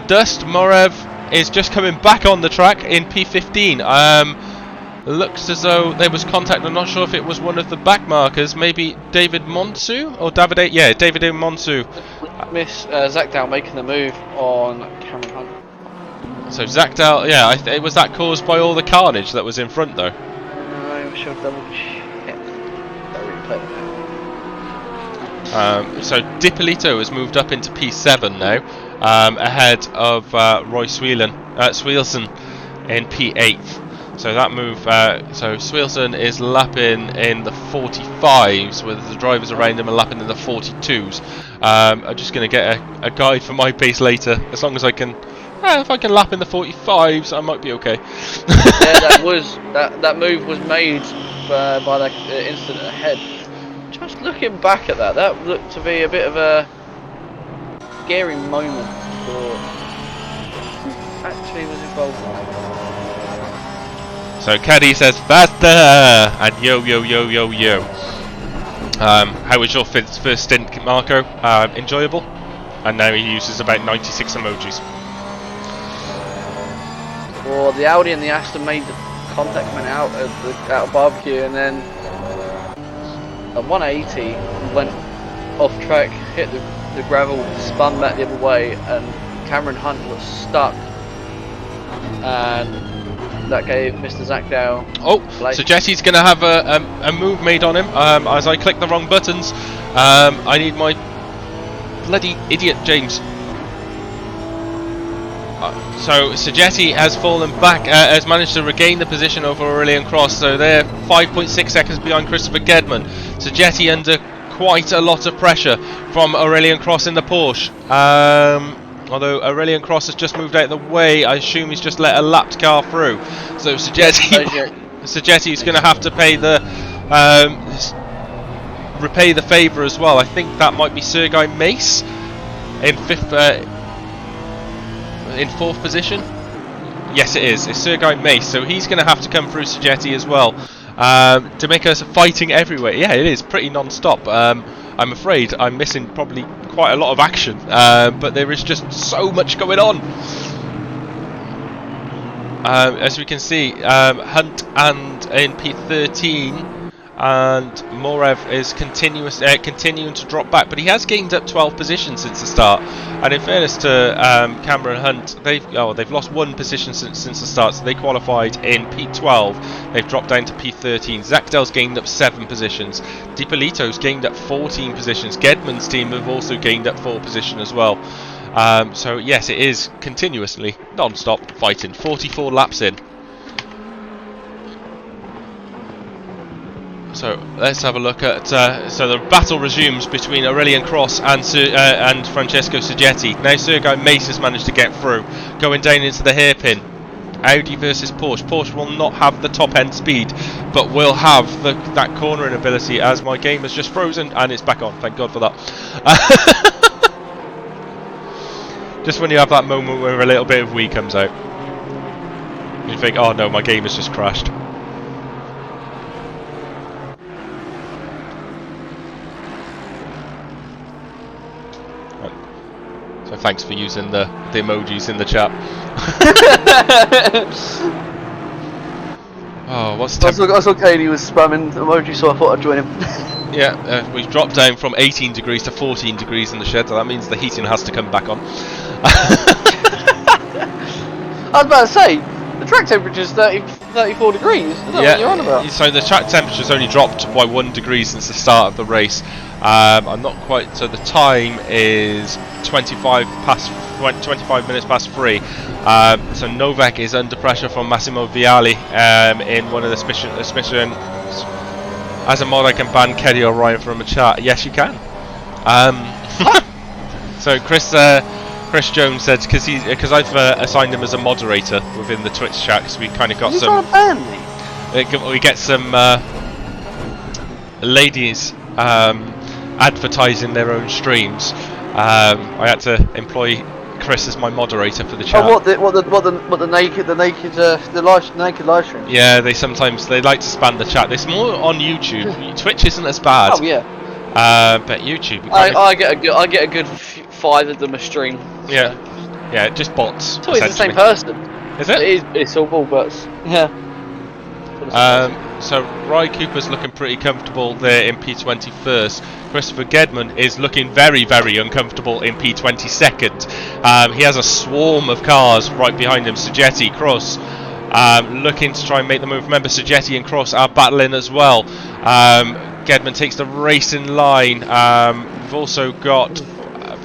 dust. Morev is just coming back on the track in P15. Looks as though there was contact. I'm not sure if it was one of the back markers. Maybe David Monsu or David. Yeah, David Monsu. Miss Zachdow making the move on Cameron Hunt. So Zachdow, it was that caused by all the carnage that was in front, though. I'm sure double check. So Dipolito has moved up into P7 now, ahead of Roy Sweelson in P8. So that move, so Sweelson is lapping in the 45s, with the drivers around him are lapping in the 42s. I'm just going to get a guide for my pace later, as long as I can. If I can lap in the 45s, I might be okay. that move was made by that incident ahead. Just looking back at that looked to be a bit of a scary moment for who actually was involved in that. So Caddy says faster, and yo. How was your first stint, Marco? Enjoyable? And now he uses about 96 emojis. Well, the Audi and the Aston made the contact coming out of barbecue, and then a 180 went off track, hit the gravel, spun back the other way, and Cameron Hunt was stuck, and that gave Mr. Zachdow. So Jesse's going to have a move made on him as I click the wrong buttons. I need my bloody idiot James. So Sagetti has fallen back, has managed to regain the position over Aurelian Cross, so they're 5.6 seconds behind Christopher Gedman. Sagetti under quite a lot of pressure from Aurelian Cross in the Porsche. Although Aurelian Cross has just moved out of the way, I assume he's just let a lapped car through. So Sagetti is going to have to pay repay the favour as well. I think that might be Sergei Mace in in 4th position. Yes, it is. It's Sergei Mace, so he's going to have to come through Sagetti as well to make us fighting everywhere. Yeah, it is pretty non-stop. I'm afraid I'm missing probably quite a lot of action, but there is just so much going on. As we can see, Hunt and in P13 and Morev is continuing to drop back, but he has gained up 12 positions since the start. And in fairness to Cameron Hunt, they've lost 1 position since the start, so they qualified in P12. They've dropped down to P13. Zakdel's gained up 7 positions. DiPolito's gained up 14 positions. Gedman's team have also gained up 4 positions as well. So yes, it is continuously non-stop fighting. 44 laps in. So let's have a look at. So the battle resumes between Aurelian Cross and Francesco Sergetti. Now Sergei Mace has managed to get through, going down into the hairpin. Audi versus Porsche. Porsche will not have the top end speed, but will have that cornering ability. As my game has just frozen and it's back on. Thank God for that. Just when you have that moment where a little bit of Wii comes out, you think, "Oh no, my game has just crashed." So thanks for using the emojis in the chat. Oh, what's I saw Katie was spamming emojis, so I thought I'd join him. Yeah, we've dropped down from 18 degrees to 14 degrees in the shed, so that means the heating has to come back on. I was about to say, the track temperature is 34 degrees. Is that what you're on about? So the track temperature's only dropped by 1 degree since the start of the race. I'm not quite. So the time is 25 minutes past 3. So Novak is under pressure from Massimo Vialli in one of the suspicions. As a mod, I can ban Keddy O'Ryan from a chat. Yes, you can. So Chris Jones said because I've assigned him as a moderator within the Twitch chat, because we kind of got some. You trying to ban me? We get some ladies advertising their own streams. I had to employ Chris as my moderator for the chat. Oh, the naked live stream? Yeah, they like to spam the chat. It's more on YouTube. Twitch isn't as bad. Oh yeah. But YouTube. I get a good 5 of them a stream. Yeah. Yeah, just bots. It's always the same person. Is it? It's all bots. Yeah. So Ry Cooper's looking pretty comfortable there in P20 first. Christopher Gedman is looking very, very uncomfortable in P20 second. He has a swarm of cars right behind him. Sergetti, Cross, looking to try and make the move. Remember, Sergetti and Cross are battling as well. Gedman takes the racing line. We've also got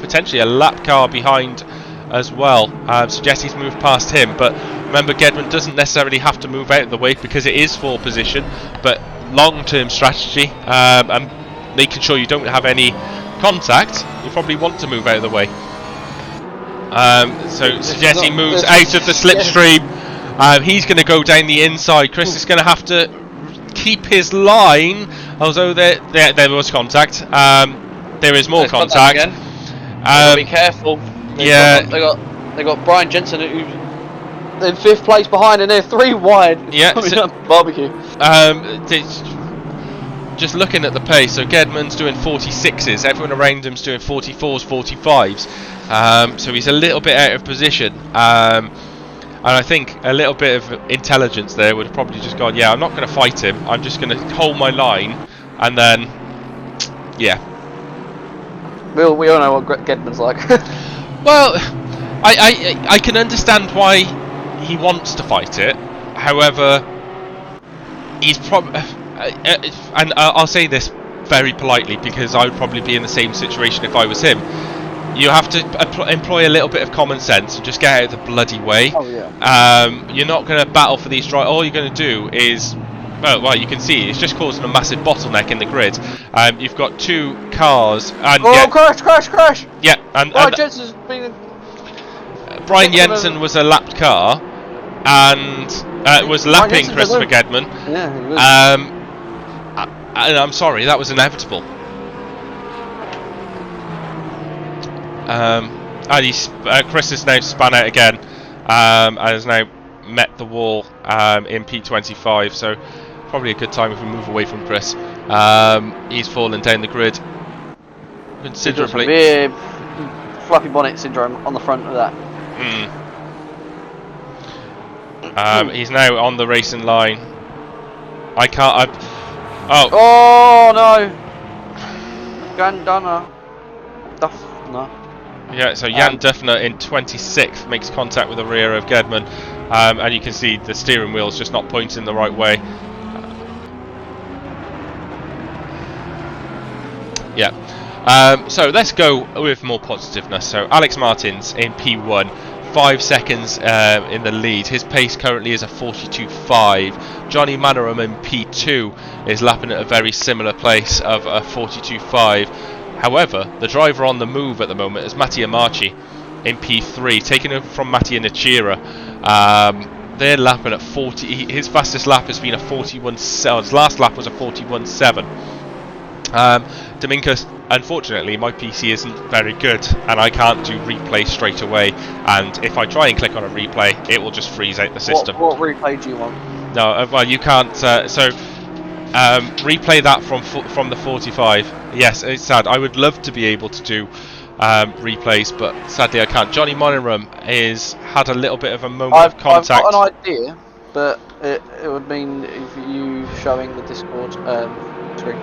potentially a lap car behind as well. Sergetti's moved past him, but remember, Gedman doesn't necessarily have to move out of the way because it is 4 position, but long-term strategy and making sure you don't have any contact, you probably want to move out of the way. So Sergetti moves out of the slipstream. He's going to go down the inside. Chris is going to have to keep his line, although there was contact. There is more contact. Be careful. They got Brian Jensen who's in 5th place behind, and they're 3 wide. Yeah, barbecue. Just looking at the pace, so Gedman's doing 46s, everyone around him's doing 44s, 45s. So he's a little bit out of position. And I think a little bit of intelligence there would have probably just gone, yeah, I'm not going to fight him, I'm just going to hold my line, and then, yeah. We all know what Gedman's like. Well, I can understand why he wants to fight it. However, he's probably, and I'll say this very politely because I would probably be in the same situation if I was him. You have to employ a little bit of common sense and just get out of the bloody way. Oh yeah. You're not going to battle for these drives. All you're going to do is, well, you can see it's just causing a massive bottleneck in the grid. You've got 2 cars. And crash! Yeah, and Jensen's been. Brian Jensen was a lapped car, and was lapping Christopher Gedman. Yeah, he was. And I'm sorry, that was inevitable. And Chris has now spun out again, and has now met the wall in P25. So probably a good time if we move away from Chris. He's fallen down the grid. considerably. Severe fluffy bonnet syndrome on the front of that. He's now on the racing line. I can't. Oh. Oh no! Gandana. Duffner. Yeah, so Jan Duffner in 26th makes contact with the rear of Gedman, and you can see the steering wheel's just not pointing the right way. Yeah. So let's go with more positiveness. So Alex Martins in P1, 5 seconds in the lead. His pace currently is a 42.5. Johnny Manoram in P2 is lapping at a very similar place of a 42.5. However, the driver on the move at the moment is Mattia Marchi in P3, taking over from Mattia Nachira. They're lapping at 40. His fastest lap has been a 41.7. His last lap was a 41.7. Dominguez, unfortunately, my PC isn't very good, and I can't do replay straight away. And if I try and click on a replay, it will just freeze out the system. What replay do you want? No, well, you can't. Replay that from the 45. Yes, it's sad. I would love to be able to do replays, but sadly I can't. Johnny Monaghan had a little bit of a moment of contact. I've got an idea, but it would mean if you showing the Discord screen.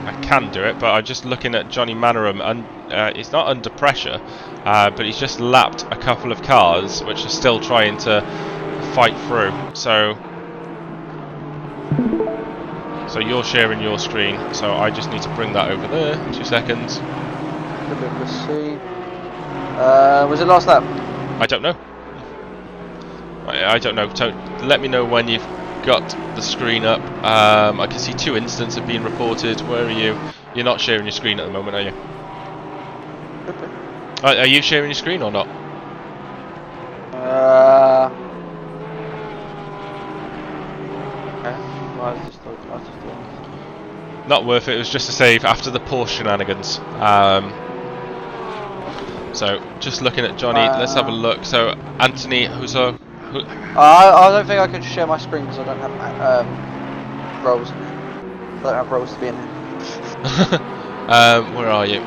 I can do it, but I'm just looking at Johnny Manoram, and he's not under pressure, but he's just lapped a couple of cars which are still trying to fight through. So you're sharing your screen, so I just need to bring that over there. 2 seconds. Let's see. Was it last lap? I don't know. I don't know. So let me know when you've got the screen up. I can see 2 incidents have been reported. Where are you? You're not sharing your screen at the moment, are you? Okay. Are you sharing your screen or not? Okay. Not worth it. It was just a save after the Porsche shenanigans. So just looking at Johnny. Let's have a look. So Anthony, I don't think I can share my screen because I don't have roles. I don't have roles to be in here. where are you?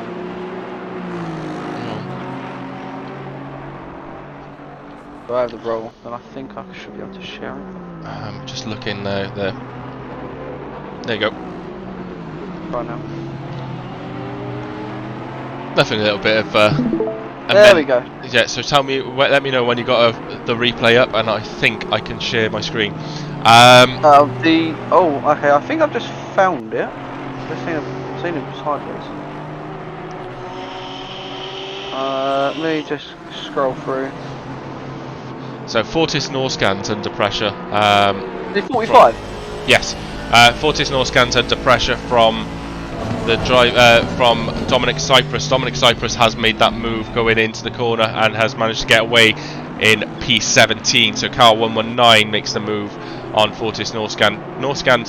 Do I have the role? Then I think I should be able to share it. Just looking now. There you go. Right now. Nothing. A little bit of. There we go. Yeah. So let me know when you got the replay up, and I think I can share my screen. Okay. I think I've just found it. I've seen it sideways. Let me just scroll through. So Fortis Norscan's under pressure. The 45. Yes. Fortis Norscan's under pressure from the drive from Dominic Cyprus. Dominic Cyprus has made that move going into the corner and has managed to get away in P17. So car 119 makes the move on Fortis Norscan. Norscan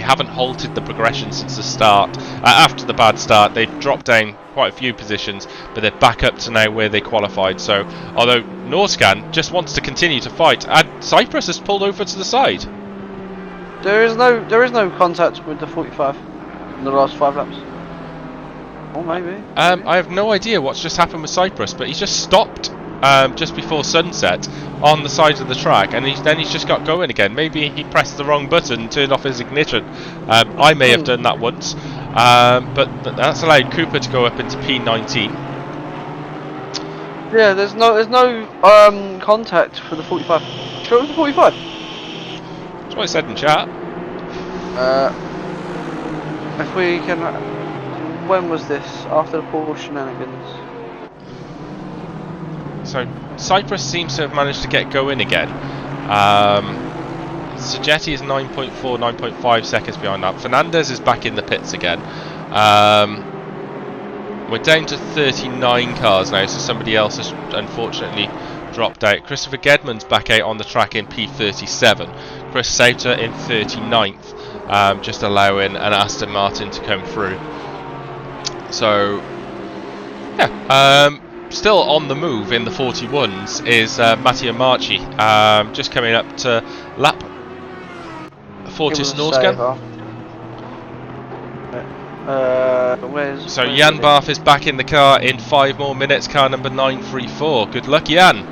haven't halted the progression since the start. After the bad start, they've dropped down quite a few positions, but they're back up to now where they qualified. So although Norscan just wants to continue to fight, and Cyprus has pulled over to the side. There is no contact with the 45 in the last 5 laps. Or maybe. I have no idea what's just happened with Cyprus, but he's just stopped just before sunset on the side of the track, and then he's just got going again. Maybe he pressed the wrong button, turned off his ignition. I may have done that once, but that's allowed Cooper to go up into P19. Yeah, there's no contact for the 45. Sure, it was the 45. That's what I said in chat. If we can, when was this? After the Porsche shenanigans. So Cyprus seems to have managed to get going again. Sagetti is 9.4, 9.5 seconds behind that. Fernandez is back in the pits again. We're down to 39 cars now, so somebody else has unfortunately dropped out. Christopher Gedman's back out on the track in P37. Chris Sauter in 39th, just allowing an Aston Martin to come through. So, yeah. Still on the move in the 41s is Mattia Marchi, just coming up to lap Fortis Norscan. So Jan Barth is back in the car in 5 more minutes, car number 934. Good luck, Jan.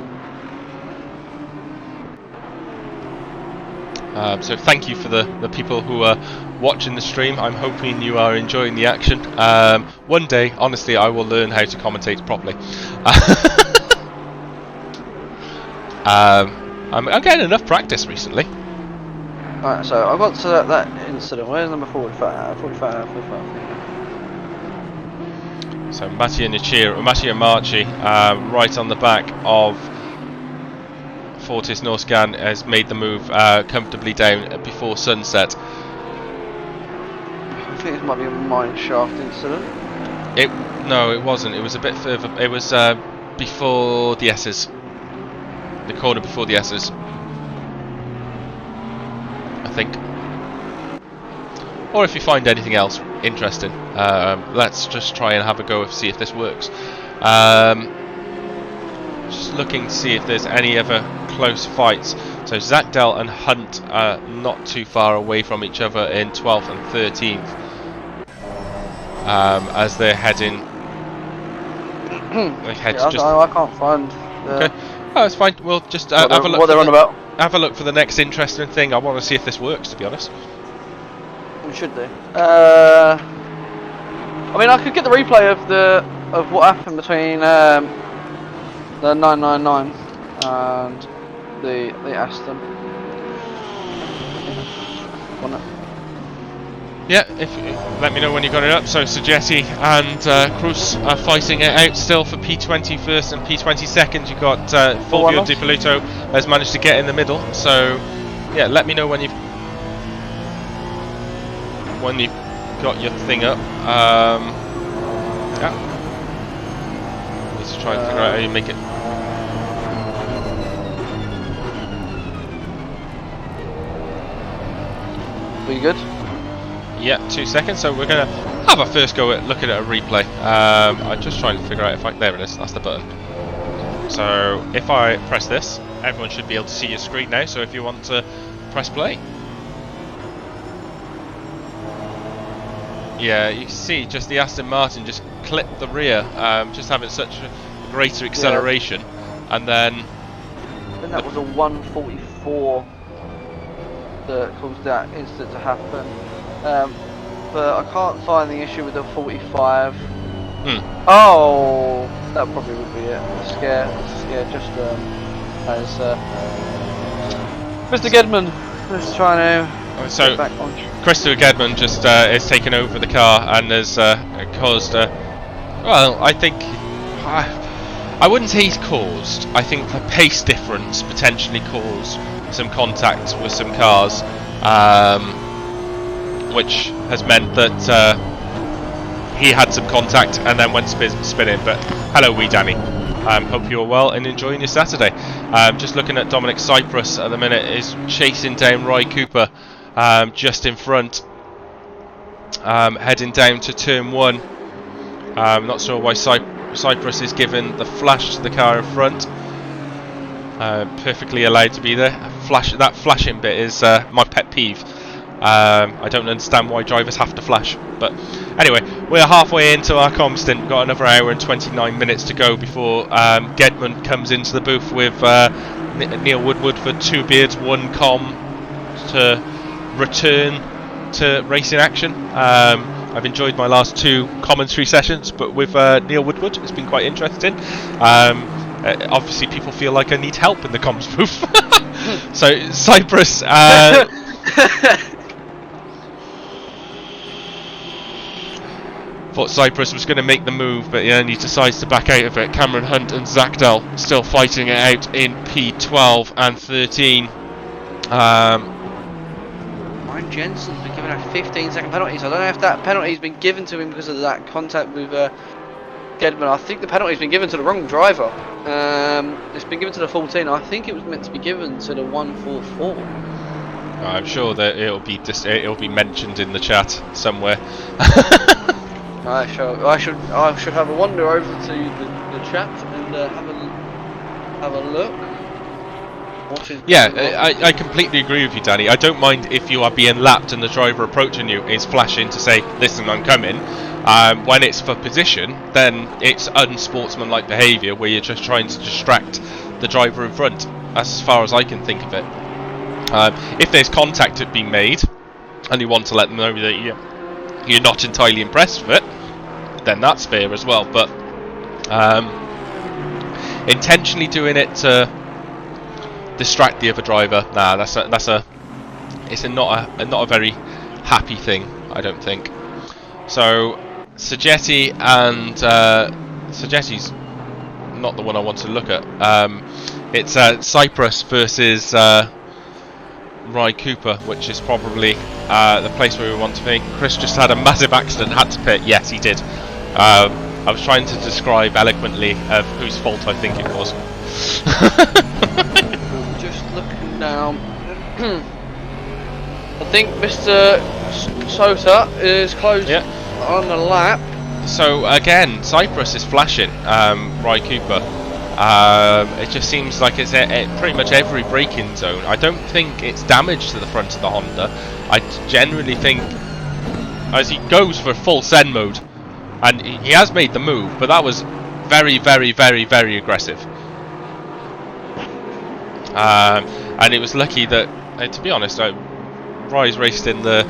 So thank you for the people who are watching the stream. I'm hoping you are enjoying the action. One day, honestly, I will learn how to commentate properly. I'm getting enough practice recently. Right, so I got to that incident. Where's number 45? 45. So Mattia Marchi, right on the back of Fortis Norscan, has made the move comfortably down before sunset. I think this might be a mine shaft incident. No, it wasn't. It was a bit further. It was before the S's. The corner before the S's, I think. Or if you find anything else interesting, let's just try and have a go and see if this works. Just looking to see if there's any other close fights. So Zachdell and Hunt are not too far away from each other in 12th and 13th, as they're heading. I can't find. Okay. Oh, it's fine. We'll just have a look. What they're on about? Have a look for the next interesting thing. I want to see if this works, to be honest. We should do. I mean, I could get the replay of what happened between the 999 and the Aston. Yeah, let me know when you got it up. So Sergetti and Cruz are fighting it out still for P20 first and P20 second. You got Fulvio Di Polito has managed to get in the middle. So yeah, let me know when you've got your thing up. Yeah, need to try and figure out how you make it. Are you good? Yeah, 2 seconds. So we're gonna have a first go at looking at a replay. I'm just trying to figure out if there it is. That's the button. So if I press this, everyone should be able to see your screen now. So if you want to press play, yeah, you can see just the Aston Martin just clipped the rear, just having such a greater acceleration, and then. I think that was a 144 that caused that incident to happen. But I can't find the issue with the 45. Oh, that probably would be it. Scare, just as Mr. Gedman is trying to get back on. Christopher Gedman just has taken over the car and has caused. Well, I think I wouldn't say he's caused. I think the pace difference potentially caused some contact with some cars. Which has meant that he had some contact and then went spinning. But hello, wee Danny. Hope you're well and enjoying your Saturday. Just looking at Dominic Cyprus at the minute, is chasing down Roy Cooper just in front, heading down to turn 1. Not sure why Cyprus is giving the flash to the car in front. Perfectly allowed to be there. That flashing bit is my pet peeve. I don't understand why drivers have to flash, but anyway, we're halfway into our comm stint. We've got another hour and 29 minutes to go before Gedman comes into the booth with Neil Woodward for 2 beards, 1 comm to return to racing action. I've enjoyed my last 2 commentary sessions, but with Neil Woodward, it's been quite interesting. Obviously, people feel like I need help in the comms booth. So Cyprus. Thought Cyprus was going to make the move, but then he decides to back out of it. Cameron Hunt and Zachdell still fighting it out in P12 and 13. Ryan Jensen's been given a 15-second penalty, so I don't know if that penalty's been given to him because of that contact with Gedman. I think the penalty's been given to the wrong driver. It's been given to the 14. I think it was meant to be given to the 144. I'm sure that it'll be mentioned in the chat somewhere. I should have a wander over to the chat and have a look. Watching. Yeah, I completely agree with you, Danny. I don't mind if you are being lapped and the driver approaching you is flashing to say, listen, I'm coming. When it's for position, then it's unsportsmanlike behaviour where you're just trying to distract the driver in front, as far as I can think of it. If there's contact being made, and you want to let them know that you're not entirely impressed with it, then that's fair as well. But intentionally doing it to distract the other driver, nah, it's not a very happy thing, I don't think. So Sagetti and Sagetti's not the one I want to look at. It's Cyprus versus Rye Cooper, which is probably the place where we want to be. Chris just had a massive accident, had to pit. Yes, he did. I was trying to describe eloquently of whose fault I think it was. Just looking down. I think Mr. Sosa is close on the lap. So again, Cyprus is flashing Rye Cooper. It just seems like it's pretty much every braking zone. I don't think it's damage to the front of the Honda. I generally think, as he goes for full send mode, and he has made the move, but that was very, very, very, very aggressive. And it was lucky that, to be honest, Rye's raced in the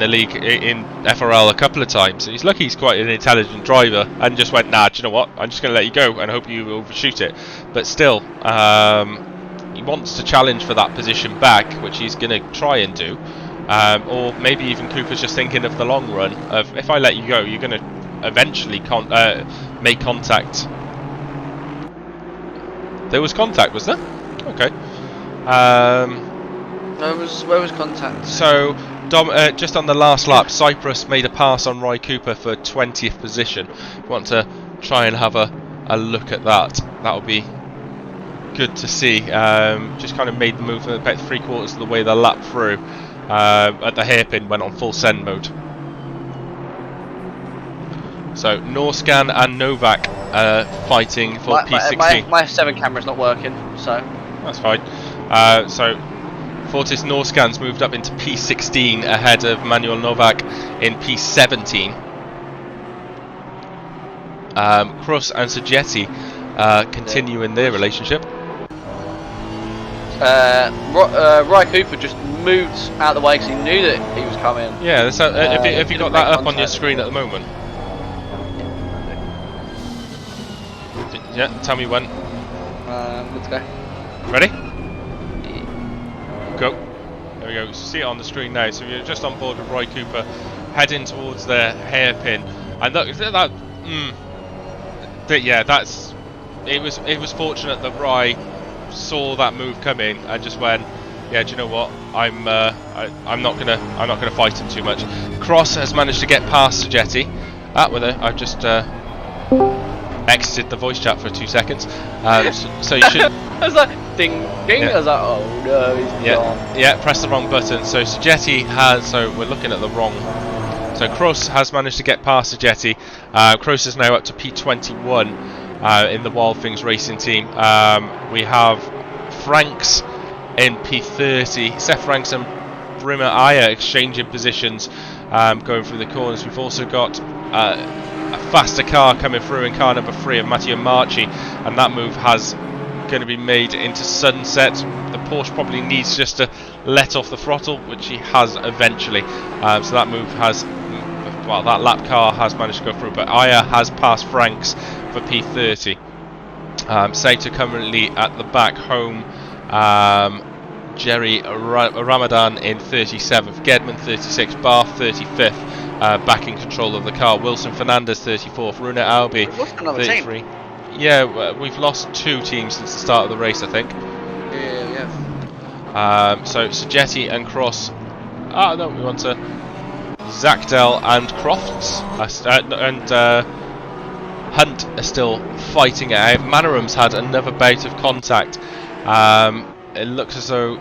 league in FRL a couple of times. He's lucky he's quite an intelligent driver and just went, nah, do you know what? I'm just going to let you go and hope you overshoot it. But still, he wants to challenge for that position back, which he's going to try and do. Or maybe even Cooper's just thinking of the long run of, if I let you go, you're going to eventually make contact. There was contact, was there? Okay. Where was contact? So, just on the last lap, Cyprus made a pass on Rye Cooper for 20th position. If you want to try and have a look at that, that would be good to see. Just kind of made the move about 3/4 of the way the lap through. At the hairpin, went on full send mode. So, Norscan and Novak fighting for P16. My 7 camera's not working, so... That's fine. So, Fortis Norscan's moved up into P16 ahead of Manuel Novak in P17. Cross and Sagetti continuing their relationship. Rye Cooper just moved out of the way because he knew that he was coming. Yeah, so, have you got that up on your screen at the moment? Yeah, tell me when. Let's go. Ready? Go. There we go. See it on the screen now. So you're just on board with Rye Cooper, heading towards their hairpin, and look, it was fortunate that Rye saw that move coming and just went, yeah, do you know what? I'm not gonna fight him too much. Cross has managed to get past Sagetti. I've just exited the voice chat for 2 seconds. So you should. I was like, ding, ding. Yeah. I was like, oh no, he's gone. Yeah, press the wrong button. So Sagetti has. So we're looking at the wrong. So Cross has managed to get past Sagetti. Cross is now up to P21 in the Wild Things Racing team. We have Franks in P30. Seth Franks and Brima Aya exchanging positions, going through the corners. We've also got a faster car coming through in car number 3 of Matteo Marchi, and that move has going to be made into sunset. The Porsche probably needs just to let off the throttle, which he has eventually. So that move has, well, that lap car has managed to go through, but Aya has passed Franks for P30. Saito currently at the back home. Jerry Ramadan in 37th, Gedman 36th, Barth 35th, back in control of the car. Wilson Fernandez 34th, Runa Albi 33. Team. Yeah, we've lost 2 teams since the start of the race, I think. Yeah. So Sagetti and Cross. No, we want to Zachdel and Crofts and Hunt are still fighting it out. Manoram's had another bout of contact. It looks as though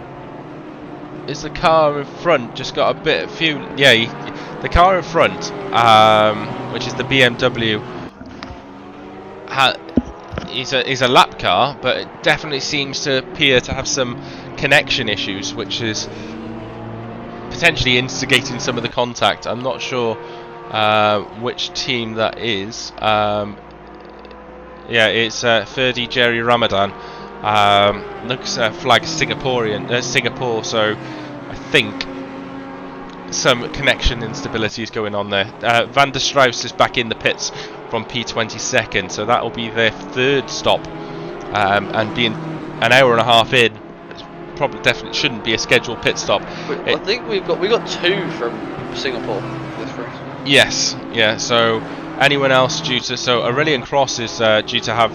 is the car in front just got a few. Yeah, the car in front, which is the BMW, is a lap car, but it definitely seems to appear to have some connection issues, which is potentially instigating some of the contact. I'm not sure which team that is. Yeah, it's Ferdi Jerry Ramadan. Looks flag Singapore, so I think some connection instability is going on there. Van der Strauss is back in the pits from P22nd, so that will be their third stop, and being an hour and a half in, probably definitely shouldn't be a scheduled pit stop. I think we got 2 from Singapore this race. Yes, yeah. So anyone else Aurelian Cross is due to have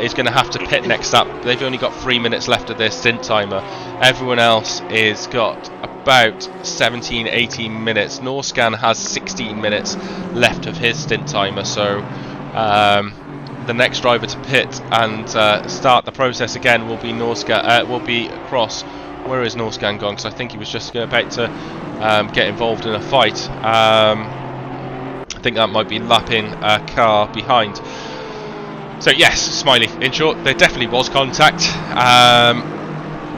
is going to have to pit next up. They've only got 3 minutes left of their stint timer. Everyone else is got about 17-18 minutes. Norscan has 16 minutes left of his stint timer. So the next driver to pit and start the process again will be will be Cross. Where is Norscan gone? Because I think he was just about to get involved in a fight. I think that might be lapping a car behind. So yes, Smiley. In short, there definitely was contact.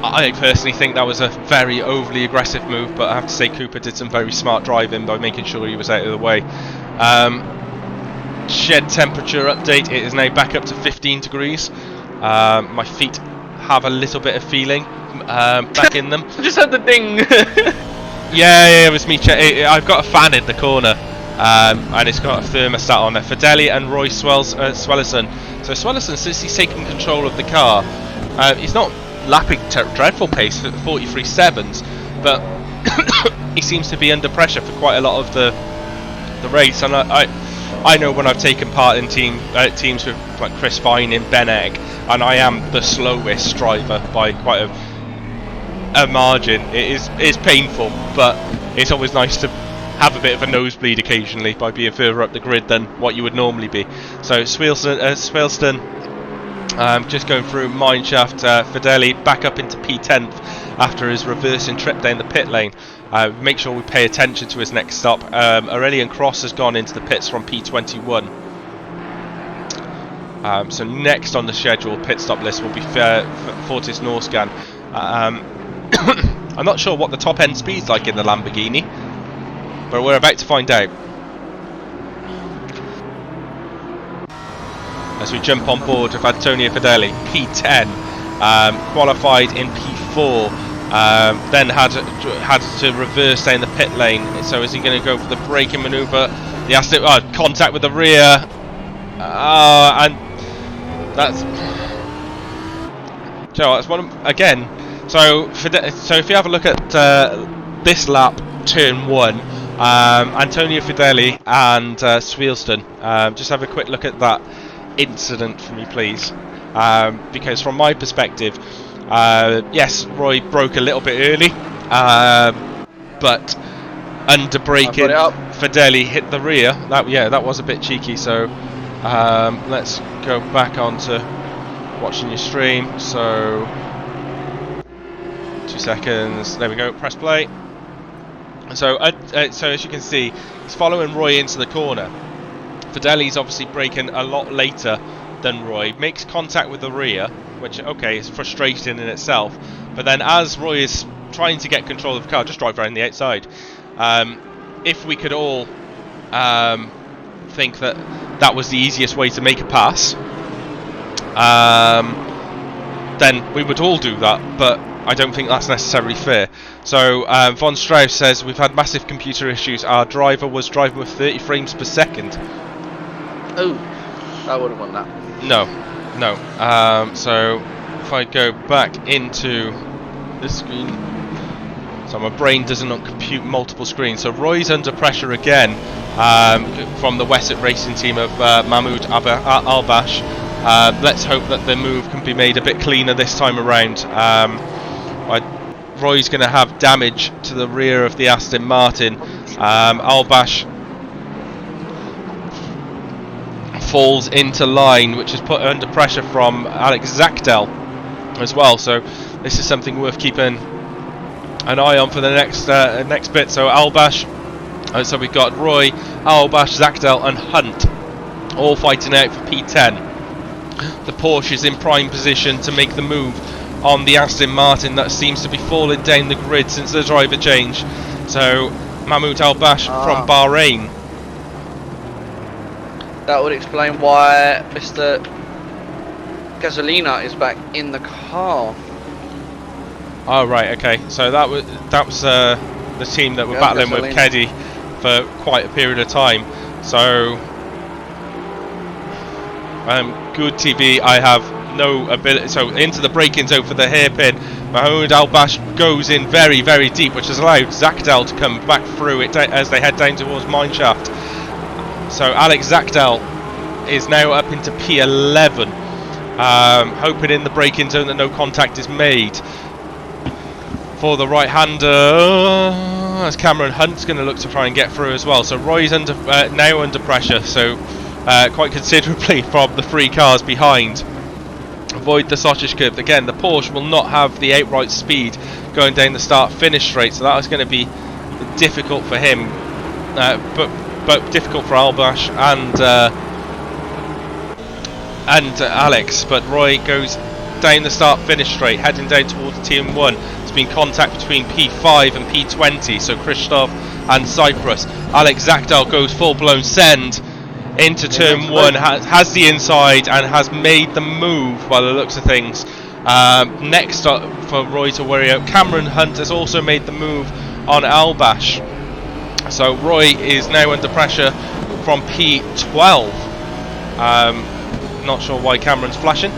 I personally think that was a very overly aggressive move, but I have to say Cooper did some very smart driving by making sure he was out of the way. Shed temperature update. It is now back up to 15 degrees. My feet have a little bit of feeling back in them. I just had the ding. Yeah, it was me. I've got a fan in the corner, and it's got a thermostat on there. Fideli and Roy Swellerson. So Swellerson, since he's taken control of the car, he's not lapping dreadful pace at 43.7s, but he seems to be under pressure for quite a lot of the race. And I know when I've taken part in teams with like Chris Fine in Ben Egg, and I am the slowest driver by quite a margin. It's painful, but it's always nice to have a bit of a nosebleed occasionally by being further up the grid than what you would normally be. So Swilston just going through mineshaft. Fideli back up into P10th after his reversing trip down the pit lane. Make sure we pay attention to his next stop. Aurelian Cross has gone into the pits from P21. So next on the schedule pit stop list will be Fortis Norscan. I'm not sure what the top end speed's like in the Lamborghini, but we're about to find out. As we jump on board with Antonio Fideli, P10, qualified in P4, then had to reverse down the pit lane. So is he going to go for the braking manoeuvre? The Assetto contact with the rear, and that's that's one again. So if you have a look at this lap, turn 1, Antonio Fideli and Swilston, just have a quick look at that incident for me, please, because from my perspective, yes, Roy broke a little bit early, but under braking, Fideli hit the rear. That was a bit cheeky. So let's go back on to watching your stream. So 2 seconds. There we go. Press play. So as you can see, he's following Roy into the corner. Fideli's obviously braking a lot later than Roy. Makes contact with the rear, which is frustrating in itself. But then as Roy is trying to get control of the car, just drive around the outside. If we could all think that was the easiest way to make a pass, then we would all do that. But I don't think that's necessarily fair. So Von Strauss says, we've had massive computer issues. Our driver was driving with 30 frames per second. Oh, I wouldn't want that. No. So if I go back into the screen, so my brain does not compute multiple screens. So Roy's under pressure again from the Wesset Racing team of Mahmoud Albash. Let's hope that the move can be made a bit cleaner this time around. Roy's going to have damage to the rear of the Aston Martin. Albash falls into line, which is put under pressure from Alex Zachtel as well. So this is something worth keeping an eye on for the next bit. So Albash, so we've got Roy, Albash, Zachtel and Hunt all fighting out for P10. The Porsche is in prime position to make the move on the Aston Martin that seems to be falling down the grid since the driver change. So Mahmoud Al-Bash from Bahrain. That would explain why Mr. Gasolina is back in the car. Oh right, okay. So that was the team that were battling with Keddy for quite a period of time. So good TV. I have no ability. So into the braking zone for the hairpin. Mahmoud Al-Bash goes in very, very deep, which has allowed Zakdal to come back through it as they head down towards Mineshaft. So Alex Zakdal is now up into P11, hoping in the braking zone that no contact is made. For the right-hander, as Cameron Hunt's going to look to try and get through as well. So Roy's now under pressure, so quite considerably from the three cars behind. Avoid the sausage curve. Again, the Porsche will not have the outright speed going down the start-finish straight, so that is going to be difficult for him, but difficult for Al-Bash and Alex. But Roy goes down the start-finish straight, heading down towards T1. There's been contact between P5 and P20, so Christoph and Cyprus. Alex Zakdal goes full-blown send into turn 1, has the inside and has made the move by the looks of things. Next up for Roy to worry out, Cameron Hunt has also made the move on Al-Bash. So Roy is now under pressure from P12. Not sure why Cameron's flashing.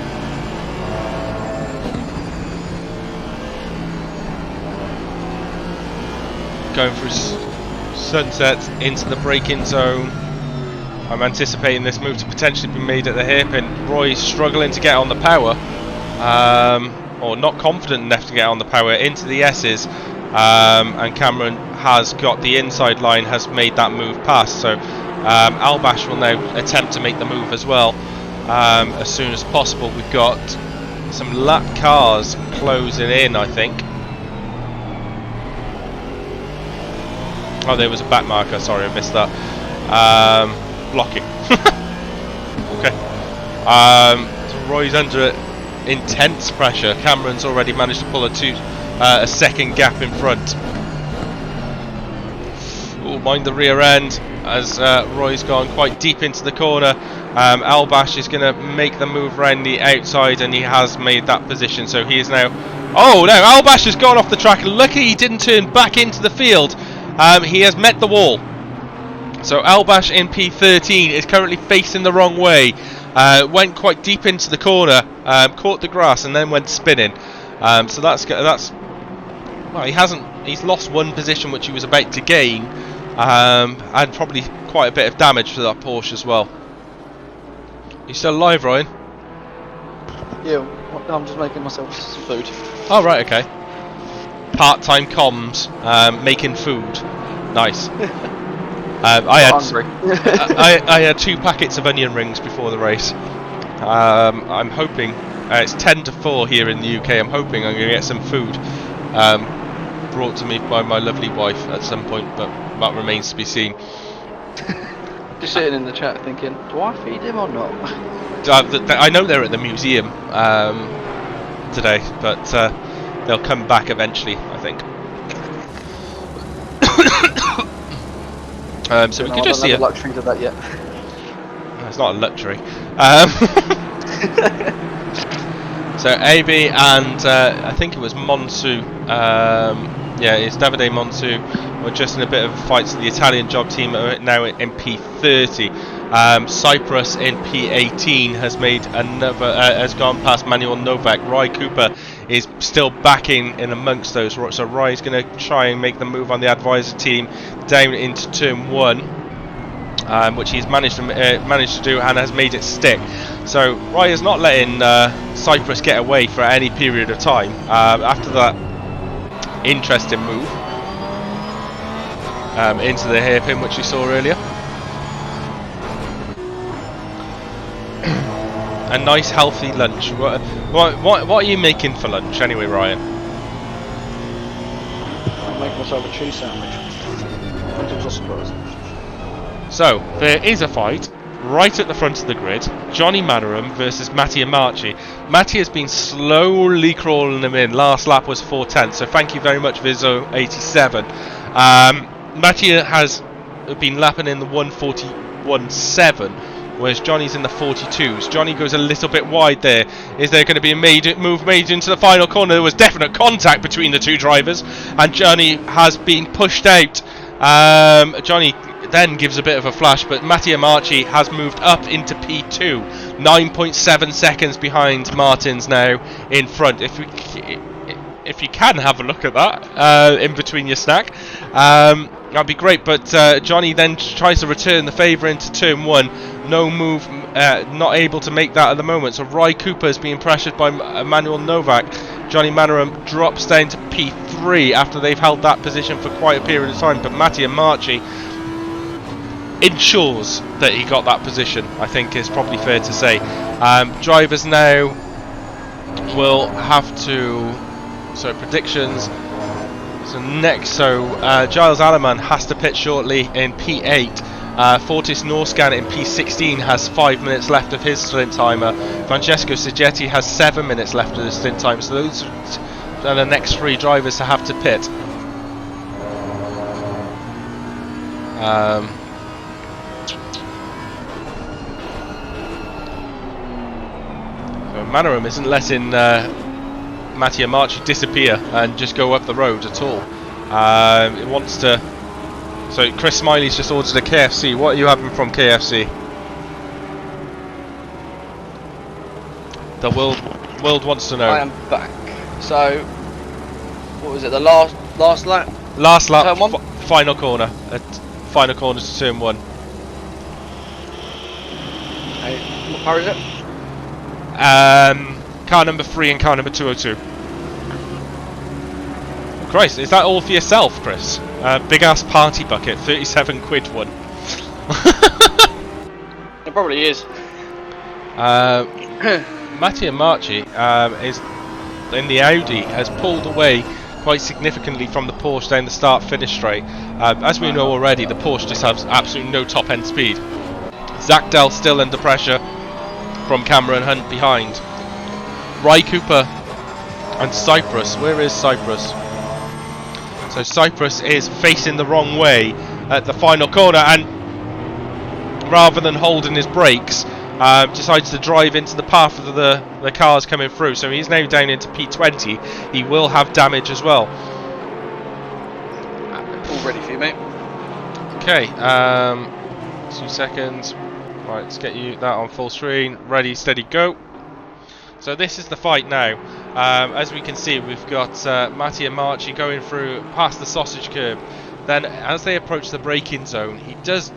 Going through sunset into the braking zone. I'm anticipating this move to potentially be made at the hairpin. Roy's struggling to get on the power, or not confident enough to get on the power into the S's, and Cameron has got the inside line, has made that move past. So Al-Bash will now attempt to make the move as well as soon as possible. We've got some lap cars closing in, I think. Oh, there was a back marker, sorry I missed that. Blocking. Okay. So Roy's under intense pressure. Cameron's already managed to pull a second gap in front. Oh, mind the rear end as Roy's gone quite deep into the corner. Al-Bash is going to make the move around the outside, and he has made that position. So he is now. Oh no! Al-Bash has gone off the track. Lucky he didn't turn back into the field. He has met the wall. So Al-Bash in P13 is currently facing the wrong way. Went quite deep into the corner, caught the grass, and then went spinning. So that's well, he's lost one position which he was about to gain, and probably quite a bit of damage for that Porsche as well. You still alive, Ryan? Yeah, I'm just making myself some food. Oh right, okay. Part-time comms, making food. Nice. I had 2 packets of onion rings before the race. I'm hoping it's 10-4 here in the UK. I'm hoping I'm going to get some food brought to me by my lovely wife at some point, but that remains to be seen. Just sitting in the chat thinking, do I feed him or not? I know they're at the museum today, but they'll come back eventually, I think. So we could just see a luxury to that yet. It's not a luxury. So AB and I think it was Monsu. Yeah, it's Davide Monsu. We're just in a bit of a fight. So the Italian job team are now in P30. Cyprus in P18 has made another. Has gone past Manuel Novak. Rai Cooper is still backing in amongst those. So Rai's going to try and make the move on the advisor team down into turn 1, which he's managed to do and has made it stick. So Rai is not letting Cyprus get away for any period of time after that interesting move into the hairpin, which we saw earlier. A nice healthy lunch. What are you making for lunch anyway, Ryan? I'll make myself a cheese sandwich. So there is a fight right at the front of the grid, Johnny Manaram versus Mattia Marchi. Mattia has been slowly crawling him in. Last lap was 4/10, so thank you very much, Vizzo87. Mattia has been lapping in the 141.7, whereas Johnny's in the 42s. Johnny goes a little bit wide there. Is there going to be a move made into the final corner? There was definite contact between the two drivers, and Johnny has been pushed out. Johnny then gives a bit of a flash, but Mattia Marchi has moved up into P2, 9.7 seconds behind Martins now in front. If you can have a look at that in between your snack, that'd be great. But Johnny then tries to return the favour into turn 1. No move, not able to make that at the moment. So Roy Cooper is being pressured by Emmanuel Novak. Johnny Manaram drops down to P3 after they've held that position for quite a period of time. But Mattia Marchi ensures that he got that position, I think is probably fair to say. Drivers now will have to... So predictions. Giles Alleman has to pit shortly in P8. Fortis Norscan in P16 has 5 minutes left of his stint timer. Francesco Siggetti has 7 minutes left of his stint timer. So those are the next 3 drivers to have to pit. So Manaram isn't letting Mattia Marchi disappear and just go up the road at all. It wants to. So Chris Smiley's just ordered a KFC. What are you having from KFC? The world wants to know. I am back. So, what was it? The last lap? Last lap, Turn 1? final corner. Final corner to turn 1. Hey, what car is it? Car number 3 and car number 202. Christ, is that all for yourself, Chris? Big ass party bucket, 37 quid one. It probably is. Mattia Marchi is in the Audi, has pulled away quite significantly from the Porsche down the start-finish straight. As we know already, the Porsche just has absolutely no top-end speed. Zach Dell still under pressure from Cameron Hunt behind. Ry Cooper and Cyprus. Where is Cyprus? So Cyprus is facing the wrong way at the final corner, and rather than holding his brakes, decides to drive into the path of the cars coming through. So he's now down into P20. He will have damage as well. All ready for you, mate. Okay, 2 seconds. Right, let's get you that on full screen. Ready, steady, go. So this is the fight now. As we can see, we've got Mattia Marchi going through past the sausage curb. Then as they approach the braking zone, he does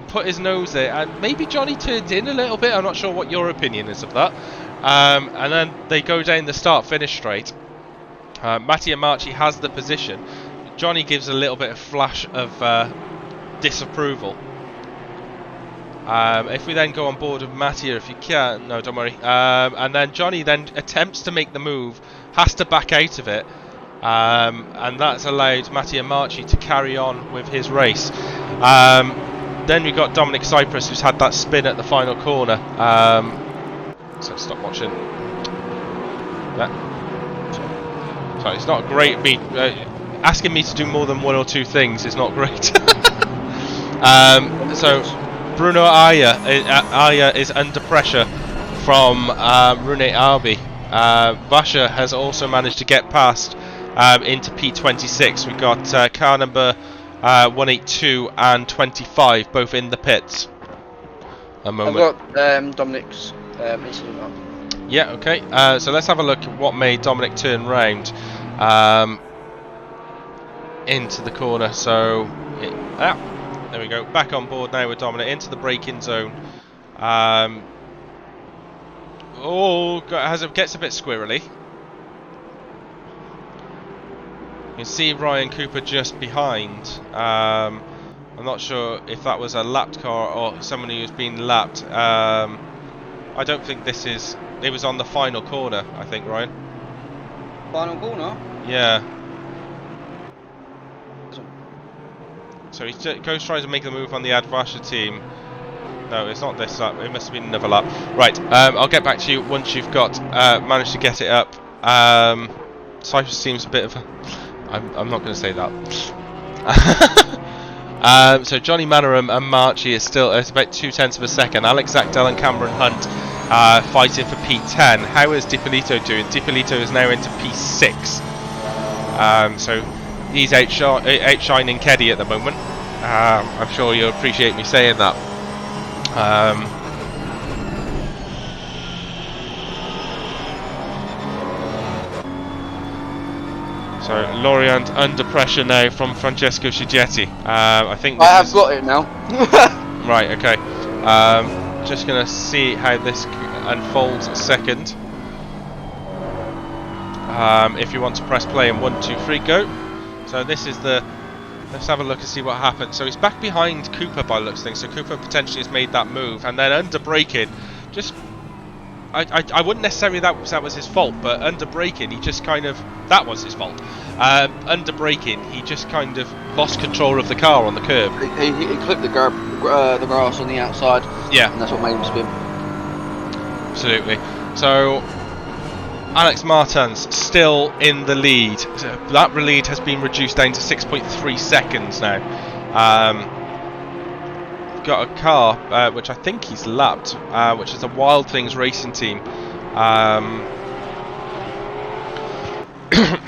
put his nose there, and maybe Johnny turned in a little bit. I'm not sure what your opinion is of that. And then they go down the start-finish straight. Mattia Marchi has the position. Johnny gives a little bit of flash of disapproval. If we then go on board with Mattia, if you can, no, don't worry. And then Johnny then attempts to make the move, has to back out of it, and that's allowed Mattia Marchi to carry on with his race. Then we've got Dominic Cyprus, who's had that spin at the final corner. So stop watching that. So it's not great. Asking me to do more than 1 or 2 things is not great. So Bruno Aya is under pressure from Rune Arby. Vasha has also managed to get past into P26. We've got car number 182 and 25 both in the pits. I've got Dominic's incident up. Yeah, okay. So let's have a look at what made Dominic turn round into the corner. So there we go. Back on board now with Dominic into the braking zone. Gets a bit squirrely. You can see Ryan Cooper just behind. I'm not sure if that was a lapped car or someone who's been lapped. I don't think this is. It was on the final corner, I think, Ryan. Final corner? Yeah. So he goes trying to make the move on the Advasha team. No, it's not this lap. It must have been another lap. Right, I'll get back to you once you've got managed to get it up. Cyprus seems a bit of a... I'm not going to say that. So Johnny Mannering and Marchi is still it's about 0.2 of a second. Alex Zachdel and Cameron Hunt fighting for P10. How is DiPolito doing? DiPolito is now into P6. So he's outshining Keddy at the moment. I'm sure you'll appreciate me saying that. So Lorient under pressure now from Francesco Scigetti. I think this I have got it now. right. Okay. Just gonna see how this unfolds a second. If you want to press play in 1, 2, 3, go. So this is the. Let's have a look and see what happens. So he's back behind Cooper by the looks of things. So Cooper potentially has made that move, and then under braking, just. I wouldn't necessarily that was his fault, but under braking he just kind of that was his fault. Under braking he just kind of lost control of the car on the curb. He clipped the grass on the outside. Yeah, and that's what made him spin. Absolutely. So Alex Martins still in the lead. So that lead has been reduced down to 6.3 seconds now. Got a car which I think he's lapped, which is a Wild Things Racing team,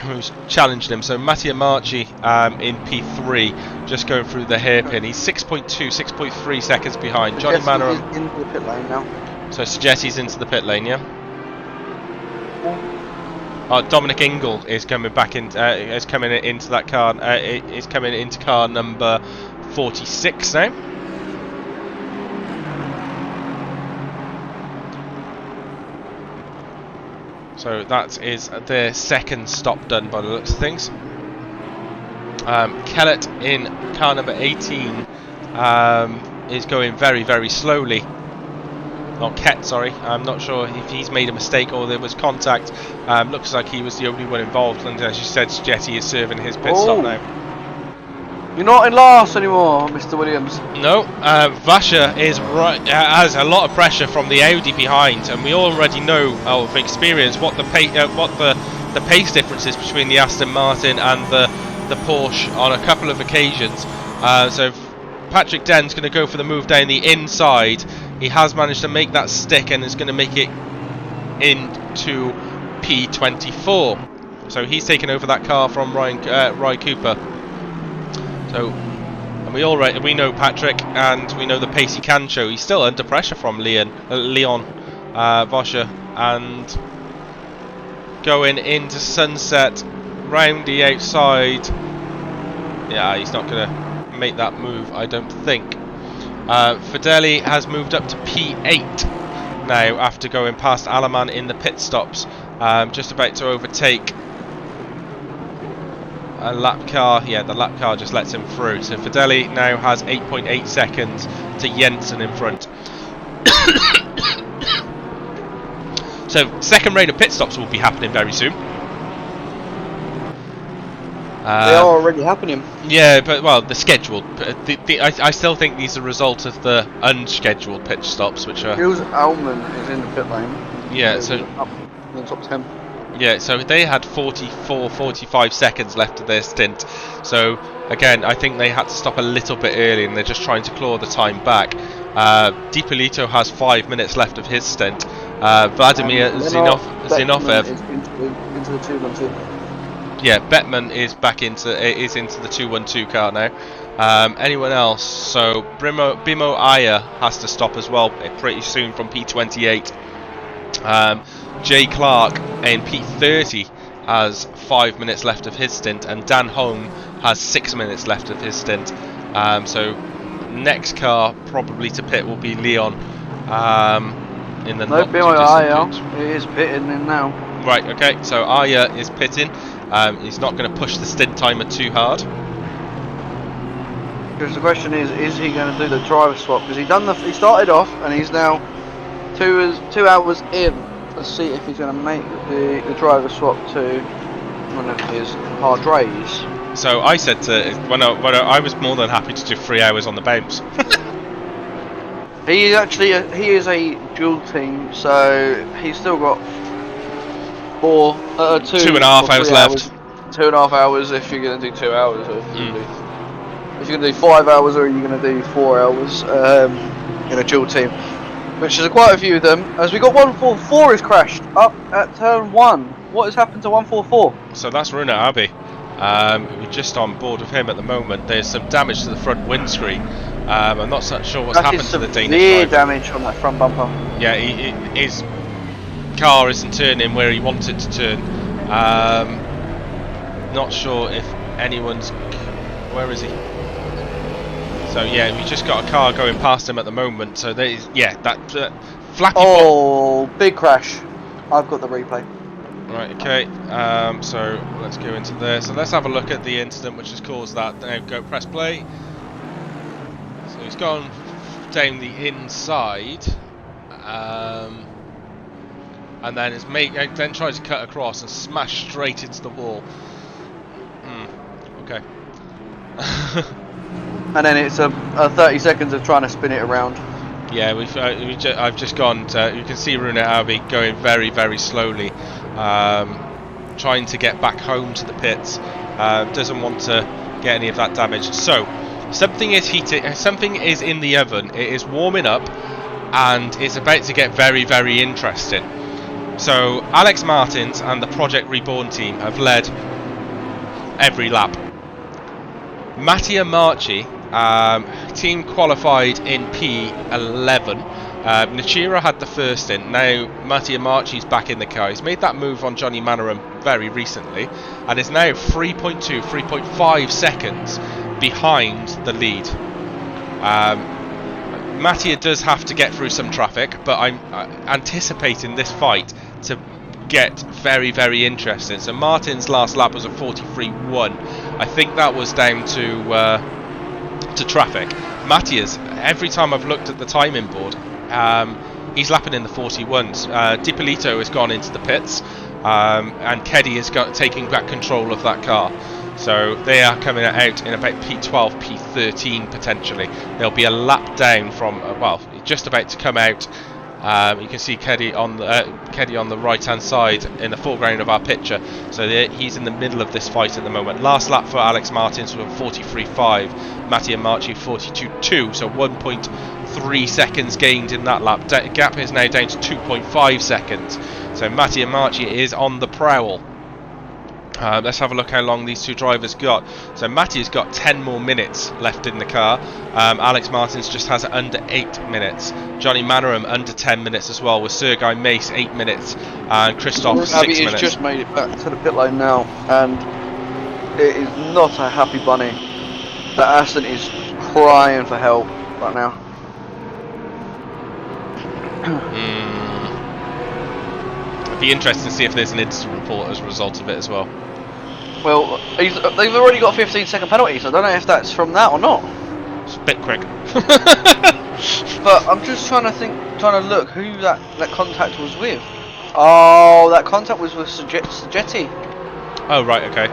who's challenged him. So Mattia Marchi in P3, just going through the hairpin. He's 6.3 seconds behind. Johnny Mannering into the pit lane now. So Suggetti's into the pit lane, yeah. Dominic Ingle is coming back in. Is coming into that car. Is coming into car number 46 now. So that is their second stop done by the looks of things. Kellett in car number 18 is going very, very slowly. Not Kett, sorry. I'm not sure if he's made a mistake or there was contact. Looks like he was the only one involved, and as you said, Jetty is serving his pit stop now. You're not in last anymore, Mr. Williams. No, Vasha is has a lot of pressure from the Audi behind, and we already know of experience what the pace difference is between the Aston Martin and the Porsche on a couple of occasions. So Patrick Den's going to go for the move down the inside. He has managed to make that stick and is going to make it into P24. So he's taken over that car from Ry Cooper. So, and we know Patrick, and we know the pace he can show. He's still under pressure from Leon Voscher, and going into Sunset, round the outside. Yeah, he's not going to make that move, I don't think. Fedeli has moved up to P8 now after going past Alaman in the pit stops. Just about to overtake a lap car. Yeah, the lap car just lets him through. So Fedeli now has 8.8 seconds to Jensen in front. So second round of pit stops will be happening very soon. They are already happening. Yeah, but well, the scheduled. I still think these are a result of the unscheduled pit stops, which are. Jules Alman is in the pit lane. Yeah, so up in the top 10. Yeah, so they had 45 seconds left of their stint. So again, I think they had to stop a little bit early, and they're just trying to claw the time back. DiPolito has 5 minutes left of his stint. Vladimir Zinofev is into the 2-1-2. Yeah, Bettman is back into the 212 car now. Anyone else? So Bimo Aya has to stop as well pretty soon from P28. Jay Clark in P30 has 5 minutes left of his stint, and Dan Home has 6 minutes left of his stint. So next car probably to pit will be Leon. In the Bimo Aya is pitting in now. Right. Okay. So Aya is pitting. He's not going to push the stint timer too hard. Because the question is he going to do the driver swap? Because he started off and he's now 2 hours in. Let's see if he's going to make the driver swap to one of his hard drays. So I said to when I was more than happy to do 3 hours on the bounce. He is a dual team, so he's still got 2.5 hours left. 2.5 hours if you're gonna do 2 hours, or if you're gonna do 5 hours, or you're gonna do 4 hours in a dual team, which is quite a few of them. As we got 144 has crashed up at turn 1. What has happened to 144? So that's Runa Abbey. We're just on board with him at the moment. There's some damage to the front windscreen. I'm not so sure what's happened to the Danish driver. Damage on that front bumper. Yeah, his car isn't turning where he wants it to turn. Not sure if anyone's... Where is he? So yeah, we just got a car going past him at the moment. So that flappy. Oh, big crash! I've got the replay. Right, okay. So let's go into there. So let's have a look at the incident which has caused that. Now go press play. So he's gone down the inside, and then his mate then tries to cut across and smash straight into the wall. Okay. And then it's a 30 seconds of trying to spin it around. Yeah, I've just gone to, you can see Runa Abbey going very, very slowly, trying to get back home to the pits. Doesn't want to get any of that damage. So, something is heating, something is in the oven. It is warming up, and it's about to get very, very interesting. So, Alex Martins and the Project Reborn team have led every lap. Mattia Marchi, team qualified in P11. Nachira had the first in. Now Mattia Marchi's back in the car. He's made that move on Johnny Manaram very recently, and is now 3.2, 3.5 seconds behind the lead. Mattia does have to get through some traffic, but I'm anticipating this fight to get very, very interesting. So Martin's last lap was a 43.1. I think that was down to traffic. Mattia's, every time I've looked at the timing board, he's lapping in the 41s. DiPolito has gone into the pits, and Keddy has taking back control of that car. So they are coming out in about P12, P13 potentially. There'll be a lap down from, well, just about to come out. You can see Keddy on the right hand side in the foreground of our picture. So he's in the middle of this fight at the moment. Last lap for Alex Martins was 43.5, Mattia Marchi 42.2, so 1.3 seconds gained in that lap. Gap is now down to 2.5 seconds. So Mattia Marchi is on the prowl. Let's have a look how long these two drivers got. So Mattia's got 10 more minutes left in the car. Alex Martins just has under 8 minutes. Johnny Manaram under 10 minutes as well, with Sergei Mace 8 minutes and Christoph 6 minutes. He's just made it back to the pit lane now, and it is not a happy bunny. That Aston is crying for help right now. It'd be interesting to see if there's an incident report as a result of it as well. Well, they've already got a 15-second penalty, so I don't know if that's from that or not. It's a bit quick. But I'm just trying to look who that contact was with. Oh, that contact was with Sagetti. Oh right, okay.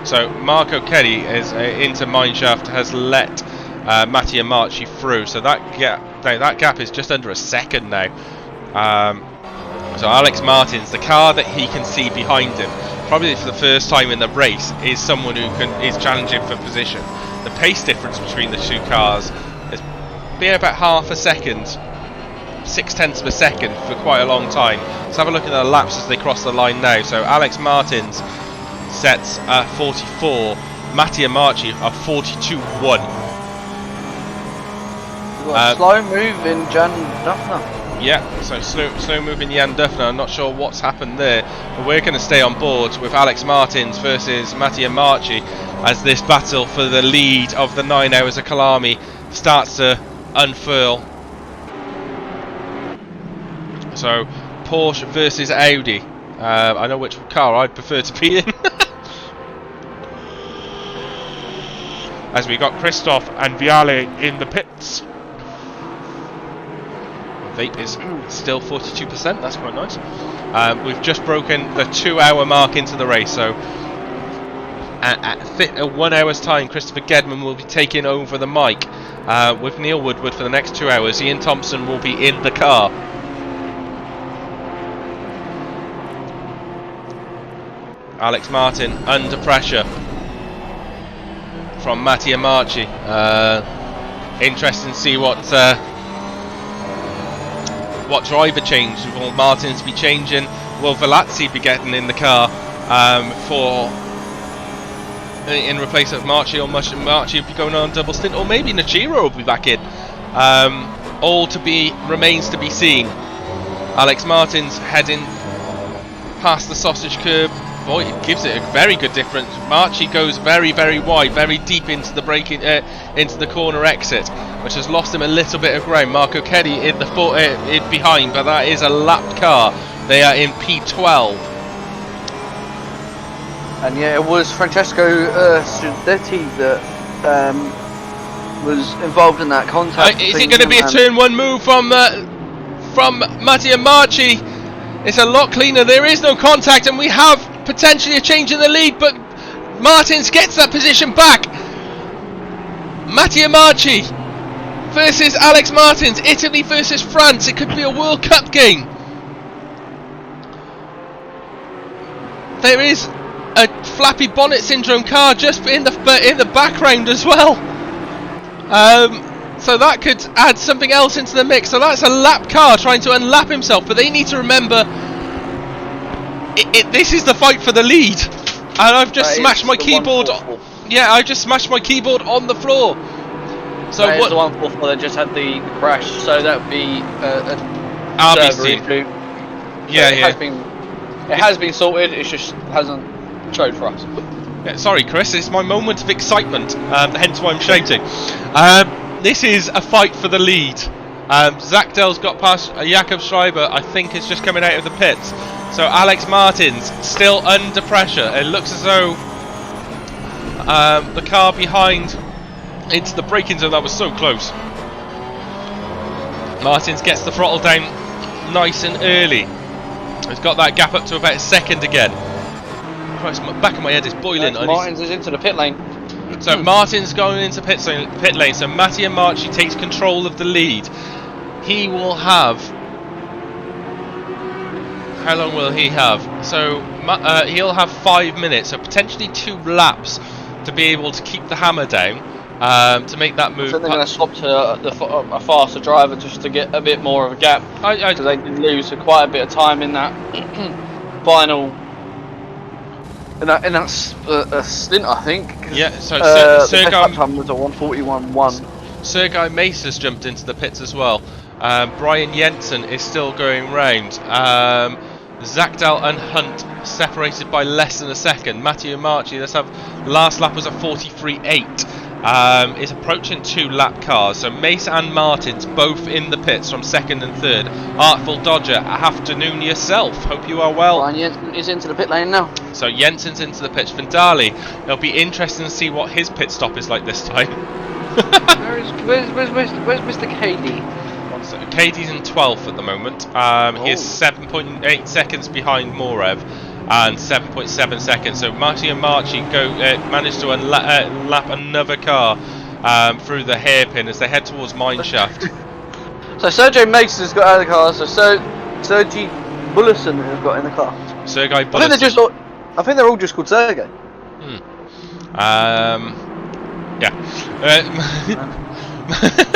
So Marco Keddy is into Mineshaft, has let Mattia Marchi through. So that gap is just under a second now. So Alex Martins, the car that he can see behind him, probably for the first time in the race, is someone who is challenging for position. The pace difference between the two cars has been about half a second, 0.6 of a second for quite a long time. Let's have a look at the laps as they cross the line now. So Alex Martins sets 44, Mattia Marchi a 42.1. Slow move in Jan Duffner. Yeah, so slow moving Jan Duffner. I'm not sure what's happened there, but we're going to stay on board with Alex Martins versus Mattia Marchi as this battle for the lead of the 9 hours of Kyalami starts to unfurl. So Porsche versus Audi. I know which car I'd prefer to be in. As we got Christoph and Viale in the pits. Vape is still 42%, that's quite nice. We've just broken the 2 hour mark into the race, so at 1 hour's time Christopher Gedman will be taking over the mic with Neil Woodward for the next 2 hours. Ian Thompson will be in the car. Alex Martin under pressure from Mattia Marchi. Interesting to see what driver change will Martins be changing. Will FRLACC be getting in the car in replace of Marchi, or Marchi will be going on a double stint, or maybe Nachiro will be back in. All remains to be seen. Alex Martins heading past the sausage curb. Boy, it gives it a very good difference. Marchi goes very, very wide, very deep into the into the corner exit, which has lost him a little bit of ground. Marco Keddy in behind, but that is a lapped car. They are in P12. And yeah, it was Francesco Sudetti that was involved in that contact. Is it going to be a turn one move from Mattia Marchi? It's a lot cleaner. There is no contact, and we have potentially a change in the lead, but Martins gets that position back. Mattia Marchi versus Alex Martins. Italy versus France. It could be a World Cup game. There is a flappy bonnet syndrome car just in the background as well. So that could add something else into the mix. So that's a lap car trying to unlap himself, but they need to remember this is the fight for the lead. And I've just smashed my keyboard. Yeah, I just smashed my keyboard on the floor. So what? The 144 that just had the crash. So that would be a RBC. server issue. Yeah, It has been sorted. It just hasn't showed for us. Yeah, sorry, Chris. It's my moment of excitement. Hence why I'm shouting. This is a fight for the lead. Zach Dell's got past Jakob Schreiber. I think is just coming out of the pits. So Alex Martins still under pressure. It looks as though the car behind into the braking zone. That was so close. Martins gets the throttle down nice and early. He's got that gap up to about a second again. Christ, my back of my head is boiling. Martins is into the pit lane. So Martin's going into pit lane. So Mattia Marchi takes control of the lead. He will have. How long will he have? So he'll have 5 minutes, so potentially 2 laps to be able to keep the hammer down to make that move. So they're going to swap to a faster driver just to get a bit more of a gap. Because they did lose quite a bit of time in that final. In that stint, I think. Yeah, so Sergei time was a 1:41.1. Sergei Mace's jumped into the pits as well. Brian Jensen is still going round. Zakdal and Hunt separated by less than a second. Mattia Marchi, let's have last lap was a 43.8. Is approaching 2 lap cars. So Mace and Martins both in the pits from second and third. Artful Dodger, afternoon yourself. Hope you are well. Brian Jensen is into the pit lane now. So Jensen's into the pitch. Vandali, it'll be interesting to see what his pit stop is like this time. Where's Mr. KD? So KD's in 12th at the moment. He is 7.8 seconds behind Morev and 7.7 seconds. So Mattia Marchi managed to lap another car through the hairpin as they head towards Mineshaft. So Sergei Mason has got out of the car. So Sergei Bullison has got in the car. Sergei Bullison. I think they're all just called Sergei. Yeah.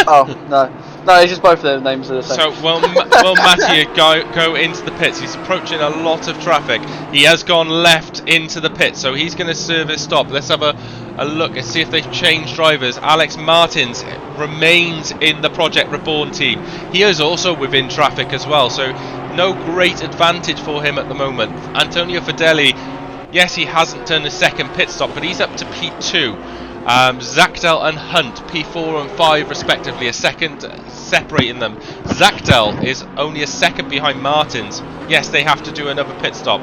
Oh no, it's just both of their names are the same. So will Mattia go into the pits? He's approaching a lot of traffic. He has gone left into the pits, so he's going to service stop. Let's have a look and see if they've changed drivers. Alex Martins remains in the Project Reborn team. He is also within traffic as well, so no great advantage for him at the moment. Antonio Fedeli, yes, he hasn't done a second pit stop, but he's up to P2. Zakdal and Hunt, P4 and 5 respectively, a second separating them. Zakdal is only a second behind Martins. Yes, they have to do another pit stop.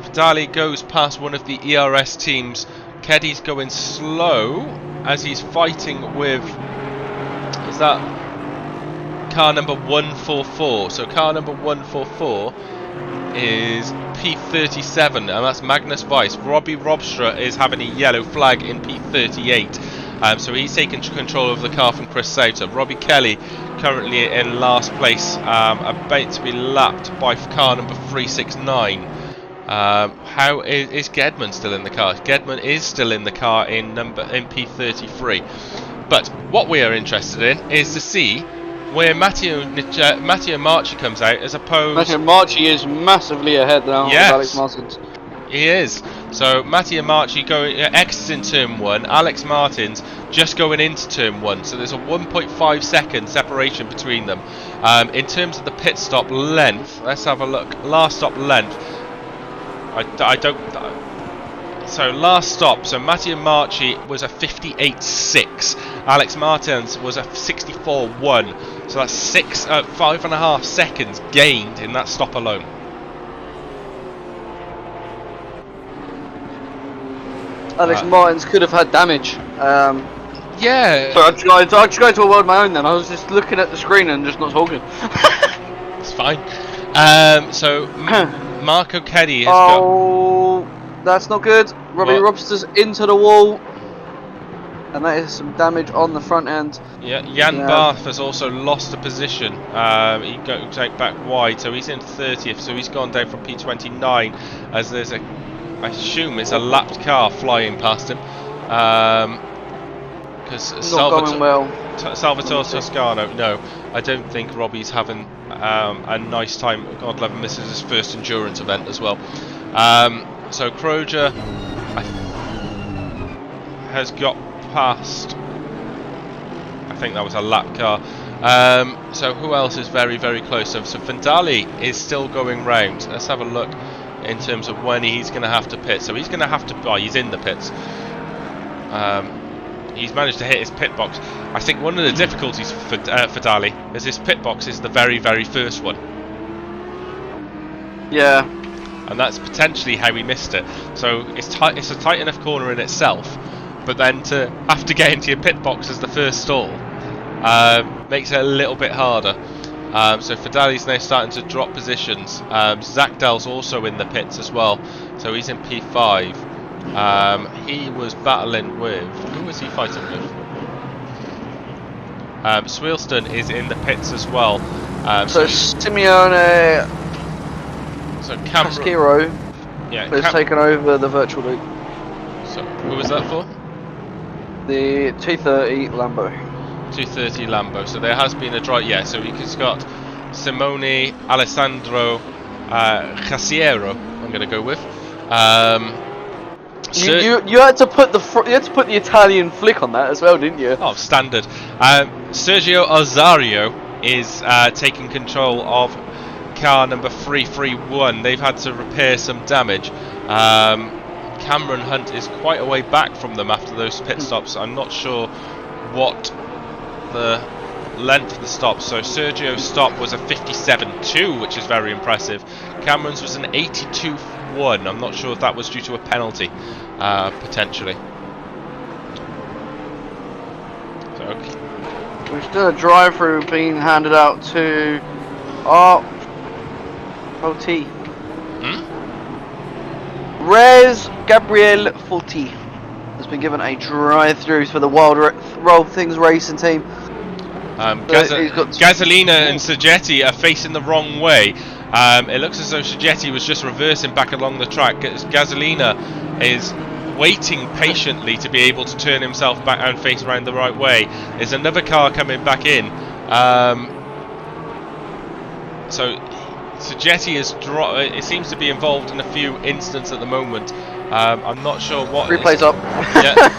Fedeli goes past one of the ERS teams. Keddy's going slow as he's fighting with, is that car number 144? So car number 144 is P37, and that's Magnus Weiss. Robbie Robstra is having a yellow flag in P38. So he's taken control of the car from Chris Sauter. Robbie Kelly currently in last place, about to be lapped by car number 369. How is Gedman still in the car? Gedman is still in the car in P33. But what we are interested in is to see where Matteo Marchi comes out, as opposed. Matteo Marchi is massively ahead now of Alex Martins. He is. So Matteo Marchi going exiting turn 1, Alex Martins just going into turn 1. So there's a 1.5 second separation between them. In terms of the pit stop length, let's have a look. Last stop length. I don't. So last stop. So Matteo Marchi was a 58.6. Alex Martins was a 64.1. So that's 5.5 seconds gained in that stop alone. Alex Martins could have had damage. Yeah. So I just go to a world of my own then. I was just looking at the screen and just not talking. It's fine. So Marco Keddy has got. That's not good. Robbie Robster's into the wall. And that is some damage on the front end. Yeah, Jan Barth has also lost a position. He goes back wide, so he's in 30th. So he's gone down from P29 as there's I assume it's a lapped car flying past him. Because Salvatore Toscano, no, I don't think Robbie's having a nice time. God love him, this is his first endurance event as well. So Croger has got past. I think that was a lap car. So who else is very, very close? So Vandali is still going round. Let's have a look in terms of when he's going to have to pit. So he's going to have to. Oh, he's in the pits. He's managed to hit his pit box. I think one of the difficulties for Dali is his pit box is the very, very first one. Yeah. And that's potentially how he missed it. So it's tight. It's a tight enough corner in itself, but then to have to get into your pit box as the first stall makes it a little bit harder. So Fidali's now starting to drop positions. Zach Dell's also in the pits as well, so he's in P5. He was battling with, who was he fighting with? Swilston is in the pits as well. So Simeone Casquero has taken over the virtual loop. So who was that for? The 230 Lambo. 230 Lambo. So there has been a drive. Yeah. So he's got Simone Alessandro Casiero. I'm going to go with. You had to put the Italian flick on that as well, didn't you? Oh, standard. Sergio Ozario is taking control of car number 331. They've had to repair some damage. Cameron Hunt is quite a way back from them after those pit stops. I'm not sure what the length of the stop. So Sergio's stop was a 57.2, which is very impressive. Cameron's was an 82.1. I'm not sure if that was due to a penalty, potentially. So, okay. There's still a drive-through being handed out to OT. Rez Gabriel Fauti has been given a drive-through for the Wild Roll Things Racing team. Gasolina and Sergetti are facing the wrong way. It looks as though Sergetti was just reversing back along the track. Gasolina is waiting patiently to be able to turn himself back and face around the right way. There's another car coming back in. So Sergetti it seems to be involved in a few incidents at the moment. I'm not sure what. Replay's up. Yeah.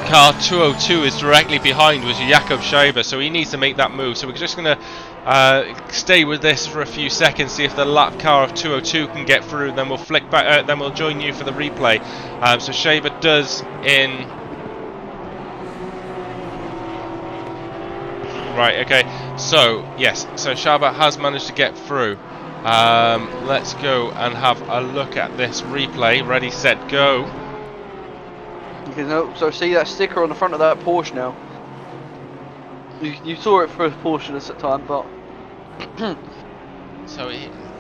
Car 202 is directly behind with Jakob Scheiber, so he needs to make that move. So we're just going to stay with this for a few seconds, see if the lap car of 202 can get through. Then we'll flick back. Then we'll join you for the replay. So Scheiber does in. Right. Okay. So yes. So Scheiber has managed to get through. Let's go and have a look at this replay. Ready, set, go. So see that sticker on the front of that Porsche now. You saw it for a portion of the time, but so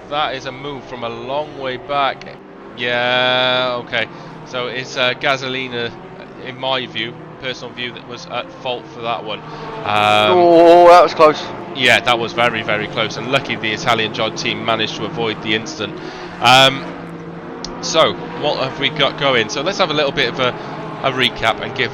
that is a move from a long way back. Yeah, okay. So it's Gasolina, in my view, personal view that was at fault for that one. Oh, that was close. Yeah, that was very, very close, and lucky the Italian Jod team managed to avoid the incident. So, what have we got going? So let's have a little bit of a recap and give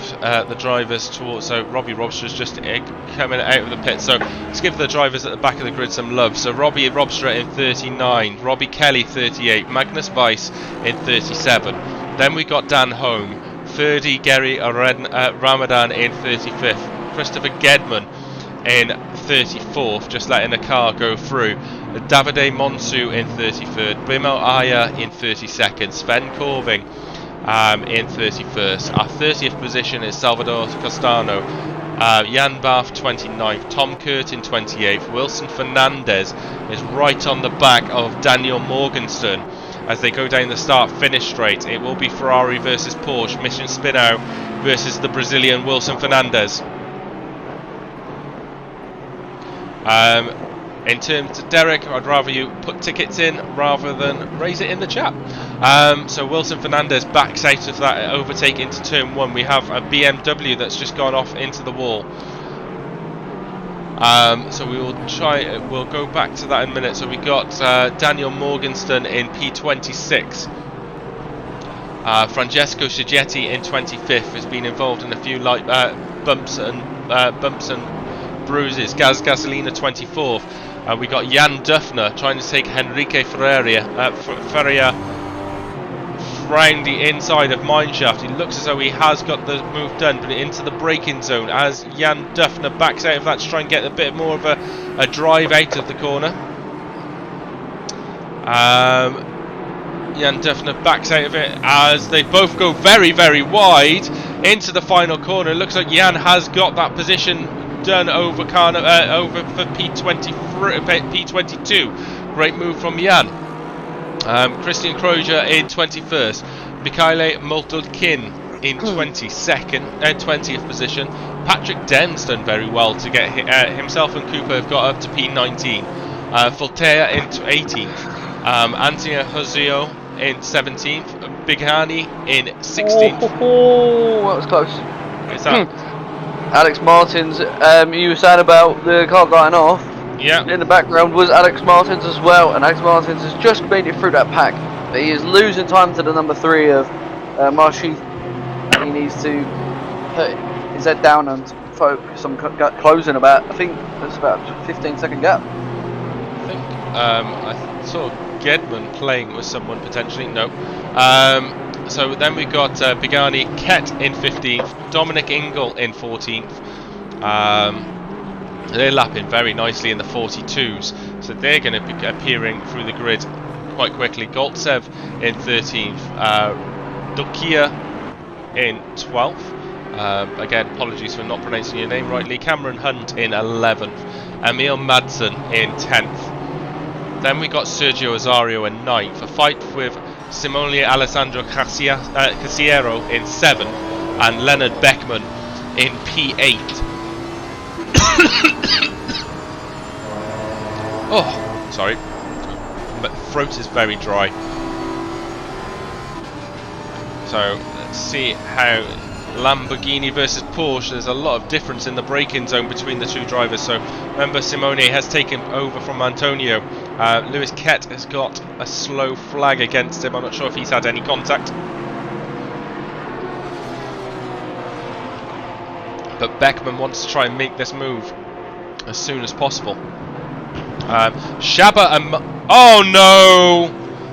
the drivers towards. So Robbie Robstra's just coming out of the pit. So let's give the drivers at the back of the grid some love. So Robbie Robstra in 39, Robbie Kelly 38, Magnus Weiss in 37. Then we got Dan Home, 30, Gary Ramadan in 35th, Christopher Gedman in 34th, just letting a car go through. Davide Monsu in 33rd, Bimo Aya in 32nd, Sven Corving in 31st. Our 30th position is Salvador Costano, Jan Bath 29th, Tom Curtin 28th, Wilson Fernandez is right on the back of Daniel Morgenstern as they go down the start-finish straight. It will be Ferrari versus Porsche, Mission Spinau versus the Brazilian Wilson Fernandez. In terms of Derek, I'd rather you put tickets in rather than raise it in the chat. So Wilson Fernandez backs out of that overtake into turn 1. We have a BMW that's just gone off into the wall. So we will we'll go back to that in a minute. So we got Daniel Morgenstern in P26. Francesco Scigetti in 25th has been involved in a few light bumps and bruises. Gasolina 24th. We got Jan Duffner trying to take Henrique Ferreira round the inside of Mineshaft. He looks as though he has got the move done, but into the braking zone as Jan Duffner backs out of that to try and get a bit more of a drive out of the corner. Jan Duffner backs out of it as they both go very, very wide into the final corner. It looks like Jan has got that position done over for P22. Great move from Jan. Christian Kroger in 21st. Michele Moltolkin in 20th position. Patrick Den's done very well to get himself and Cooper have got up to P19. Voltaire in 18th. Antonio Josio in 17th. Bighani in 16th. Oh, that was close. Is that? Alex Martins, you were saying about the car going off. Yeah. In the background was Alex Martins as well, and Alex Martins has just made it through that pack. But he is losing time to the number 3 of Marshy. He needs to put his head down and focus on closing about, I think it's about a 15-second gap. I think I saw Gedman playing with someone potentially. No. So then we got Bigani Ket in 15th, Dominic Ingle in 14th. They're lapping very nicely in the 42s, so they're going to be appearing through the grid quite quickly. Goltsev in 13th, Dokia in 12th. Again, apologies for not pronouncing your name rightly. Cameron Hunt in 11th, Emil Madsen in 10th. Then we got Sergio Azario in 9th, a fight with Simone Alessandro Casiero in 7th, and Leonard Beckman in P8. Oh, sorry, my throat is very dry. So let's see how Lamborghini versus Porsche. There's a lot of difference in the braking zone between the two drivers. So remember, Simone has taken over from Antonio. Lewis Kett has got a slow flag against him. I'm not sure if he's had any contact. But Beckman wants to try and make this move as soon as possible. Shaba and... Oh no!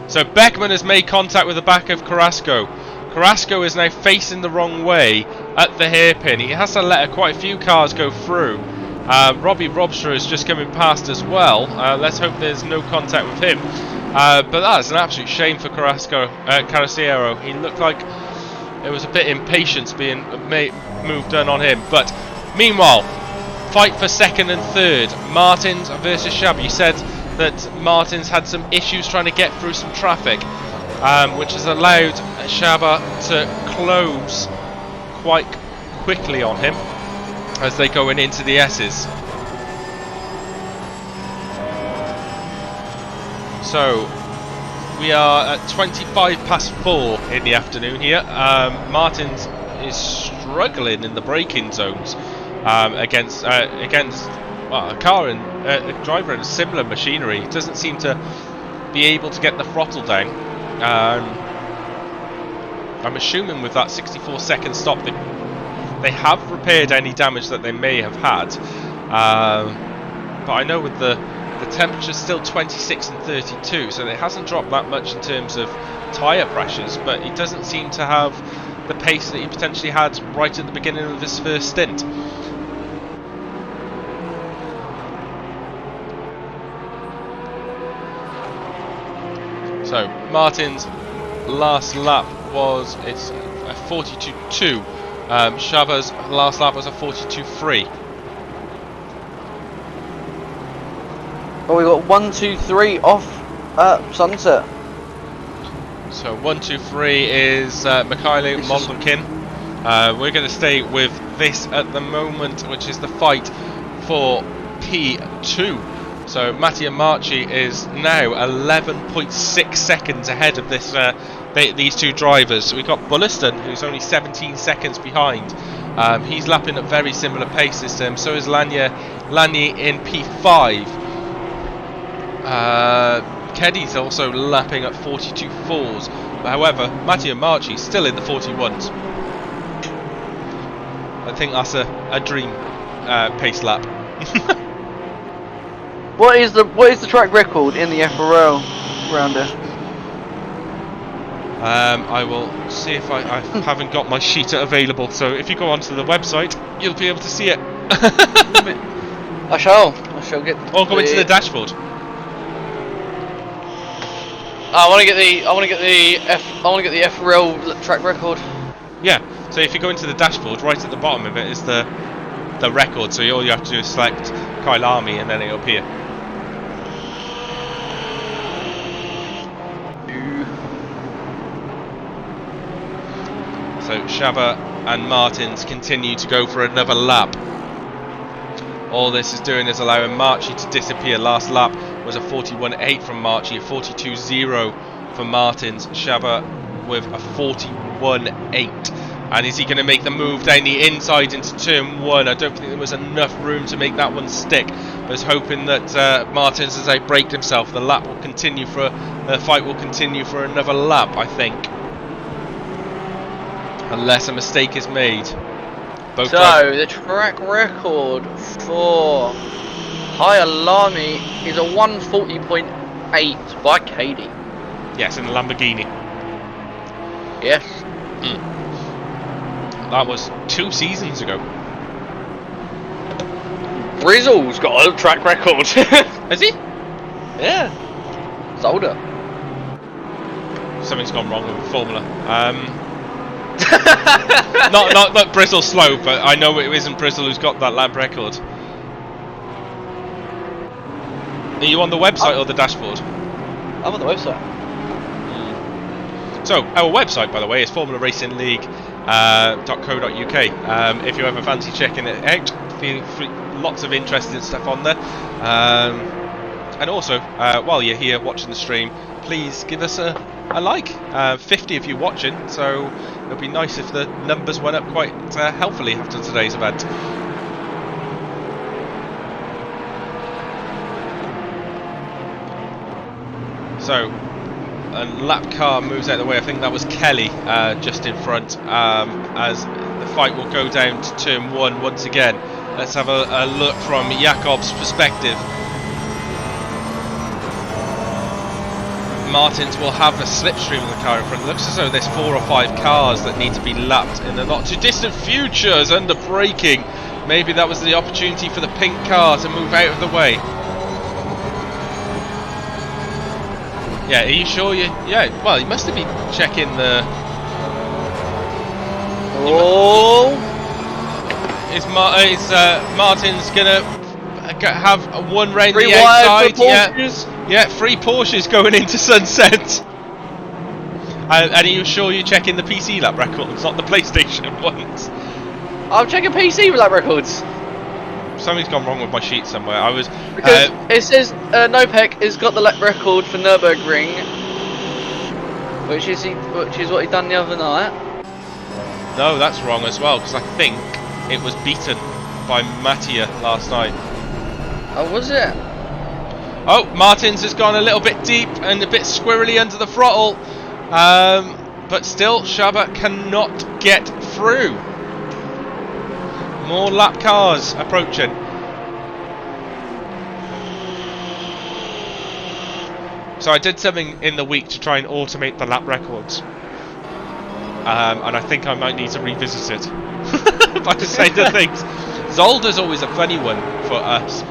So Beckman has made contact with the back of Carrasco. Carrasco is now facing the wrong way at the hairpin. He has to let quite a few cars go through. Robbie Robstra is just coming past as well. Let's hope there's no contact with him. But that's an absolute shame for Carrasco. He looked like there was a bit of impatience being moved done on him. But meanwhile, fight for second and third. Martins versus Shab. You said that Martins had some issues trying to get through some traffic, which has allowed Shaba to close quite quickly on him as they go into the S's. So we are at 25 past 4 in the afternoon here. Martins is struggling in the braking zones against well, a car and a driver in similar machinery. He doesn't seem to be able to get the throttle down. I'm assuming with that 64-second stop they have repaired any damage that they may have had, but I know with the temperature's still 26 and 32, so it hasn't dropped that much in terms of tyre pressures, but he doesn't seem to have the pace that he potentially had right at the beginning of his first stint. So Martin's last lap was a 42.2. Shava's last lap was a 42.3. Well, we got 1, 2, 3 off at sunset. So 1, 2, 3 is Mikhailo Moldokin. We're going to stay with this at the moment, which is the fight for P2. So Mattia Marchi is now 11.6 seconds ahead of this these two drivers. We've got Bulliston, who's only 17 seconds behind. He's lapping at very similar pace this time. So is Lanye in P5. Keddy's also lapping at 42.4s. However, Mattia Marchi still in the 41s. I think that's a dream pace lap. What is the track record in the FRL rounder? I will see if I haven't got my sheet available. So if you go onto the website, you'll be able to see it. I shall get. Or go into the dashboard. I want to get the FRL track record. Yeah. So if you go into the dashboard, right at the bottom of it is the record. So all you have to do is select Kyalami, and then it'll appear. So Shava and Martins continue to go for another lap. All this is doing is allowing Marchi to disappear. Last lap was a 41.8 from Marchi, a 42.0 for Martins. Shava with a 41.8. And is he going to make the move down the inside into turn 1? I don't think there was enough room to make that one stick. I was hoping that Martins has outbraked himself. The fight will continue for another lap, I think. Unless a mistake is made. The track record for Kyalami is a 140.8 by Katie. Yes, in the Lamborghini. Yes. That was 2 seasons ago. Brizzle's got a track record. Has he? Yeah. It's older. Something's gone wrong with the formula. Not Brizzle's slow, but I know it isn't Brizzle who's got that lap record. Are you on the website or the dashboard? I'm on the website. So our website, by the way, is formulaRacingLeague.co.uk. If you ever fancy checking it out, feel free, lots of interesting stuff on there. And also, while you're here watching the stream, please give us a like. 50 of you watching, so it would be nice if the numbers went up quite healthily after today's event. So, a lap car moves out of the way. I think that was Kelly just in front, as the fight will go down to turn 1 once again. Let's have a look from Jakob's perspective. Martins will have a slipstream of the car in front. It looks as though there's 4 or 5 cars that need to be lapped in the not too distant future as under braking. Maybe that was the opportunity for the pink car to move out of the way. Yeah, are you sure you... Yeah, well, you must have been checking the... Oh! Is Martin's gonna have one round Free the outside? Yeah, 3 Porsches going into sunset. And are you sure you're checking the PC lap records, not the PlayStation ones? I'm checking PC lap records. Something's gone wrong with my sheet somewhere. I was because it says Nopec has got the lap record for Nürburgring, which is what he done the other night. No, that's wrong as well, because I think it was beaten by Mattia last night. Oh, was it? Oh, Martins has gone a little bit deep and a bit squirrely under the throttle. But still, Shaba cannot get through. More lap cars approaching. So I did something in the week to try and automate the lap records. And I think I might need to revisit it. By the side of things. Zolder's always a funny one for us.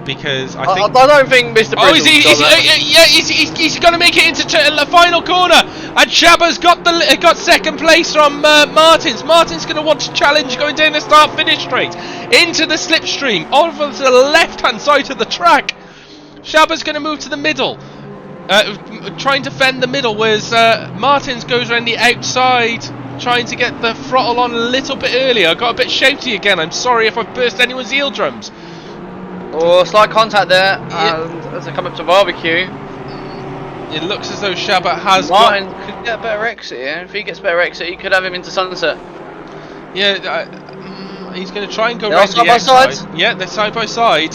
Because I think... I don't think Mr. Oh, he's going to make it into the final corner, and Shaba's got second place from Martins. Martins going to want to challenge going down the start-finish straight into the slipstream over to the left-hand side of the track. Shaba's going to move to the middle, trying to fend the middle, whereas Martins goes around the outside, trying to get the throttle on a little bit earlier. I got a bit shouty again. I'm sorry if I've burst anyone's eardrums. Oh, slight contact there, and as I come up to barbecue, it looks as though Shaba has Martin could get a better exit here. If he gets a better exit, he could have him into sunset. Yeah, he's going to try and go They're round side the by outside. side? Yeah, they're side by side.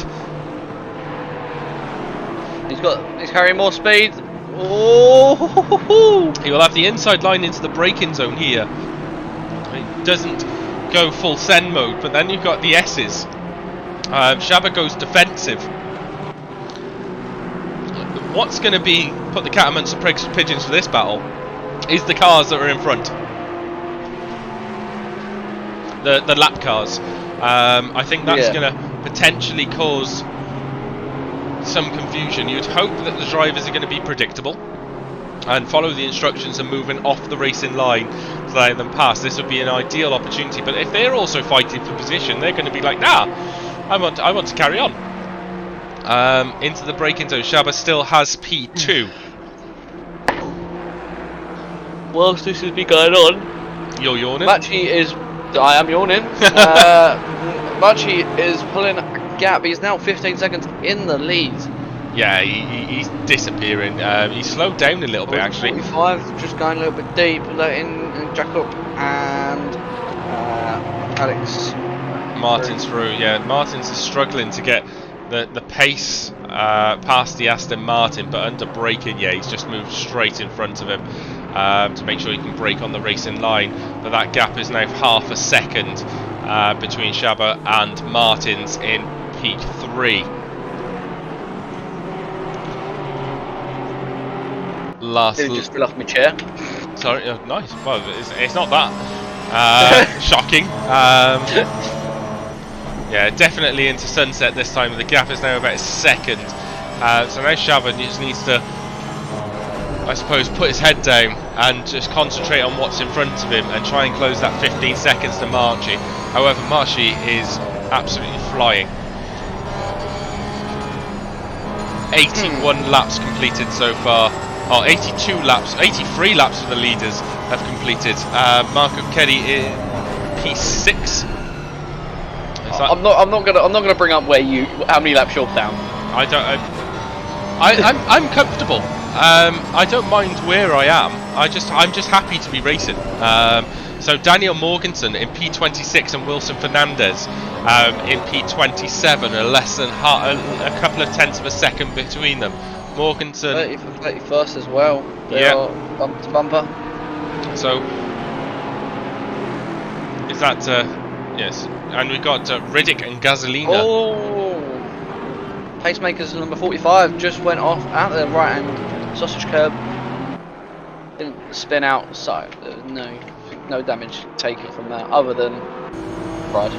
He's carrying more speed. Oh! He will have the inside line into the braking zone here. He doesn't go full send mode, but then you've got the S's. Shaba goes defensive. What's going to put the cat amongst the pigeons for this battle is the cars that are in front. The lap cars. I think that's going to potentially cause some confusion. You'd hope that the drivers are going to be predictable and follow the instructions and moving off the racing line to allow them pass. This would be an ideal opportunity, but if they're also fighting for position, they're going to be like, nah, I want to carry on. Into the braking zone. Shaba still has P2. Whilst this has been going on, You're yawning? I am yawning. Machi is pulling a gap. He's now 15 seconds in the lead. Yeah, he's disappearing. He slowed down a little bit actually. 45, just going a little bit deep, letting Jacob and Alex. Martin's through. Yeah, Martin's is struggling to get the pace past the Aston Martin, but under braking, yeah, he's just moved straight in front of him to make sure he can brake on the racing line. But that gap is now half a second between Shaba and Martins in P3. Just fell off my chair. Sorry, nice. Well, it's not that shocking. Yeah, definitely into sunset this time. The gap is now about a second. So now Shaba just needs to, I suppose, put his head down and just concentrate on what's in front of him and try and close that 15 seconds to Marchi. However, Marchi is absolutely flying. 81 laps completed so far. Oh, 82 laps, 83 laps for the leaders have completed. Marco Kelly in P6. I'm not gonna bring up how many laps you're down. I'm comfortable. I don't mind where I am. I'm just happy to be racing. So Daniel Morganson in P26 and Wilson Fernandez in P27 are less than a couple of tenths of a second between them. Morganson 31st as well. They are bumper to bumper. So is that yes? And we've got Riddick and Gasolina. Oh, pacemakers number 45 just went off at the right hand sausage curb. Didn't spin out, so no damage taken from that, other than pride.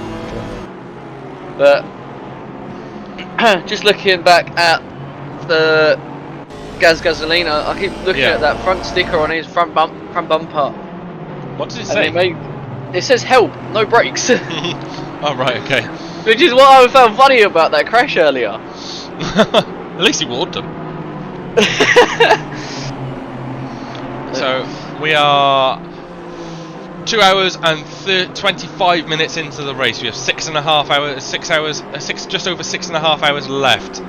But just looking back at the Gasolina, I keep looking at that front sticker on his front bumper. What does it say? It says help, no brakes. Oh right, okay. Which is what I found funny about that crash earlier. At least he warned them. So we are 2 hours and 25 minutes into the race. We have 6 hours, just over 6.5 hours left.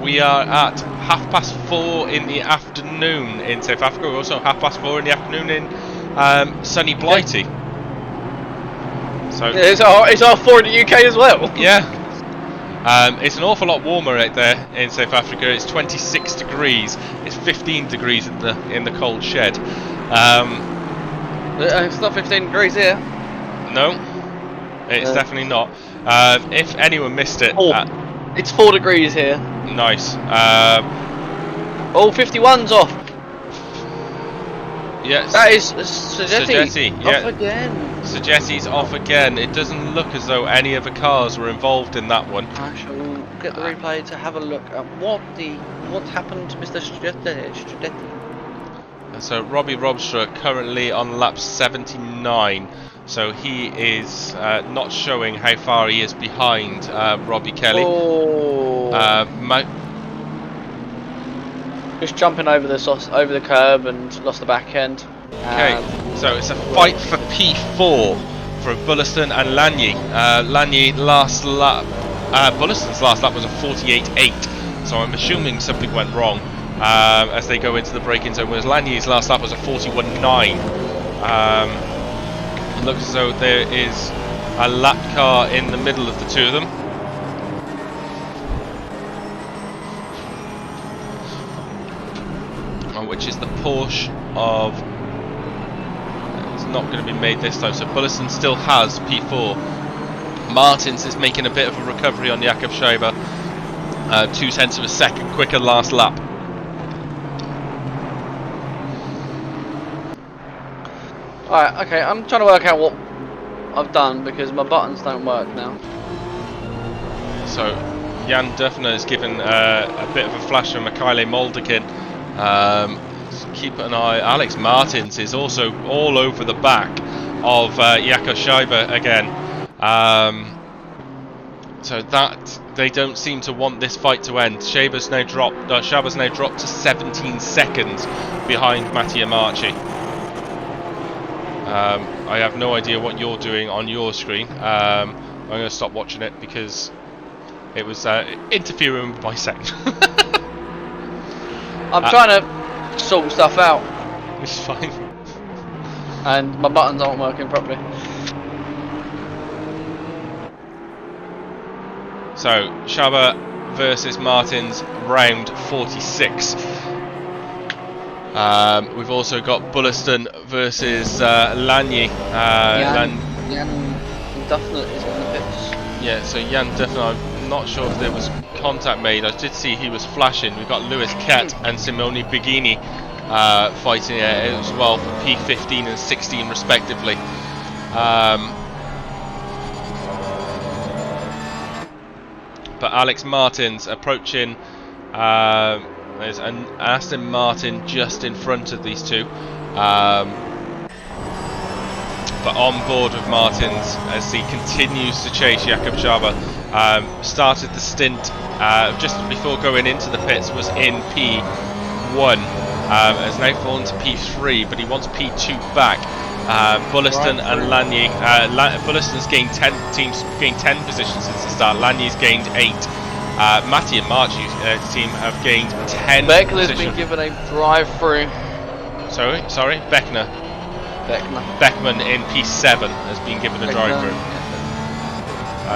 We are at 4:30 in the afternoon in South Africa. We're also at 4:30 in the afternoon in sunny Blighty. So It's R4 in the UK as well. yeah, it's an awful lot warmer right there in South Africa. It's 26 degrees. It's 15 degrees in the cold shed. It's not 15 degrees here. No, it's definitely not. If anyone missed it, It's 4 degrees here. nice. Oh, 51's off. Yes. That is Sagetti. Yeah. Off again. Sagetti's off again. It doesn't look as though any of the cars were involved in that one. I shall get the replay to have a look at what happened to Mr. Sagetti. So Robbie Robstra currently on lap 79. So he is not showing how far he is behind Robbie Kelly. Oh. Just jumping over the curb and lost the back end. Okay, so it's a fight for P4 for Bulliston and Lagny. Lagny last lap, Bulliston's last lap was a 48.8, so I'm assuming something went wrong as they go into the braking zone, whereas Lagny's last lap was a 41.9. It looks as though there is a lap car in the middle of the two of them. Which is the Porsche of... It's not going to be made this time, so Bulliston still has P4. Martins is making a bit of a recovery on Jakob Scheiber. 0.2 of a second quicker last lap. Alright, okay, I'm trying to work out what I've done because my buttons don't work now. So, Jan Duffner is given a bit of a flash from Mikhail Moldekin. Keep an eye. Alex Martins is also all over the back of Jakob Scheiber again. So that they don't seem to want this fight to end. Scheiber's now dropped to 17 seconds behind Mattia Marchi. I have no idea what you're doing on your screen. I'm going to stop watching it because it was interfering with my sound. I'm trying to sort stuff out. It's fine. And my buttons aren't working properly. So, Scheiber versus Martins, round 46. We've also got Bulliston versus Lagny. Jan Duffner is on the pits. Yeah, so Jan Duffner, I'm not sure if there was contact made. I did see he was flashing. We've got Lewis Kett and Simone Bigini fighting it as well for P15 and 16 respectively. But Alex Martins approaching. There's an Aston Martin just in front of these two. But on board with Martins as he continues to chase Jakob Scheiber. Started the stint just before going into the pits, was in P1. Has now fallen to P3, but he wants P2 back. Bulliston and Lagny. Bulliston's gained 10 positions since the start. Lagny's gained 8. Mattia Marchi's team have gained 10 Beckner's positions. been given a drive-through. Sorry, Beckner. Beckman in P7 has been given a drive-through.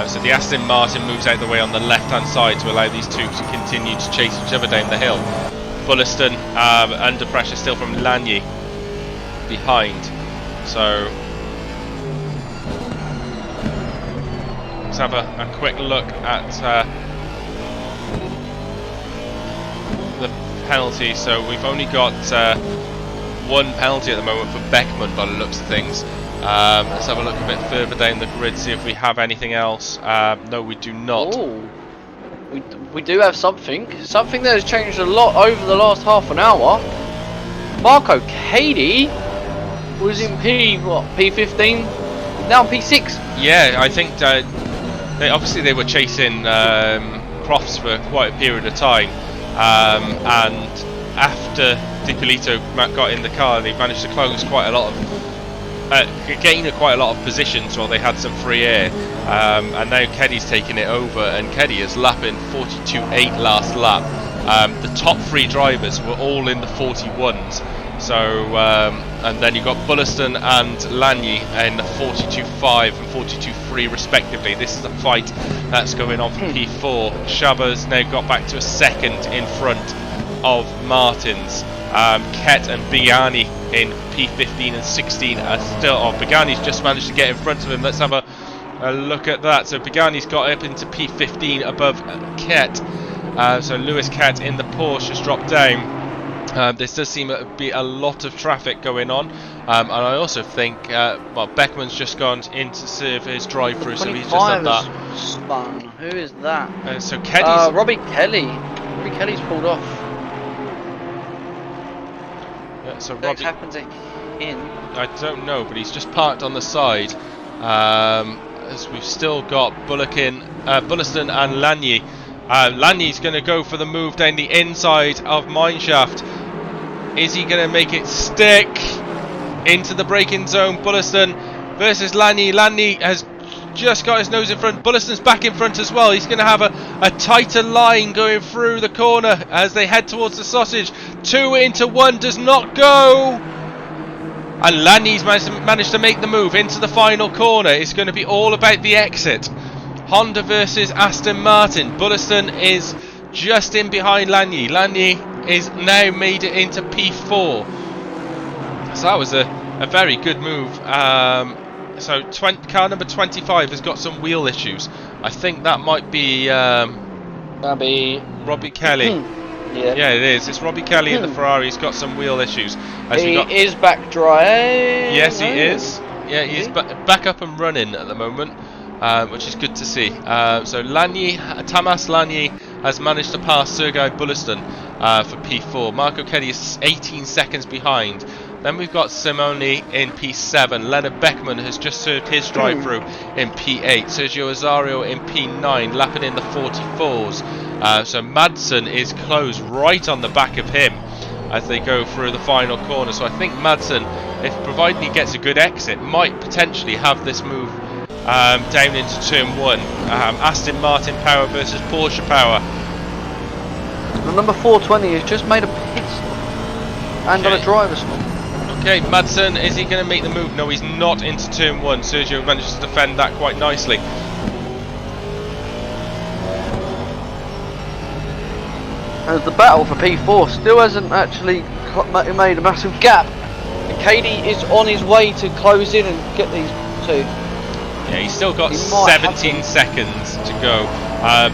So the Aston Martin moves out the way on the left-hand side to allow these two to continue to chase each other down the hill. Bulliston under pressure still from Lagny behind. So let's have a quick look at the penalty. So we've only got one penalty at the moment for Beckman by the looks of things. Let's have a look a bit further down the grid, see if we have anything else. No, we do not. Oh, we do have something that has changed a lot over the last half an hour. Marco Cady was in P15, now P6. Yeah, I think they were chasing Crofts for quite a period of time, and after Di Polito got in the car, they managed to close quite a lot of gain quite a lot of positions while they had some free air, and now Keddy's taking it over, and Keddy is lapping 42.8 last lap. The top 3 drivers were all in the 41s, so and then you've got Bulliston and Lagny in the 42.5 and 42.3 respectively. This is a fight that's going on for P4. Shaba's now got back to a second in front of Martins. Ket and Biani in P15 and 16 are still on. Bigani's just managed to get in front of him. Let's have a look at that. So Bigani's got up into P15 above Ket. So Lewis Ket in the Porsche has dropped down. This does seem to be a lot of traffic going on, and I also think well, Beckman's just gone in to serve his drive-through, so he's just done that. Spun. Who is that? So Kelly's Robbie Kelly. Robbie Kelly's pulled off. Yeah, so What's happened to him? I don't know, but he's just parked on the side. As we've still got Bulliston and Lanier. Lanier's going to go for the move down the inside of Mineshaft. Is he going to make it stick into the braking zone? Bulliston versus Lanier. Lanier has just got his nose in front. Bulliston's back in front as well. He's going to have a tighter line going through the corner as they head towards the sausage. 2 into 1 does not go. And Lanier's managed to make the move into the final corner. It's going to be all about the exit. Honda versus Aston Martin. Bulliston is just in behind Lanier. Lanier is now made it into P4. So that was a very good move. So car number 25 has got some wheel issues. I think that might be That'll be Robbie Kelly. Yeah, it is. It's Robbie Kelly in the Ferrari. He's got some wheel issues. He is back dry. Yes, he is. Yeah, he's back up and running at the moment. Which is good to see. So Tamas Lanier has managed to pass Sergei Bulliston for P4. Marco Kelly is 18 seconds behind. Then we've got Simone in P7. Leonard Beckman has just served his drive-through in P8. Sergio Azario in P9, lapping in the 44s. So Madsen is close right on the back of him as they go through the final corner. So I think Madsen, if provided he gets a good exit, might potentially have this move down into turn 1. Aston Martin power versus Porsche power. The number 420 has just made a pit stop and got a driver's stop. Okay, Madsen, is he going to make the move? No, he's not into turn 1. Sergio manages to defend that quite nicely. As the battle for P4 still hasn't actually made a massive gap. And Katie is on his way to close in and get these two. Yeah, he's still got 17 seconds to go,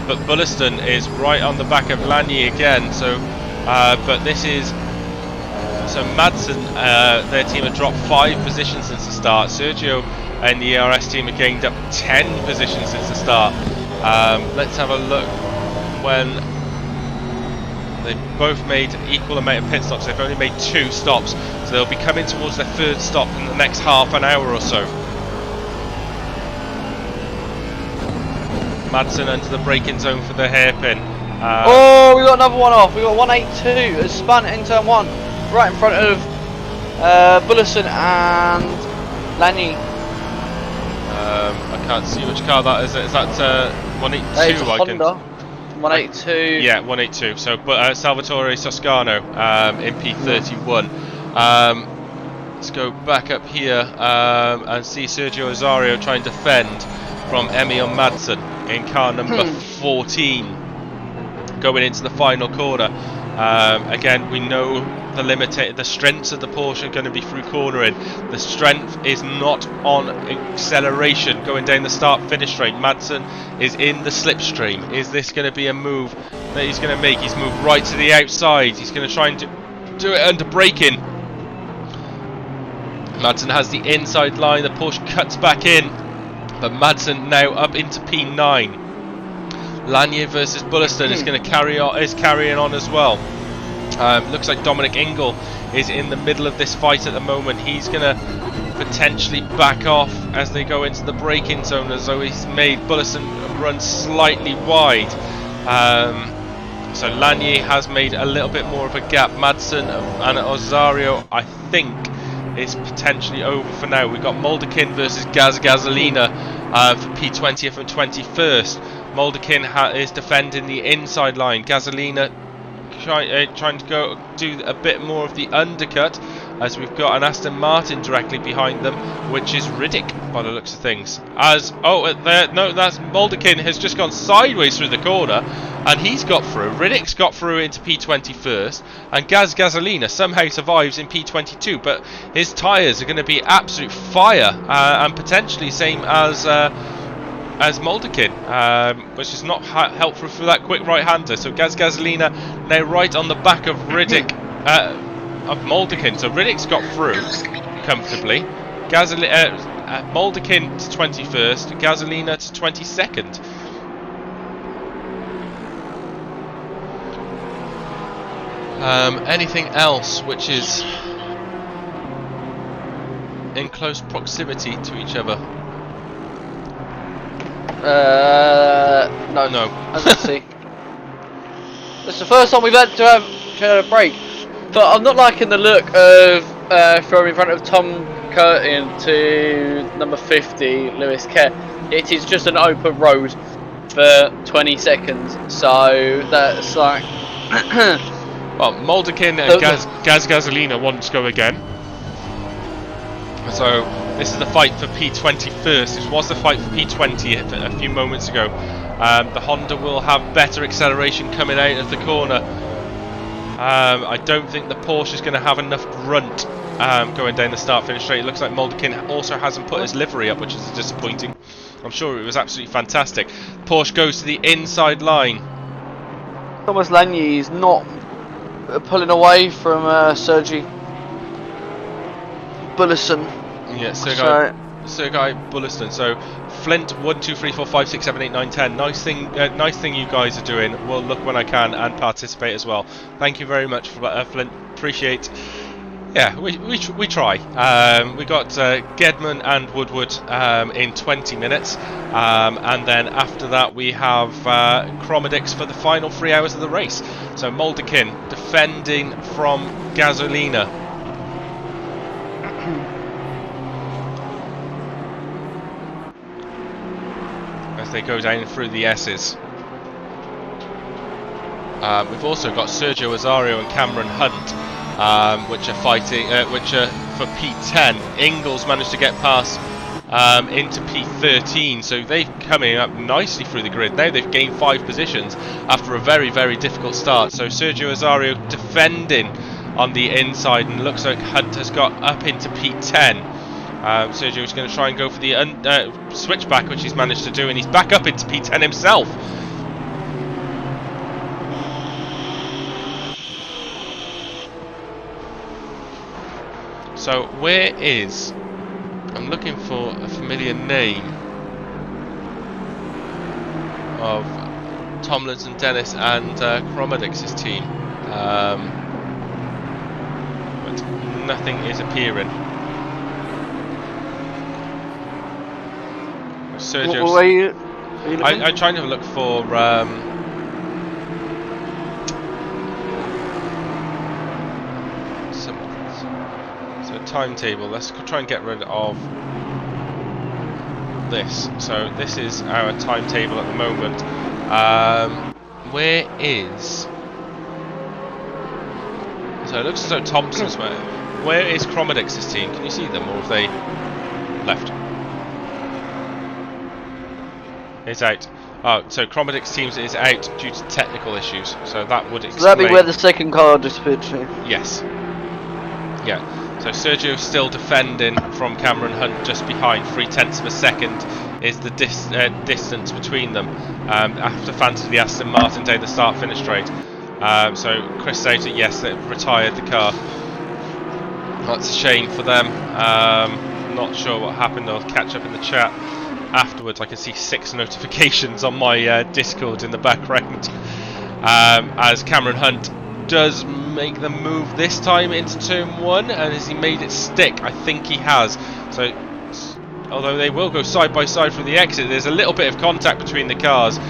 but Bulliston is right on the back of Lanier again. So, but this is so Madsen. Their team have dropped 5 positions since the start. Sergio and the ERS team have gained up 10 positions since the start. Let's have a look when they've both made equal amount of pit stops. They've only made 2 stops, so they'll be coming towards their 3rd stop in the next half an hour or so. Madsen into the braking zone for the hairpin. Oh, we got another one off. We got 182 has spun in turn 1, right in front of Bulliston and Lanier. I can't see which car that is. Is that 182? It's a Honda. 182. Yeah, 182. So, but Salvatore Toscano in P31. Let's go back up here and see Sergio Azario try and defend from Emil Madsen in car number 14 going into the final corner. Again, we know the strengths of the Porsche are going to be through cornering. The strength is not on acceleration going down the start-finish straight. Madsen is in the slipstream. Is this going to be a move that he's going to make? He's moved right to the outside. He's going to try and do it under braking. Madsen has the inside line. The Porsche cuts back in, but Madsen now up into P9. Lanier versus Bulliston is going to carrying on as well. Looks like Dominic Ingle is in the middle of this fight at the moment. He's going to potentially back off as they go into the braking zone, as though he's made Bulliston run slightly wide. So Lanier has made a little bit more of a gap. Madsen and Ozario, I think, is potentially over for now. We've got Moldekin versus Gasolina for P20th and 21st. Moldekin is defending the inside line. Gasolina trying to go do a bit more of the undercut. as we've got an Aston Martin directly behind them, which is Riddick by the looks of things. As no, that's Moldekin has just gone sideways through the corner, and he's got through. Riddick's got through into P20 first, and Gasolina somehow survives in P22, but his tyres are going to be absolute fire, and potentially same as Moldekin, which is not helpful for that quick right-hander. So Gasolina now right on the back of Riddick, of Moldekin. So Riddick's got through comfortably. Moldekin to 21st, Gasolina to 22nd. Anything else which is in close proximity to each other? No. No. As I see. It's the first time we've had to have a break. But I'm not liking the look of from in front of Tom Curtin to number 50, Lewis Kerr. It is just an open road for 20 seconds. So that's like... Well, Moldekin and Gasolina want to go again. So this is the fight for P20 first. This was the fight for P20 a few moments ago. The Honda will have better acceleration coming out of the corner. I don't think the Porsche is going to have enough grunt going down the start-finish straight. It looks like Moldekin also hasn't put his livery up, which is disappointing. I'm sure it was absolutely fantastic. Porsche goes to the inside line. Thomas Lagny is not pulling away from Sergi Bullison. Yeah, Sergei Bulliston. So Flint 1, 2, 3, 4, 5, 6, 7, 8, 9, 10. Nice thing you guys are doing. We'll look when I can and participate as well. Thank you very much for Flint. Appreciate. Yeah, we try. We got Gedman and Woodward in 20 minutes, and then after that we have Chromedix for the final 3 hours of the race. So Moldekin defending from Gasolina. As they go down through the S's. We've also got Sergio Azario and Cameron Hunt, which are fighting, which are for P10. Ingles managed to get past into P13, so they're coming up nicely through the grid. Now they've gained 5 positions after a very, very difficult start. So Sergio Azario defending on the inside, and looks like Hunt has got up into P10. Sergio is going to try and go for the switchback, which he's managed to do, and he's back up into P10 himself. So where is... I'm looking for a familiar name of Tomlinson, Dennis and Chromedix's team. But nothing is appearing. Sergio. What way are you I'm trying to look for so timetable. Let's try and get rid of this. So this is our timetable at the moment. Where is? So it looks as though Thompson's where is Chromedix's team? Can you see them, or have they left? It's out. Oh, so Chromedix teams is out due to technical issues. So that would explain. So that'd be where the second car disappeared to. Yes. Yeah. So Sergio still defending from Cameron Hunt just behind. 0.3 of a second is the distance between them. After fancy the Aston Martin down the start-finish straight. So Chris Sauter, yes, they've retired the car. That's a shame for them. Not sure what happened. I'll catch up in the chat afterwards. I can see 6 notifications on my Discord in the background. As Cameron Hunt does make the move this time into turn 1, and has he made it stick? I think he has. So although they will go side by side through the exit, there's a little bit of contact between the cars.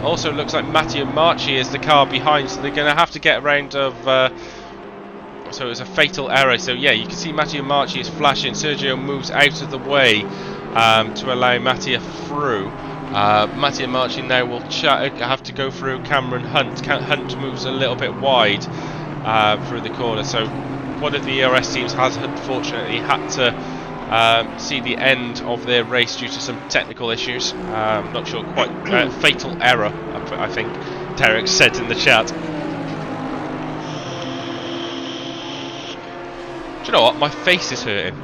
Also looks like Matteo Marchi is the car behind, so they're going to have to get around of so it was a fatal error. So yeah, you can see Matteo Marchi is flashing. Sergio moves out of the way to allow Matteo through. Matteo Marchi now will have to go through Cameron Hunt. Hunt moves a little bit wide through the corner, so one of the ERS teams has unfortunately had to see the end of their race due to some technical issues. Not sure quite. Fatal error, I think Derek said in the chat. Do you know what? My face is hurting.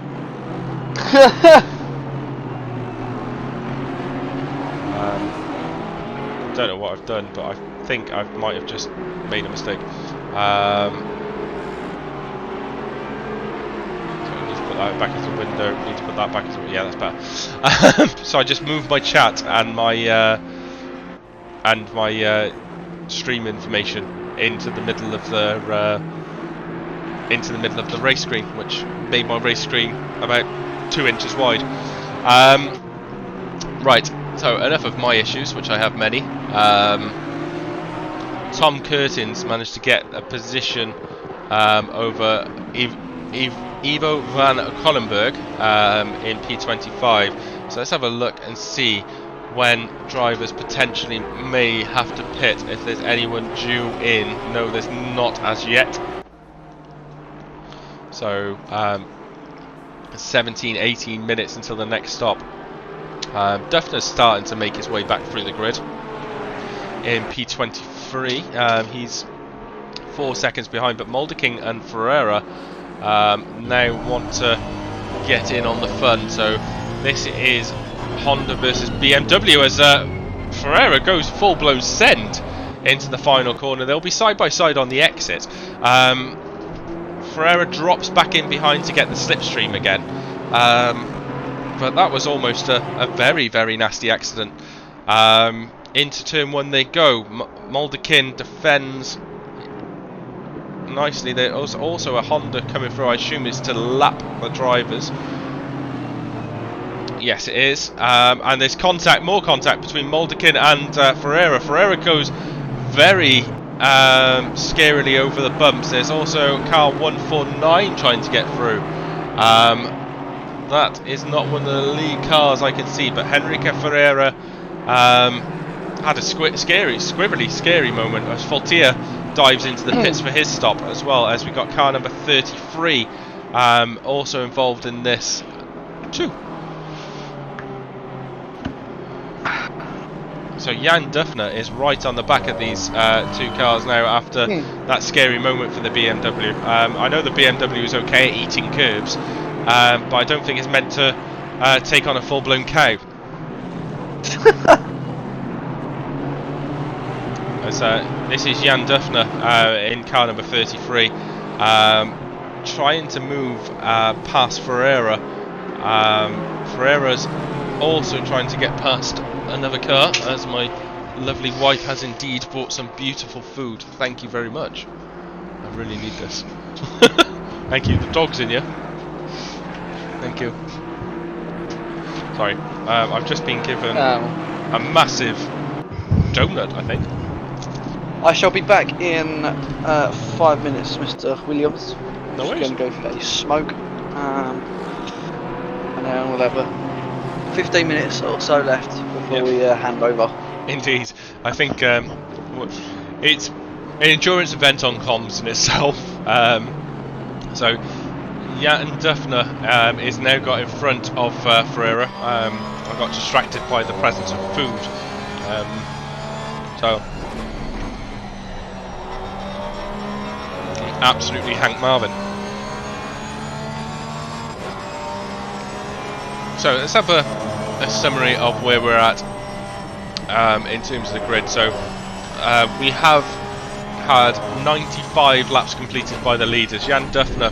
Don't know what I've done, but I think I might have just made a mistake. So I need to put that back as a window. Need to put that back as a, yeah, that's better. So I just moved my chat and my stream information into the middle of the race screen, which made my race screen about 2 inches wide. Right. So enough of my issues, which I have many. Tom Curtins managed to get a position over Ivo van Kollenberg in P25. So let's have a look and see when drivers potentially may have to pit, if there's anyone due in. No, there's not as yet. So 17-18 minutes until the next stop. Duffner's starting to make his way back through the grid in P23. He's 4 seconds behind, but Moldeking and Ferreira now want to get in on the fun. So this is Honda versus BMW as Ferreira goes full-blown send into the final corner. They'll be side by side on the exit. Ferreira drops back in behind to get the slipstream again. But that was almost a very, very nasty accident. Into turn 1 they go. Moldekin defends nicely. There's also a Honda coming through, I assume is to lap the drivers. Yes, it is. And there's more contact between Moldekin and Ferreira. Ferreira goes very scarily over the bumps. There's also car 149 trying to get through. That is not one of the lead cars I can see, but Henrique Ferreira had a scribbly scary moment as Faultier dives into the pits for his stop, as well as we got car number 33 also involved in this too. So Jan Duffner is right on the back of these 2 cars now after that scary moment for the BMW. I know the BMW is okay at eating curbs, but I don't think it's meant to take on a full-blown cow. This is Jan Duffner in car number 33, trying to move past Ferreira. Ferreira's also trying to get past another car, as my lovely wife has indeed bought some beautiful food. Thank you very much. I really need this. Thank you. The dog's in here. Thank you. Sorry, I've just been given a massive donut, I think. I shall be back in 5 minutes, Mr. Williams. No worries. Just going to go for a smoke. And then we'll have 15 minutes or so left before we hand over. Indeed. I think it's an endurance event on comms in itself. So Jan Duffner is now got in front of Ferreira. I got distracted by the presence of food. So absolutely Hank Marvin. So let's have a summary of where we're at in terms of the grid. So we have had 95 laps completed by the leaders. Jan Duffner,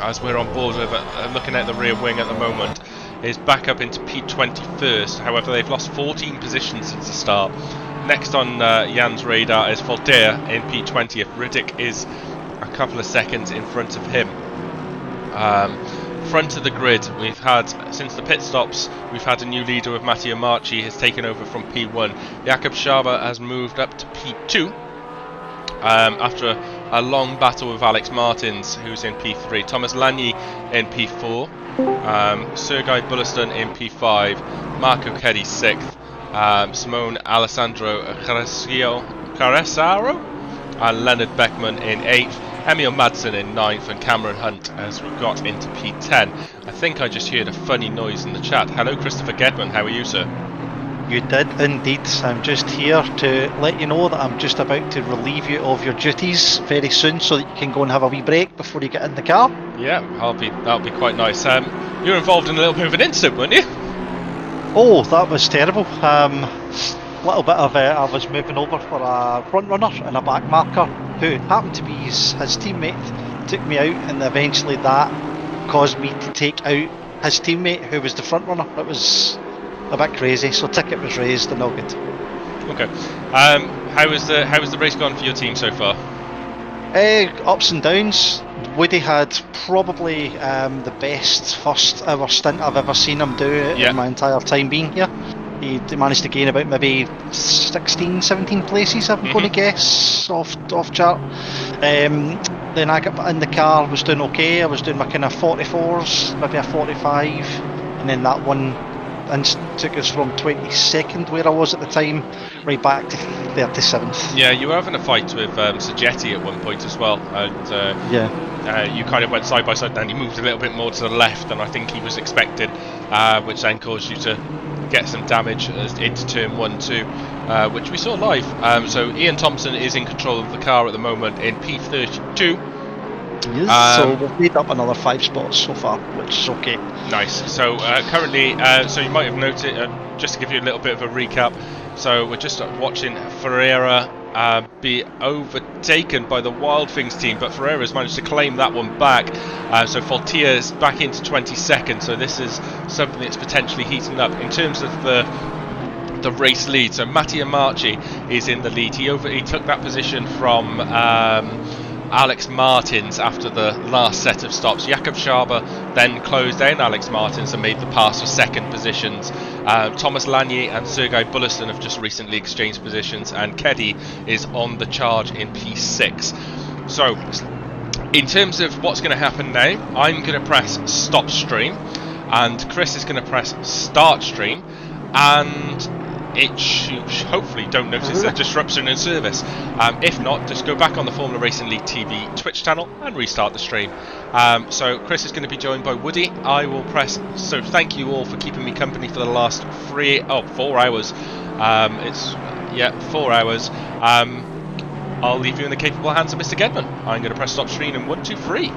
as we're on board with looking at the rear wing at the moment, is back up into P21st. However, they've lost 14 positions since the start. Next on Jan's radar is Faultier in P20th. Riddick is a couple of seconds in front of him. Front of the grid, we've had, since the pit stops, we've had a new leader with Matteo Marchi has taken over from P1. Jakob Schava has moved up to P2 after a long battle with Alex Martins, who's in P3. Thomas Lagny in P4, Sergei Bulliston in P5, Marco Keddy 6th, Simone Alessandro Caresaro and Leonard Beckman in 8th, Emil Madsen in 9th, and Cameron Hunt as we got into P10. I think I just heard a funny noise in the chat. Hello, Christopher Gedman. How are you, sir? You did indeed. I'm just here to let you know that I'm just about to relieve you of your duties very soon, so that you can go and have a wee break before you get in the car. Yeah, that'll be quite nice. You were involved in a little bit of an incident, weren't you? Oh, that was terrible. Little bit of I was moving over for a front runner and a back marker who happened to be his teammate. Took me out, and eventually that caused me to take out his teammate who was the front runner. It was a bit crazy, so ticket was raised and all good. Okay. How was the race gone for your team so far? Ups and downs. Woody had probably the best first ever stint I've ever seen him do in my entire time being here. He managed to gain about maybe 16, 17 places, I'm going to guess, off chart. Then I got in the car, was doing okay. I was doing my kind of 44s, maybe a 45, and then that one took us from 22nd, where I was at the time, right back to 37th. Yeah, you were having a fight with Sagetti at one point as well, and you kind of went side by side, and you moved a little bit more to the left than I think he was expecting, which then caused you to get some damage into turn 1-2, which we saw live. So Ian Thompson is in control of the car at the moment in P32. Yes, so we've made up another 5 spots so far, which is okay. Nice. So currently, so you might have noted, just to give you a little bit of a recap, so we're just watching Ferreira be overtaken by the Wild Things team, but Ferreira's managed to claim that one back. So Faltia is back into 22nd, so this is something that's potentially heating up. In terms of the race lead, so Mattia Marchi is in the lead. He took that position from Alex Martins after the last set of stops. Jakob Schaber then closed down Alex Martins and made the pass for second positions. Thomas Lanier and Sergei Bullesin have just recently exchanged positions, and Keddy is on the charge in P6. So, in terms of what's going to happen now, I'm going to press stop stream, and Chris is going to press start stream, and it should hopefully don't notice a disruption in service. If not, just go back on the Formula Racing League TV Twitch channel and restart the stream. So Chris is going to be joined by Woody. I will press. So thank you all for keeping me company for the last 4 hours. 4 hours. I'll leave you in the capable hands of Mr. Gedman. I'm going to press stop stream in 1, 2, 3.